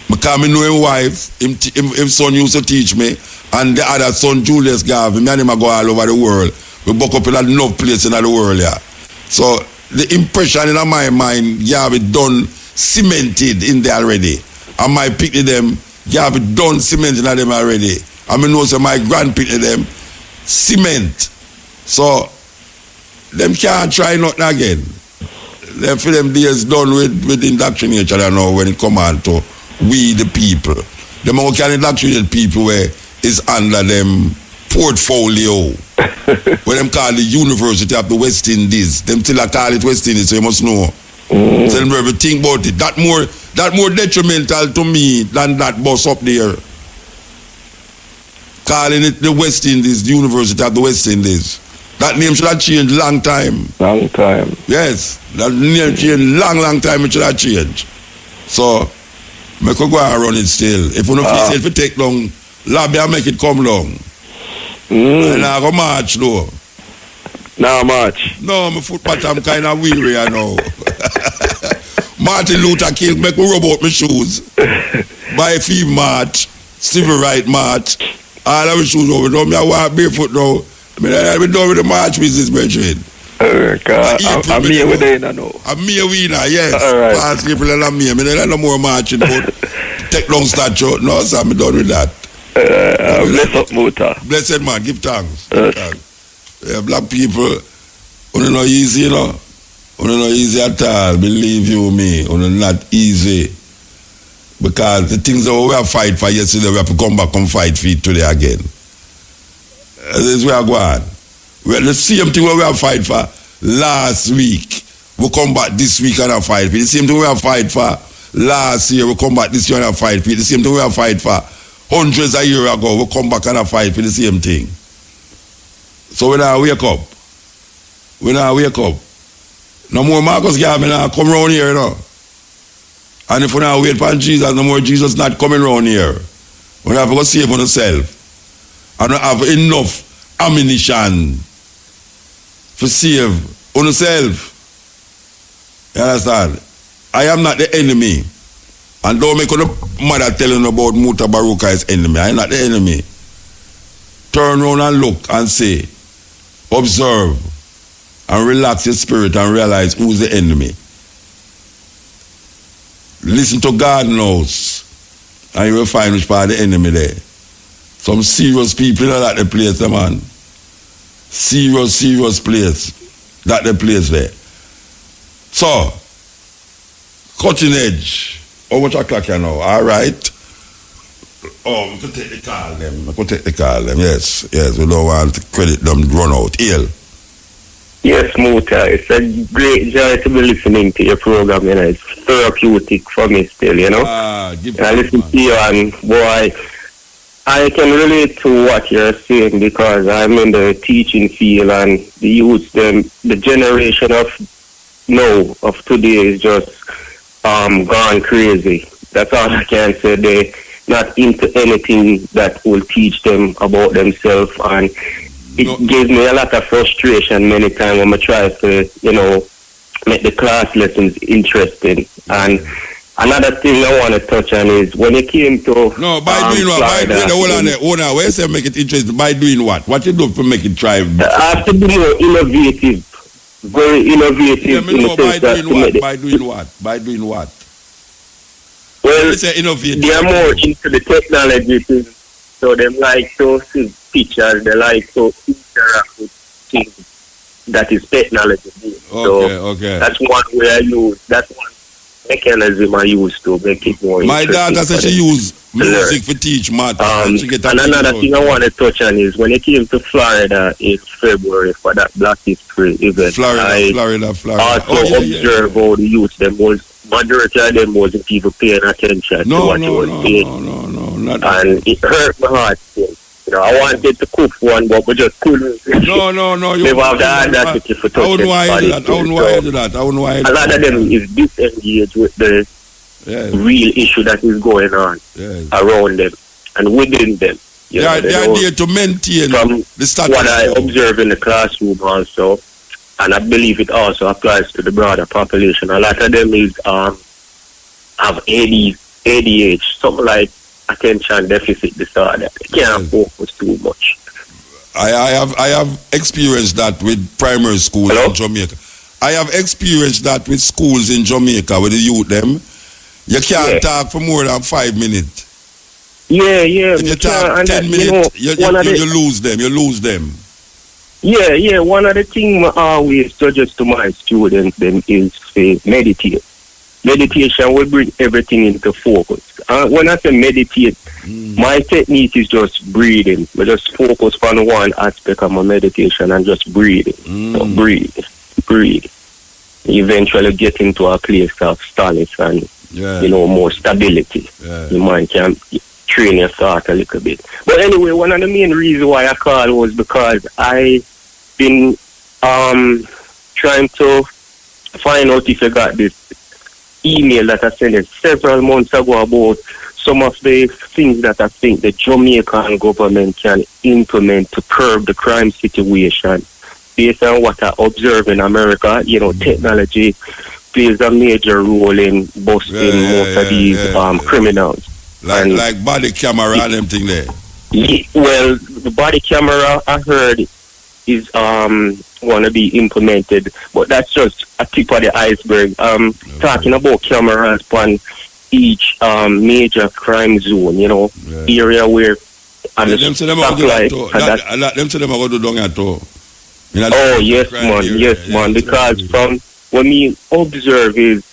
Because I know his wife, his son used to teach me, and the other son, Julius Garvey, me and him go all over the world. We buck up in enough places in the world, yeah. So the impression in my mind, Garvey done cemented in there already. And my picnic them, Garvey done cemented in them already. I mean, also my grand picnic them, cement. So them can't try nothing again. Them for them days done with indoctrination, I know, when it come on to we the people. Them all can indoctrinate people where it's under them portfolio. When them call the University of the West Indies. Them still call it West Indies, so you must know. So them ever think about it. That more detrimental to me than that bus up there. Calling it the West Indies, the University of the West Indies. That name should have changed long time. Long time. Yes. That name changed long time, it should have changed. So, I could go and run it still. If you don't feel if it take long, lobby and make it come long. And I go march though. Now march. No, my foot patch I'm kind of weary, I know. Martin Luther King make me rub out my shoes. By fee march, civil right march. All of my shoes over. Don't me I walk barefoot now. I mean, I've been done with the march business, Bridget. I'm here with it, I know. I'm here with it, yes. All right. Past people and I'm here. I mean, there's no more marching, but take long statue. No, so I'm done with that. Bless up, Muta. Blessed man, give thanks. Yeah, black people, only not easy, you know. Only not easy at all. Believe you me, only not easy. Because the things that we have fight for yesterday, we have to come back and fight for it today again. This is where I go on. The same thing we have fight for last week, we come back this week and have fight for it. The same thing we have fight for last year, we come back this year and have fight for it. The same thing we have fight for hundreds of years ago, we come back and have fight for the same thing. So when I wake up, no more Marcus Garvey now come around here, you know. And if we now wait for Jesus, no more Jesus not coming around here. We have to go save on ourselves. And we have enough ammunition to save on yourself. You understand? I am not the enemy. And don't make the mother telling about MUTABARUKA is enemy. I am not the enemy. Turn around and look and say, observe and relax your spirit and realize who's the enemy. Listen to God knows and you will find which part of the enemy there. Some serious people are at the place, man. Serious place. That the place there. So, cutting edge. How much o'clock you know? All right. Oh, we could take the call them. Yes. We don't want to credit them run out. Ill. Yes, Muta. It's a great joy to be listening to your program, you know. It's therapeutic for me still, you know. I listen to you and boy, I can relate to what you're saying because I'm in the teaching field and the youth, the generation of today is just gone crazy. That's all I can say. They're not into anything that will teach them about themselves, and it gives me a lot of frustration many times when I try to, you know, make the class lessons interesting. And another thing I want to touch on is when it came to by doing what? Hold on. Where you say make it interesting? By doing what? What you do to make it thrive? I have to be more innovative. Very innovative. By doing what? Well, innovative. They are more into the technology thing. So they like to see pictures, they like to interact with things that is technology. Okay. That's one way I use. That's one mechanism I use to make it more My daughter said she use music for teach math. And another thing I want to touch on is when it came to Florida in February for that Black History event, Florida. Also observe how the youth, majority of them wasn't even paying attention to what he was saying. Not and it hurt my heart still. You know, I wanted to cook one, but we just couldn't. No. Never have the audacity for touch I wouldn't want to do that. A lot of them is disengaged with the real issue that is going on around them and within them. They are there to maintain the status. What I observe in the classroom also, and I believe it also applies to the broader population. A lot of them is have ADH, something like attention deficit disorder. They can't focus too much. I have experienced that with primary schools in Jamaica. I have experienced that with schools in Jamaica with the youth them. You can't talk for more than 5 minutes. Yeah. If you talk 10 minutes, you lose them. You lose them. Yeah. One of the things I always suggest to my students then is to meditate. Meditation will bring everything into focus. When I say meditate, my technique is just breathing. I just focus on one aspect of my meditation and just breathing. So breathe. Eventually get into a place of solace and more stability. Your mind can train your thought a little bit. But anyway, one of the main reasons why I called was because I've been trying to find out if I got this email that I sent several months ago about some of the things that I think the Jamaican government can implement to curb the crime situation. Based on what I observe in America, technology plays a major role in busting most of these criminals. Like body camera and them thing there. Well, the body camera I heard is going to be implemented, but that's just a tip of the iceberg. Talking about cameras on each major crime zone, area where and the stoplight. Them say them are going to do down at all. Oh yes, man. Because from what me observe is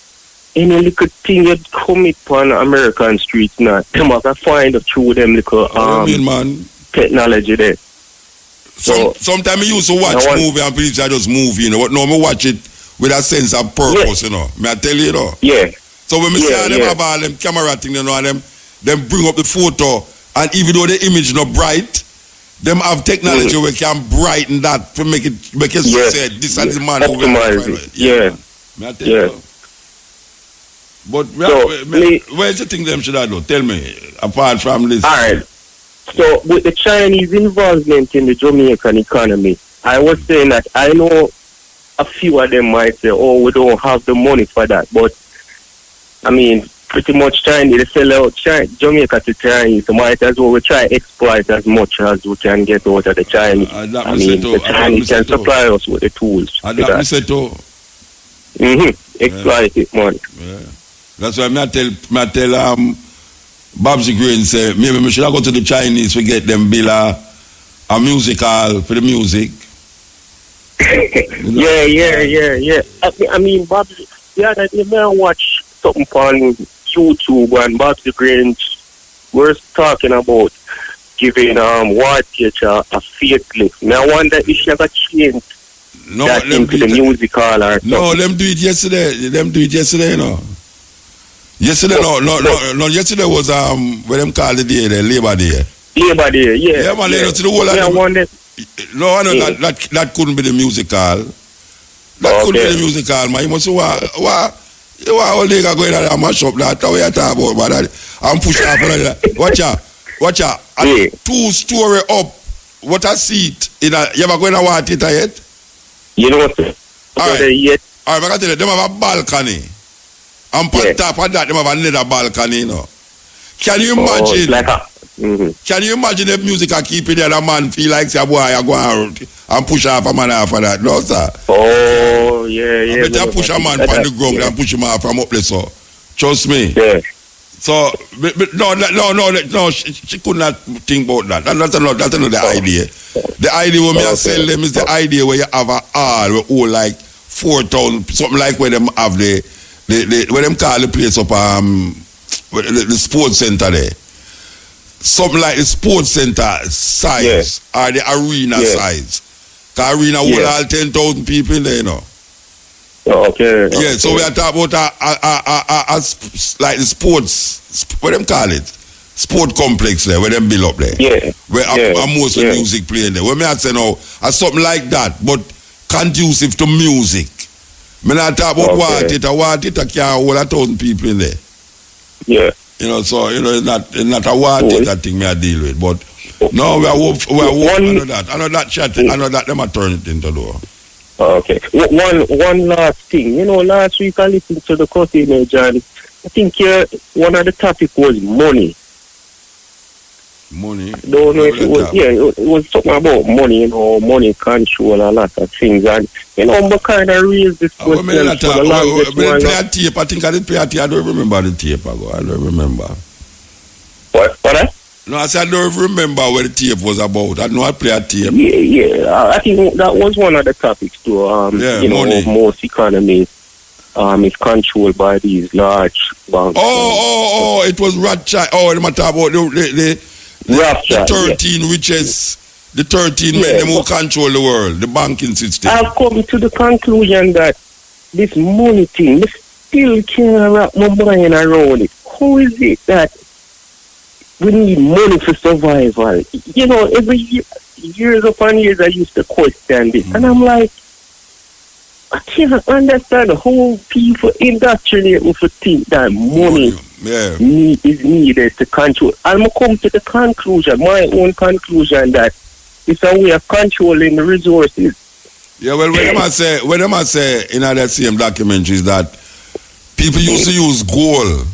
any little thing you commit on American streets now, them have to find through them little technology there. So sometimes I used to watch movie and police are just moving, but now I watch it with a sense of purpose, May I tell you, Yeah. So when I see them have all them camera thing, and them bring up the photo, and even though the image not bright, them have technology where can brighten that to make it say this is the man who will May I tell you? But where's the thing them should I do? Tell me, apart from this. All right. So with the Chinese involvement in the Jamaican economy, I was saying that I know a few of them might say, oh, we don't have the money for that. But, I mean, pretty much Chinese, they sell out Jamaica to Chinese, so might as well we try to exploit as much as we can get out of the Chinese. The Chinese can supply us with the tools. Exploit it, man. Yeah. That's why I tell Babsy Green say, maybe we should go to the Chinese to get them bill a music hall for the music. Yeah. I mean, Babsy, the other day I watch something on YouTube and Babsy Green was talking about giving Wartage a facelift. Now I wonder if she ever changed that into the music hall or something. No, them do it yesterday, Yesterday, yesterday was what them call the day, the Labor Day. Labor Day, yeah. Yeah, man, to the whole of them. No, that couldn't be the musical. That couldn't be the musical, man. You must say, you want all day going out and mash up that. How you talk about that? I'm pushing off that. Watch out. A 2-story up. What a seat. You ever going to want it yet? You know what? All right, I can tell you, them have a balcony. And on top of that, they have another balcony, Can you imagine? Can you imagine if music can keep it there and a man feel like say, boy, I go out and push off a man after that? No, sir. Oh, yeah. I better push a man from the ground and push him off from up there, so. Trust me. Yeah. So, no, she could not think about that. That's another idea. The idea when I sell them is the idea where you have a hall where all like 4,000, something like where them have what them call the place up the sports center there. Something like the sports center size or the arena size. The arena hold all 10,000 people in there, Okay. Yeah, so we are talking about like the sports, what them call it? sport complex there, where them build up there. Yeah. Where most of the music playing there. Where me I say now, something like that, but conducive to music. Me not talk about what it can hold 1,000 people in there. Yeah. You know, so it's not a what that thing me I deal with. But no, we are I know that chat, I know that them are turn it into door. Okay. One last thing. Last week I listened to the Cutting Edge, and I think one of the topic was money. Money? Don't know if it was, it was talking about money, money control, a lot of things. And, I kind of raised this question for the longest while. Play a tape, I think I did play a tape. I don't remember the tape I don't remember. What? No, I said I don't remember what the tape was about. I know I play a tape. Yeah. I think that was one of the topics too. Money. Most economies is controlled by these large banks. It was Rothschild. It matter about the 13 richest, the 13 men who control the world, the banking system. I've come to the conclusion that this money thing, I still can't wrap my mind around it. How is it that we need money for survival? Every years upon years I used to question this, and I'm like, I can't understand how people indoctrinate me to think that money is needed to control. I'm come to the conclusion, my own conclusion, that it's a way of controlling the resources. Yeah, well, when I say in that same documentary is that people used to use gold,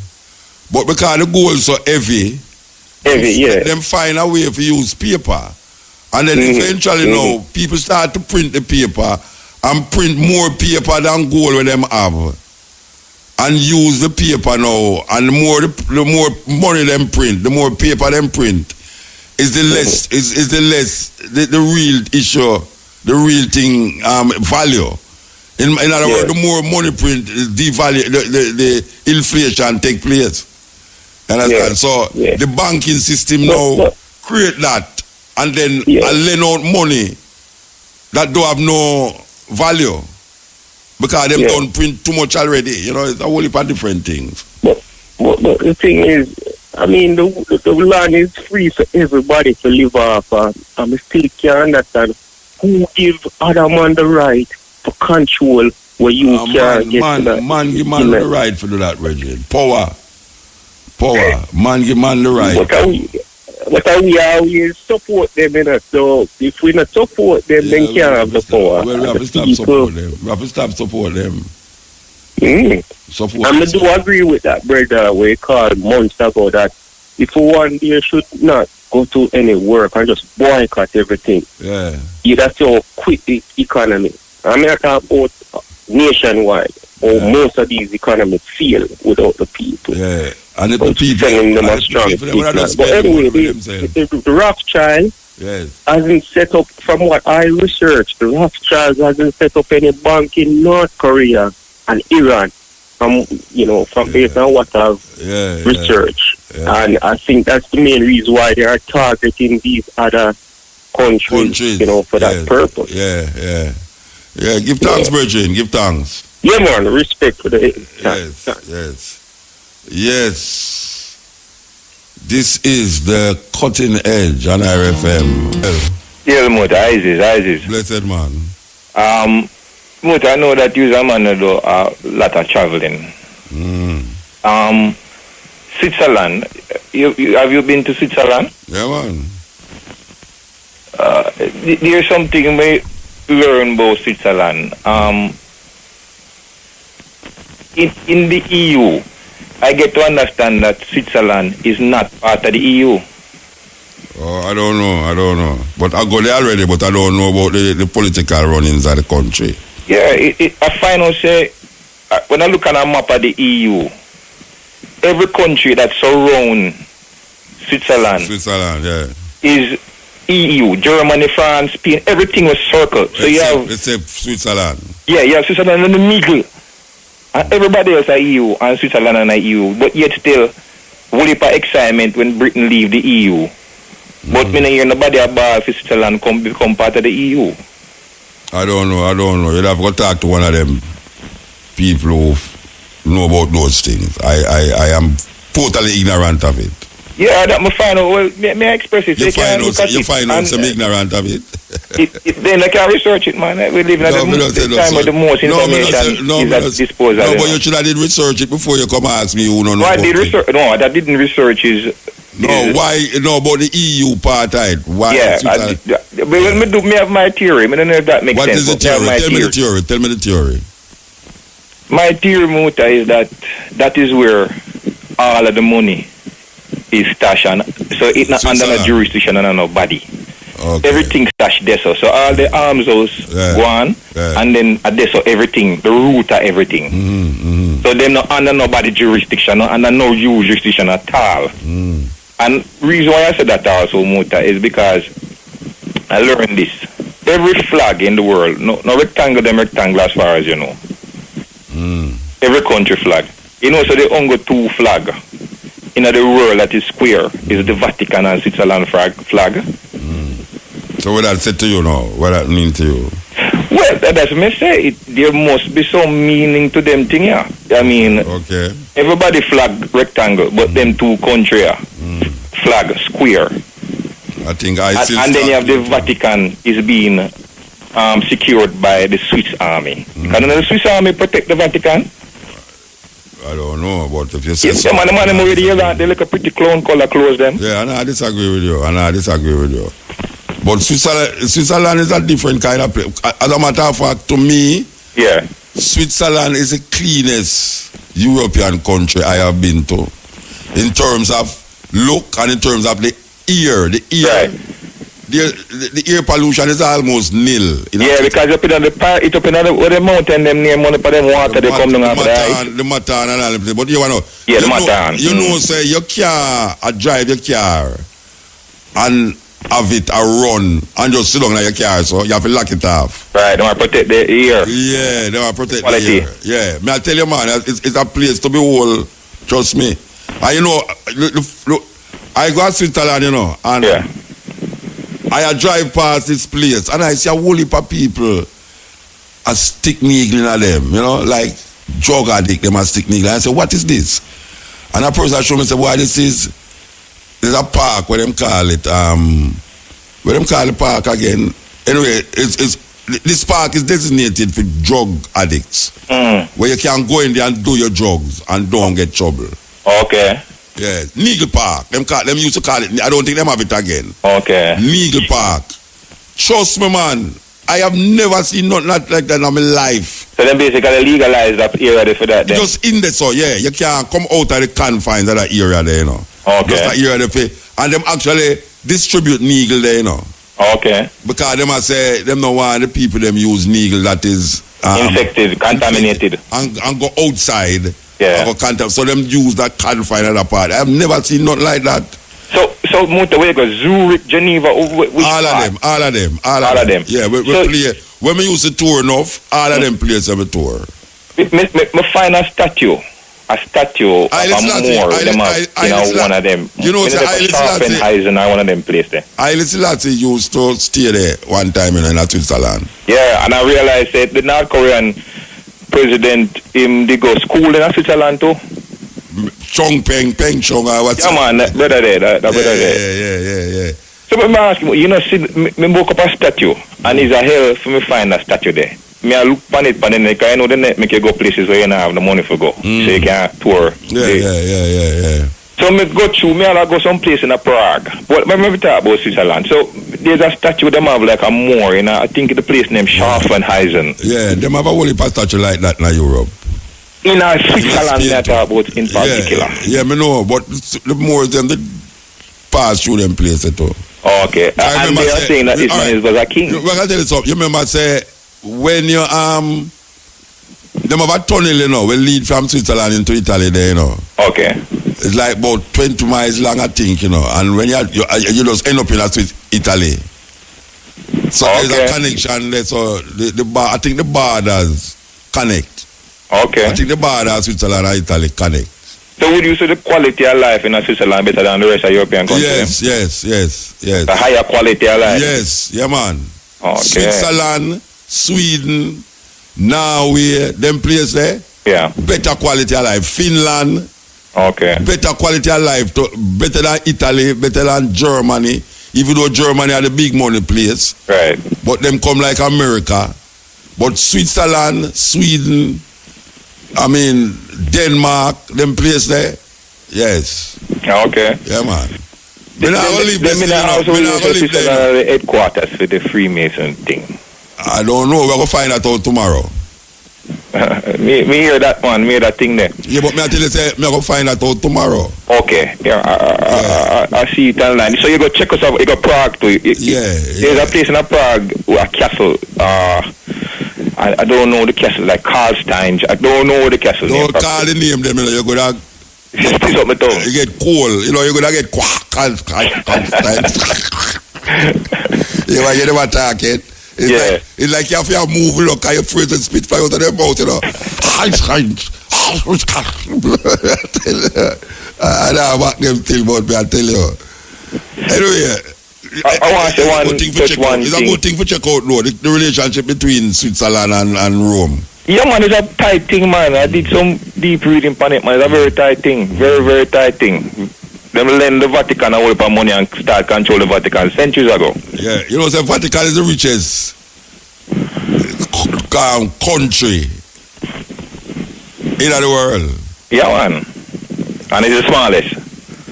but because the gold is so heavy, them find a way to use paper. And then eventually people start to print the paper and print more paper than gold with them have. And use the paper now, and the more money them print, the more paper them print, is the less the real issue, the real thing value. In other words, the more money print, devalue, the inflation take place. Understand? So the banking system now create that, and then lend out money that don't have no value. Because them don't print too much already. It's a whole heap of different things. But the thing is, the land is free for everybody to live off. And I still can't understand who give other man the right to control where you can get to that. Man give man the right to do that, Reggie. Power. Man give man the right. But we always support them, so if we not support them, then can't have the power. Well, we have to stop support them. We have to stop support them. I do agree with that, brother, we called months ago that if one day should not go to any work and just boycott everything. Yeah. That's how quit the economy. I'm not talking about nationwide, or most of these economies fail without the people. Yeah. And the people sending them a strong signal. But anyway, the Rothschild hasn't set up, from what I researched, the Rothschild hasn't set up any bank in North Korea and Iran, based on what I've researched. And I think that's the main reason why they are targeting these other countries. For that purpose. Yeah, give thanks, Virgin, give thanks. Yeah, man, respect for the... Yes. This is the Cutting Edge on RFM. Yeah, Muta, Isis. Blessed man. Muta, I know that you're a man who do a lot of traveling. Switzerland, have you been to Switzerland? Yeah, man. There's something we learn about Switzerland. In the EU, I get to understand that Switzerland is not part of the EU. Oh, I don't know. But I go there already, but I don't know about the political runnings of the country. Yeah, I find out, say, when I look at a map of the EU, every country that surrounds Switzerland is EU. Germany, France, Spain, everything was circled. So except Switzerland. Yeah, you have Switzerland in the middle. And everybody else are EU, and Switzerland are EU. But yet still, whole heap of excitement when Britain leave the EU. But me not hear nobody about Switzerland become part of the EU. I don't know. You'd have to talk to one of them people who know about those things. I am totally ignorant of it. Yeah, that me find out. Well, may I express it? You find out some ignorant of it. Then I can research it, man. We live in the time where the most information is at disposal. No, but you should have did research it before you come ask me who know I did research. No, that didn't research is. No, why? No, about the EU apartheid. Why? Yeah, me have my theory. I don't know if that makes sense. What is the theory? Tell me the theory. My theory, Muta, is that is where all of the money is stashed, so it's not under no jurisdiction and nobody. Okay. Everything stashed there, so all the arms house go on, and then at there, so everything, the root of everything. So they're not under nobody jurisdiction, not under no jurisdiction at all. And reason why I said that also, Muta, is because I learned this. Every flag in the world, no rectangle, them rectangle as far as you know. Every country flag. You know, so they only got two flag in the world that is square is the Vatican and Switzerland flag. So what that said to you now? What that mean to you? Well, that's me say. There must be some meaning to them thing, yeah. I mean, everybody flag rectangle, but them two country flag square. I think and then you have the Vatican is being secured by the Swiss army. Can the Swiss army protect the Vatican? I don't know, but if you say so. Man, they look a pretty clown color clothes them. Yeah, and I disagree with you. But Switzerland is a different kind of place. As a matter of fact, to me, Switzerland is the cleanest European country I have been to. In terms of look and in terms of the air. The air pollution is almost nil. Because up in the mountain, them near money for them water, they come down after that. The Matan and all them. But you know, the Matan. You know, say you can't drive your car and have it a run and just sit down in your car, so you have to lock it off. Right, they want to protect the air. Yeah, they want to protect the air. Yeah, may I tell you, man, it's a place to behold. Trust me. And you know, look, I go to Switzerland, you know, and I drive past this place and I see a whole heap of people a stick needle in them, you know, like drug addict, them a stick needle. I say, what is this? And a person showed me, say, boy, there's a park where them call it, where them call the park again. Anyway, this park is designated for drug addicts, where you can go in there and do your drugs and don't get trouble. Okay. Yeah, Neagle Park. Them used to call it. I don't think them have it again. Okay. Neagle Park. Trust me, man. I have never seen nothing like that in my life. So them basically legalize that area for that then? Just in there, so yeah. You can't come out of the confines of that area there, you know. Okay. Just that area there. And them actually distribute needle there, you know. Okay. Because them say, them no want the people them use needle that is... infected, contaminated. And go outside. Yeah. So them use that confine of that part. I have never seen nothing like that. So Muta, where you go? Zurich, Geneva, all of them. Yeah, we play. When we use the tour enough, all of them places have a tour. Me find a statue of Moore, one of them. You know, one of them place there. Haile Selassie used to stay there one time in Switzerland. Yeah, and I realized that the North Korean president, they go school in Switzerland too. Peng Chong, or what's yeah, man, that brother there. Yeah. So I'm asking, you know, me book up a statue, and it's a hell for me find a statue there. Me I look on it, but then I know the net make you go places where you don't have the money for go, so you can tour. Yeah. So me go through, I go some place in Prague. Well, me talk about Switzerland. So there's a statue them have like a Moor, you know, I think the place named Schaffenhausen. Yeah, them have a whole heap of statue like that in Europe. In Switzerland, I talk about in particular. Yeah, me know, but the Moors them they pass through them places too. Okay, and they are saying that this man was a king. Well, I tell you something. You remember say when you them have a tunnel, you know, will lead from Switzerland into Italy there, you know. Okay. It's like about 20 miles long, I think, you know, and when you just end up in Italy. So there's a connection there, so I think the borders connect. Okay. I think the borders Switzerland and Italy connect. So would you say the quality of life in Switzerland better than the rest of European countries? Yes. The higher quality of life? Yes, yeah, man. Okay. Switzerland, Sweden, Norway, them places there. Yeah. Better quality of life. Finland, Okay. Better quality of life, better than Italy, better than Germany. Even though Germany are the big money place. Right. But them come like America. But Switzerland, Sweden, I mean, Denmark, them place there. Yes. Okay. Yeah, man. Let me also live there. The headquarters for the Freemason thing. I don't know. We're going to find that out tomorrow. me hear that one. Me hear that thing there. Yeah, but me I tell you, say, me I go find that out tomorrow. Okay. Yeah. I see it online. So you go check us out. You go Prague too. There's a place in Prague, a castle. I don't know the castle, like Karlstein. I don't know the castle. Don't call the name them. You go to spit up my tongue. You get cold. You know, you're gonna get Karlstein. You might get them attacking. It's like you have to move, look, and your friends and spit fly out of their mouth, you know. I don't want them till about me, I tell you. Anyway, I want to say one thing. It's a good thing for check out, though, the relationship between Switzerland and Rome. Yeah, man, it's a tight thing, man. I did some deep reading on it, man. It's a very tight thing. Very, very tight thing. Them lend the Vatican away for money and start control the Vatican centuries ago. Yeah, you know, the Vatican is the richest country in the world. Yeah, man. And it's the smallest.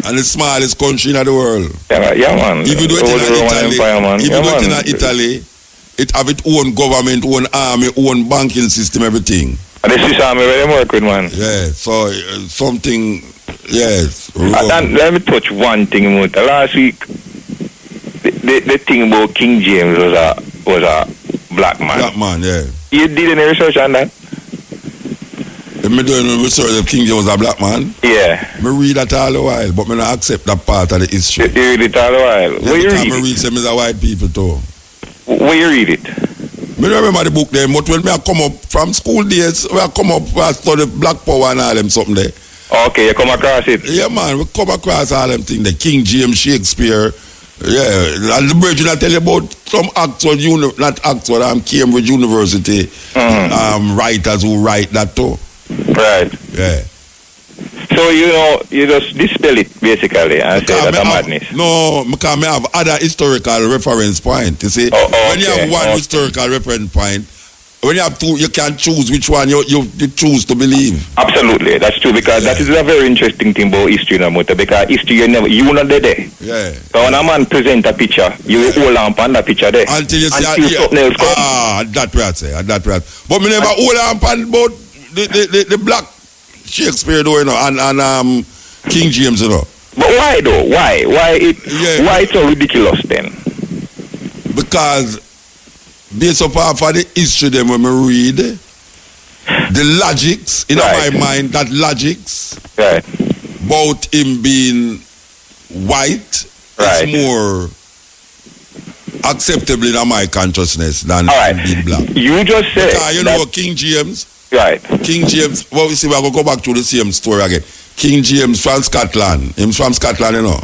And the smallest country in the world. Yeah, man. If you do it in Italy, Empire, man. If you do it in Italy, it have its own government, own army, own banking system, everything. And the Swiss army where they work with, man. Yeah, so something, yes. And let me touch one thing about last week. The thing about King James was a black man. Black man, yeah. You did any research on that? Me doing research if King James was a black man. Yeah. Me read that all the while, but me not accept that part of the history. You read it all the while. Yeah, where you read me read some is a white people too. Where you read it? Me don't remember the book there, but when me I come up from school days, I come up, I study Black Power and all them something there. Okay, you come across it? Yeah, man, we come across all them things, the King James, Shakespeare, yeah, and the bridge I tell you about some Cambridge University, writers who write that too. Right. Yeah. So, you just dispel it basically and say that's a madness. No, because I have other historical reference point. You see, when you have one historical reference point, when you have two, you can choose which one you choose to believe. Absolutely, that's true, because that is a very interesting thing about history, because history you not there. Yeah. So when a man present a picture, you hold on that picture there. Until you see something else come. That way I say. But me never hold on about the black Shakespeare though, and King James, But why though? Why it's so ridiculous then? Because based upon the history them when we read, the logics in my mind, that logics about him being white is more acceptable in my consciousness than being black. You just said because you know King James. Right. King James, well, we see, we're going to go back to the same story again. King James from Scotland. He's from Scotland, you know.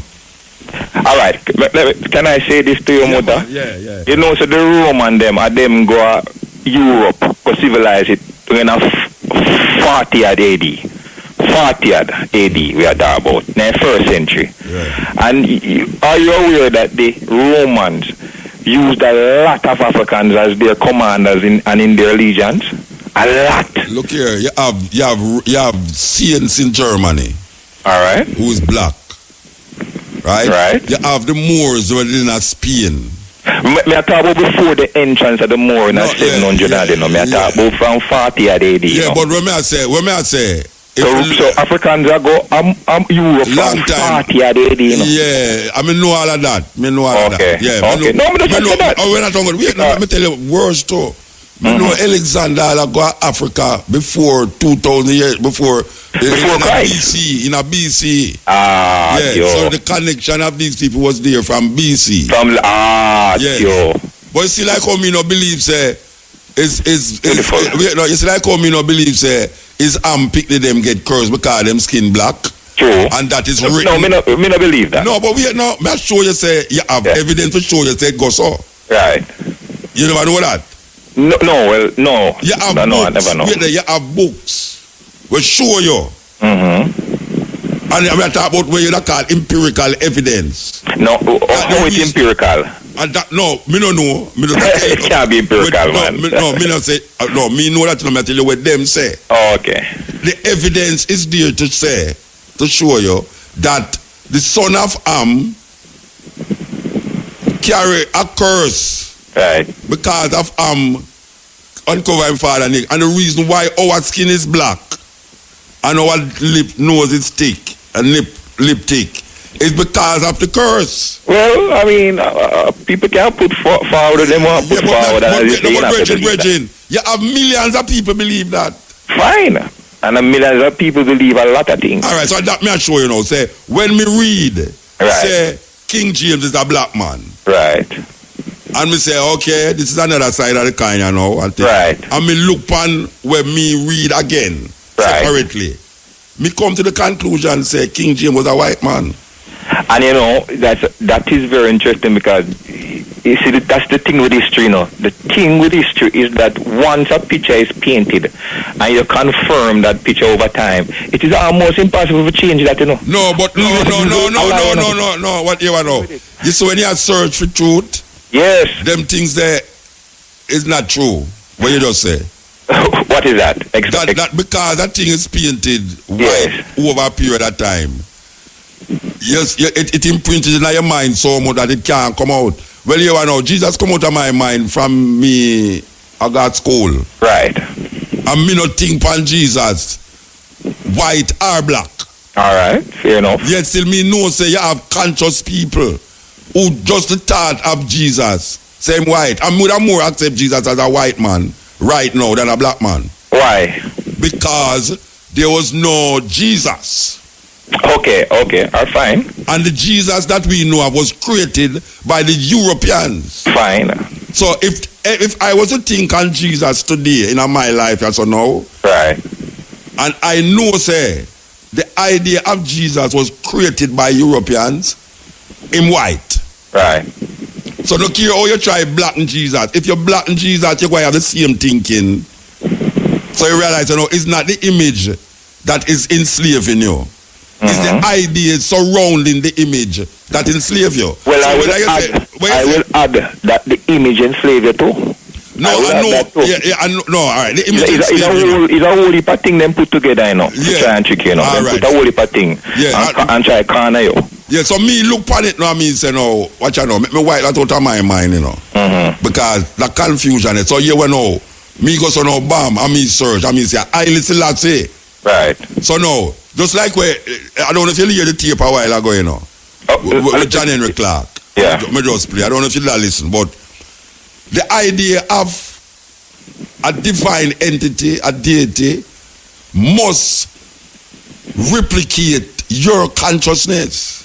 All right. Can I say this to you, Mother? Yeah. You know, so the Roman them go Europe, go civilize it in a 40th AD. 40th AD we are talking about, in the first century. Yeah. And are you aware that the Romans used a lot of Africans as their commanders in their legions? A lot. Look here, you have saints in Germany. All right. Who is black. Right? You have the Moors who are in Spain. Me I talk about before the entrance of the Moor in 700 AD. Me I talk about from 40 AD. Yeah, but when I say so Africans are go Europe long from time. 40 AD. Yeah, I know all of that. Okay. Yeah, okay. No, me don't say that. Oh, we're not talking about. Wait, let me tell you worse too. I know Alexander got Africa before 2000 years before Christ. In a BC. Yo. So the connection of these people was there from BC. Yo. But you see, like how me no believe say is you see like how me no believe say is pick them get cursed because them skin black. True. And that is written. No, me no believe that. No, but me show you say you have evidence to show you say it goes so. Right. You never know that. No. You have books. I never know. You have books. Will show you. And we are talking about what you call empirical evidence. No, how it's empirical? And that, no, me no know. Me don't it can't be empirical, man. Me no say. No, me know that. I tell you what them say. Oh, okay. The evidence is there to say, to show you that the son of Ham carry a curse, right? Because of Ham uncover him father Nick, and the reason why our skin is black and our nose is thick and lip thick. It's because of the curse. Well, I mean, people can put forward them want put forward. Brethren, you have millions of people believe that. Fine. And millions of people believe a lot of things. All right, so that me I show you now. Say, when me read, say, King James is a black man. Right. And me say, okay, this is another side of the coin, you know. Right. And me look on where me read again, separately. Me come to the conclusion, say, King James was a white man. And you know, that is very interesting because you see that's the thing with history, you know. The thing with history is that once a picture is painted and you confirm that picture over time, it is almost impossible to change that, you know. No, but no. What you want to know? You see when you search for truth, yes, them things there is not true. What you just say? What is that? That because that thing is painted white over a period of time. Yes, it imprinted in your mind so much that it can't come out. Well, you know, Jesus come out of my mind from me, I got school. Right. And me not think on Jesus, white or black. All right, fair enough. Yet still me know, say, you have conscious people who just the thought of Jesus, same white. And would more accept Jesus as a white man right now than a black man. Why? Because there was no Jesus. Okay, fine. And the Jesus that we know of was created by the Europeans. Fine. So if I was to think on Jesus today in my life as of now, right, and I know, say, the idea of Jesus was created by Europeans in white. Right. So look here how you try blacken Jesus. If you blacken Jesus, you're going to have the same thinking. So you realize, you know, it's not the image that is enslaving you. It's the idea surrounding the image that enslave you. Well, so I will add that the image enslave you too. No, I know. No, all right. The image it's a whole heap of thing them put together, you know. Yeah. Try and trick you, know. All right. Put a whole heap of thing and try to corner you. Yeah, so me look on it now, I mean, say, no, watch out now, make me white that out of my mind, you know. Because the confusion, so you know, me go so now, bam, I mean search, I mean say, I listen, let's say. Right. So now, just like where, I don't know if you hear the tape a while ago, you know, with John HENRIK CLARKE. Yeah. Me just play, I don't know if you listen, but the idea of a divine entity, a deity, must replicate your consciousness.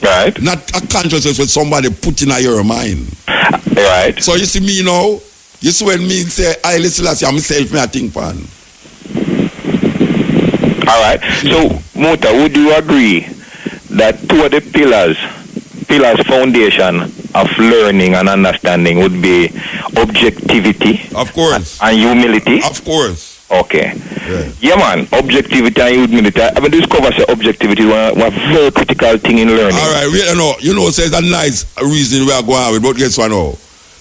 Right. Not a consciousness with somebody put in your mind. Right. So you see me now, you see when me say, I listen, I'm myself, me I think pan. All right. So, Muta, would you agree that two of the pillars foundation of learning and understanding would be objectivity? Of course. And humility? Of course. Okay. Yeah, man. Objectivity and humility. I mean, discover say objectivity is one very critical thing in learning. All right. You know, so it's a nice reason we are going with, but guess what now?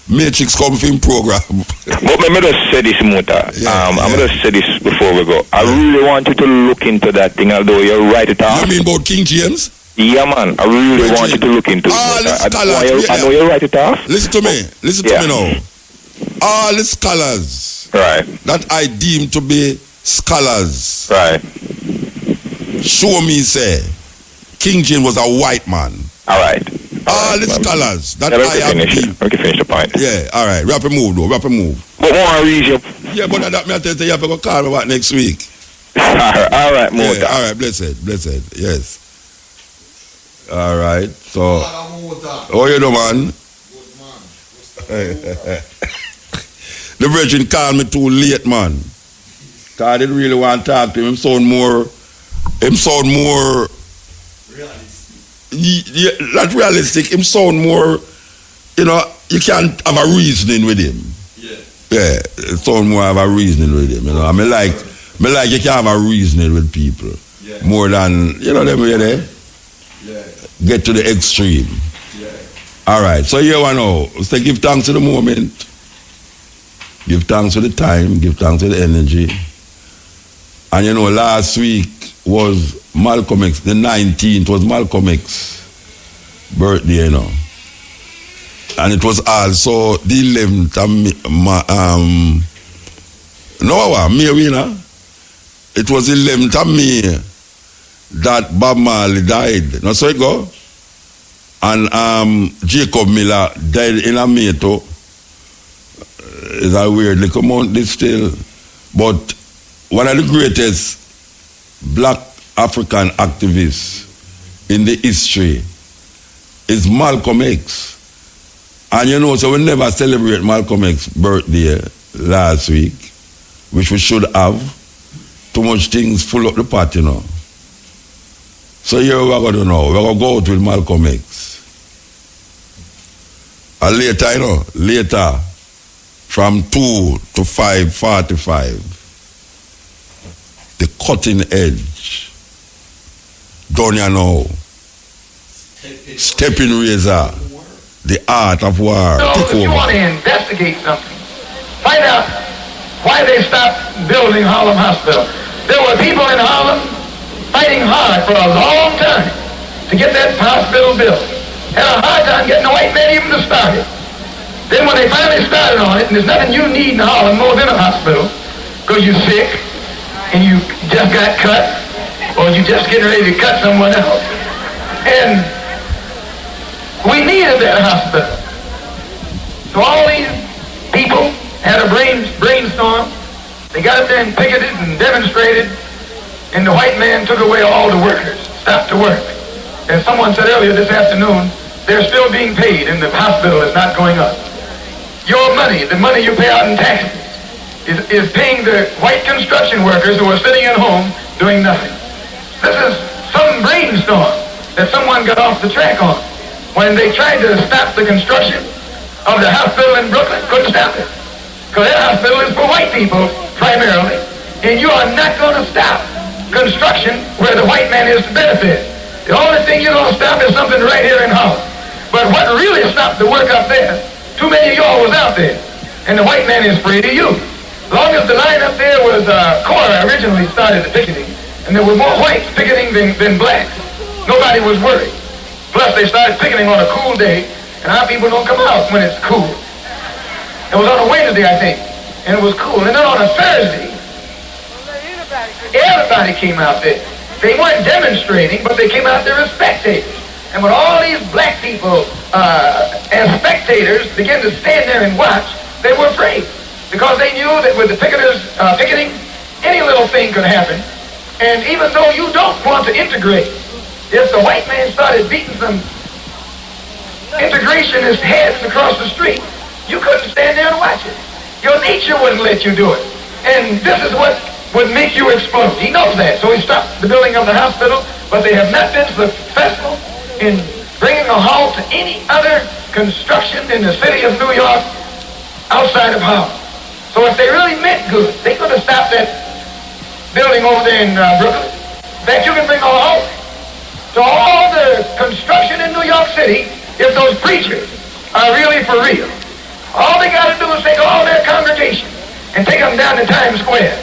Matrix coming program. But let me just say this, Muta. I'm going to say this before we go. I really want you to look into that thing, although you write it off. You mean about King James? Yeah, man. I really want you to look into it. I know you write it off. Listen to me now. All the scholars, right, that I deem to be scholars, right, show me say King James was a white man. All right. All the scholars that I have deemed. Okay, finish the point. Yeah, all right. Rapid move. But more reason. Yeah, but that me I tell you have to go call me back next week. All right, more. Yeah, all right, blessed. Yes. All right. So, how you doing, man? The virgin called me too late, man. Cause I didn't really want to talk to him. Him sound more not realistic. Him sound more, you know, you can't have a reasoning with him. Yeah, it sound more have a reasoning with him. You know, I mean like you can't have a reasoning with people. more than, you know, them way there. Get to the extreme. All right, so here we know. So give thanks to the moment. Give thanks for the time. Give thanks for the energy. And you know, last week was Malcolm X. The 19th was Malcolm X's birthday, you know. And it was also the 11th of May, it was the 11th of May that Bob Marley died. Now, so it go. And Jacob Miller died in a May too. It's a weird little month this still. But one of the greatest black African activists in the history is Malcolm X. And you know, so we never celebrate Malcolm X's birthday last week, which we should have. Too much things full up the pot, you know. So here we're going to know. We're going to go out with Malcolm X. And later, you know, later, from 2 to 5:45, the cutting edge, don't you know, stepping razor, the art of war. So if you want to investigate something, find out why they stopped building Harlem Hospital. There were people in Harlem fighting hard for a long time to get that hospital built. Had a hard time getting the white man even to start it. Then when they finally started on it, and there's nothing you need in Harlem more than a hospital, because you're sick, and you just got cut, or you just getting ready to cut someone else. And we needed that hospital. So all these people had a brainstorm. They got up there and picketed and demonstrated, and the white man took away all the workers, stopped to work. As someone said earlier this afternoon, they're still being paid and the hospital is not going up. Your money, the money you pay out in taxes, is paying the white construction workers who are sitting at home doing nothing. This is some brainstorm that someone got off the track on. When they tried to stop the construction of the hospital in Brooklyn, couldn't stop it. Because that hospital is for white people, primarily, and you are not going to stop construction where the white man is to benefit. The only thing you're going to stop is something right here in Harlem. But what really stopped the work up there, too many of y'all was out there, and the white man is free to you. As long as the line up there was, Cora originally started the picketing, and there were more whites picketing than blacks. Nobody was worried. Plus they started picketing on a cool day, and our people don't come out when it's cool. It was on a Wednesday, I think, and it was cool. And then on a Thursday, everybody came out there. They weren't demonstrating, but they came out there as spectators. And when all these black people, as spectators, began to stand there and watch, they were afraid. Because they knew that with the picketers picketing, any little thing could happen. And even though you don't want to integrate, if the white man started beating some integrationist heads across the street, you couldn't stand there and watch it. Your nature wouldn't let you do it. And this is what would make you explode. He knows that. So he stopped the building of the hospital, but they have not been successful in bringing a halt to any other construction in the city of New York outside of Harlem. So if they really meant good, they could have stopped that building over there in Brooklyn. In fact, you can bring a halt to all the construction in New York City if those preachers are really for real. All they got to do is take all their congregation and take them down to Times Square.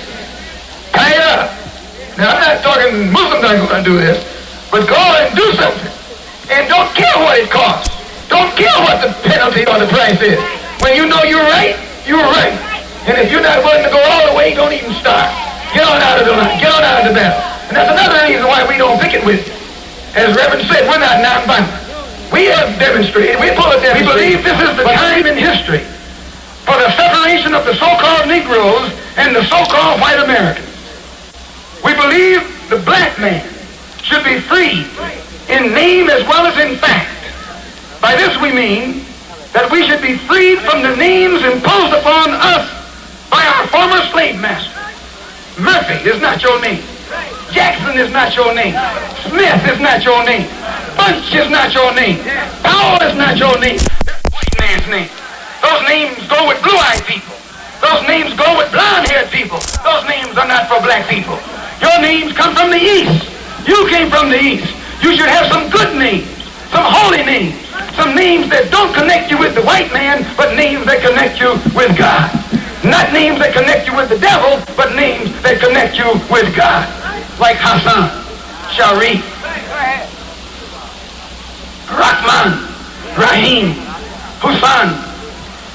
Tie it up. Now, I'm not talking Muslims aren't going to do this, but go and do something. And don't care what it costs. Don't care what the penalty or the price is. When you know you're right, you're right. And if you're not willing to go all the way, don't even start. Get on out of the line. Get on out of the battle. And that's another reason why we don't picket with you. As Reverend said, we're not nonviolent. We have demonstrated, we believe this is the time in history for the separation of the so-called Negroes and the so-called white Americans. We believe the black man should be freed in name as well as in fact. By this we mean that we should be freed from the names imposed upon us by our former slave master. Murphy is not your name. Jackson is not your name. Smith is not your name. Bunch is not your name. Powell is not your name. That's white man's name. Those names go with blue-eyed people. Those names go with blonde-haired people. Those names are not for black people. Your names come from the East. You came from the East. You should have some good names, some holy names, some names that don't connect you with the white man, but names that connect you with God. Not names that connect you with the devil, but names that connect you with God. Like Hassan, Sharif, Rahman, Rahim, Hussein,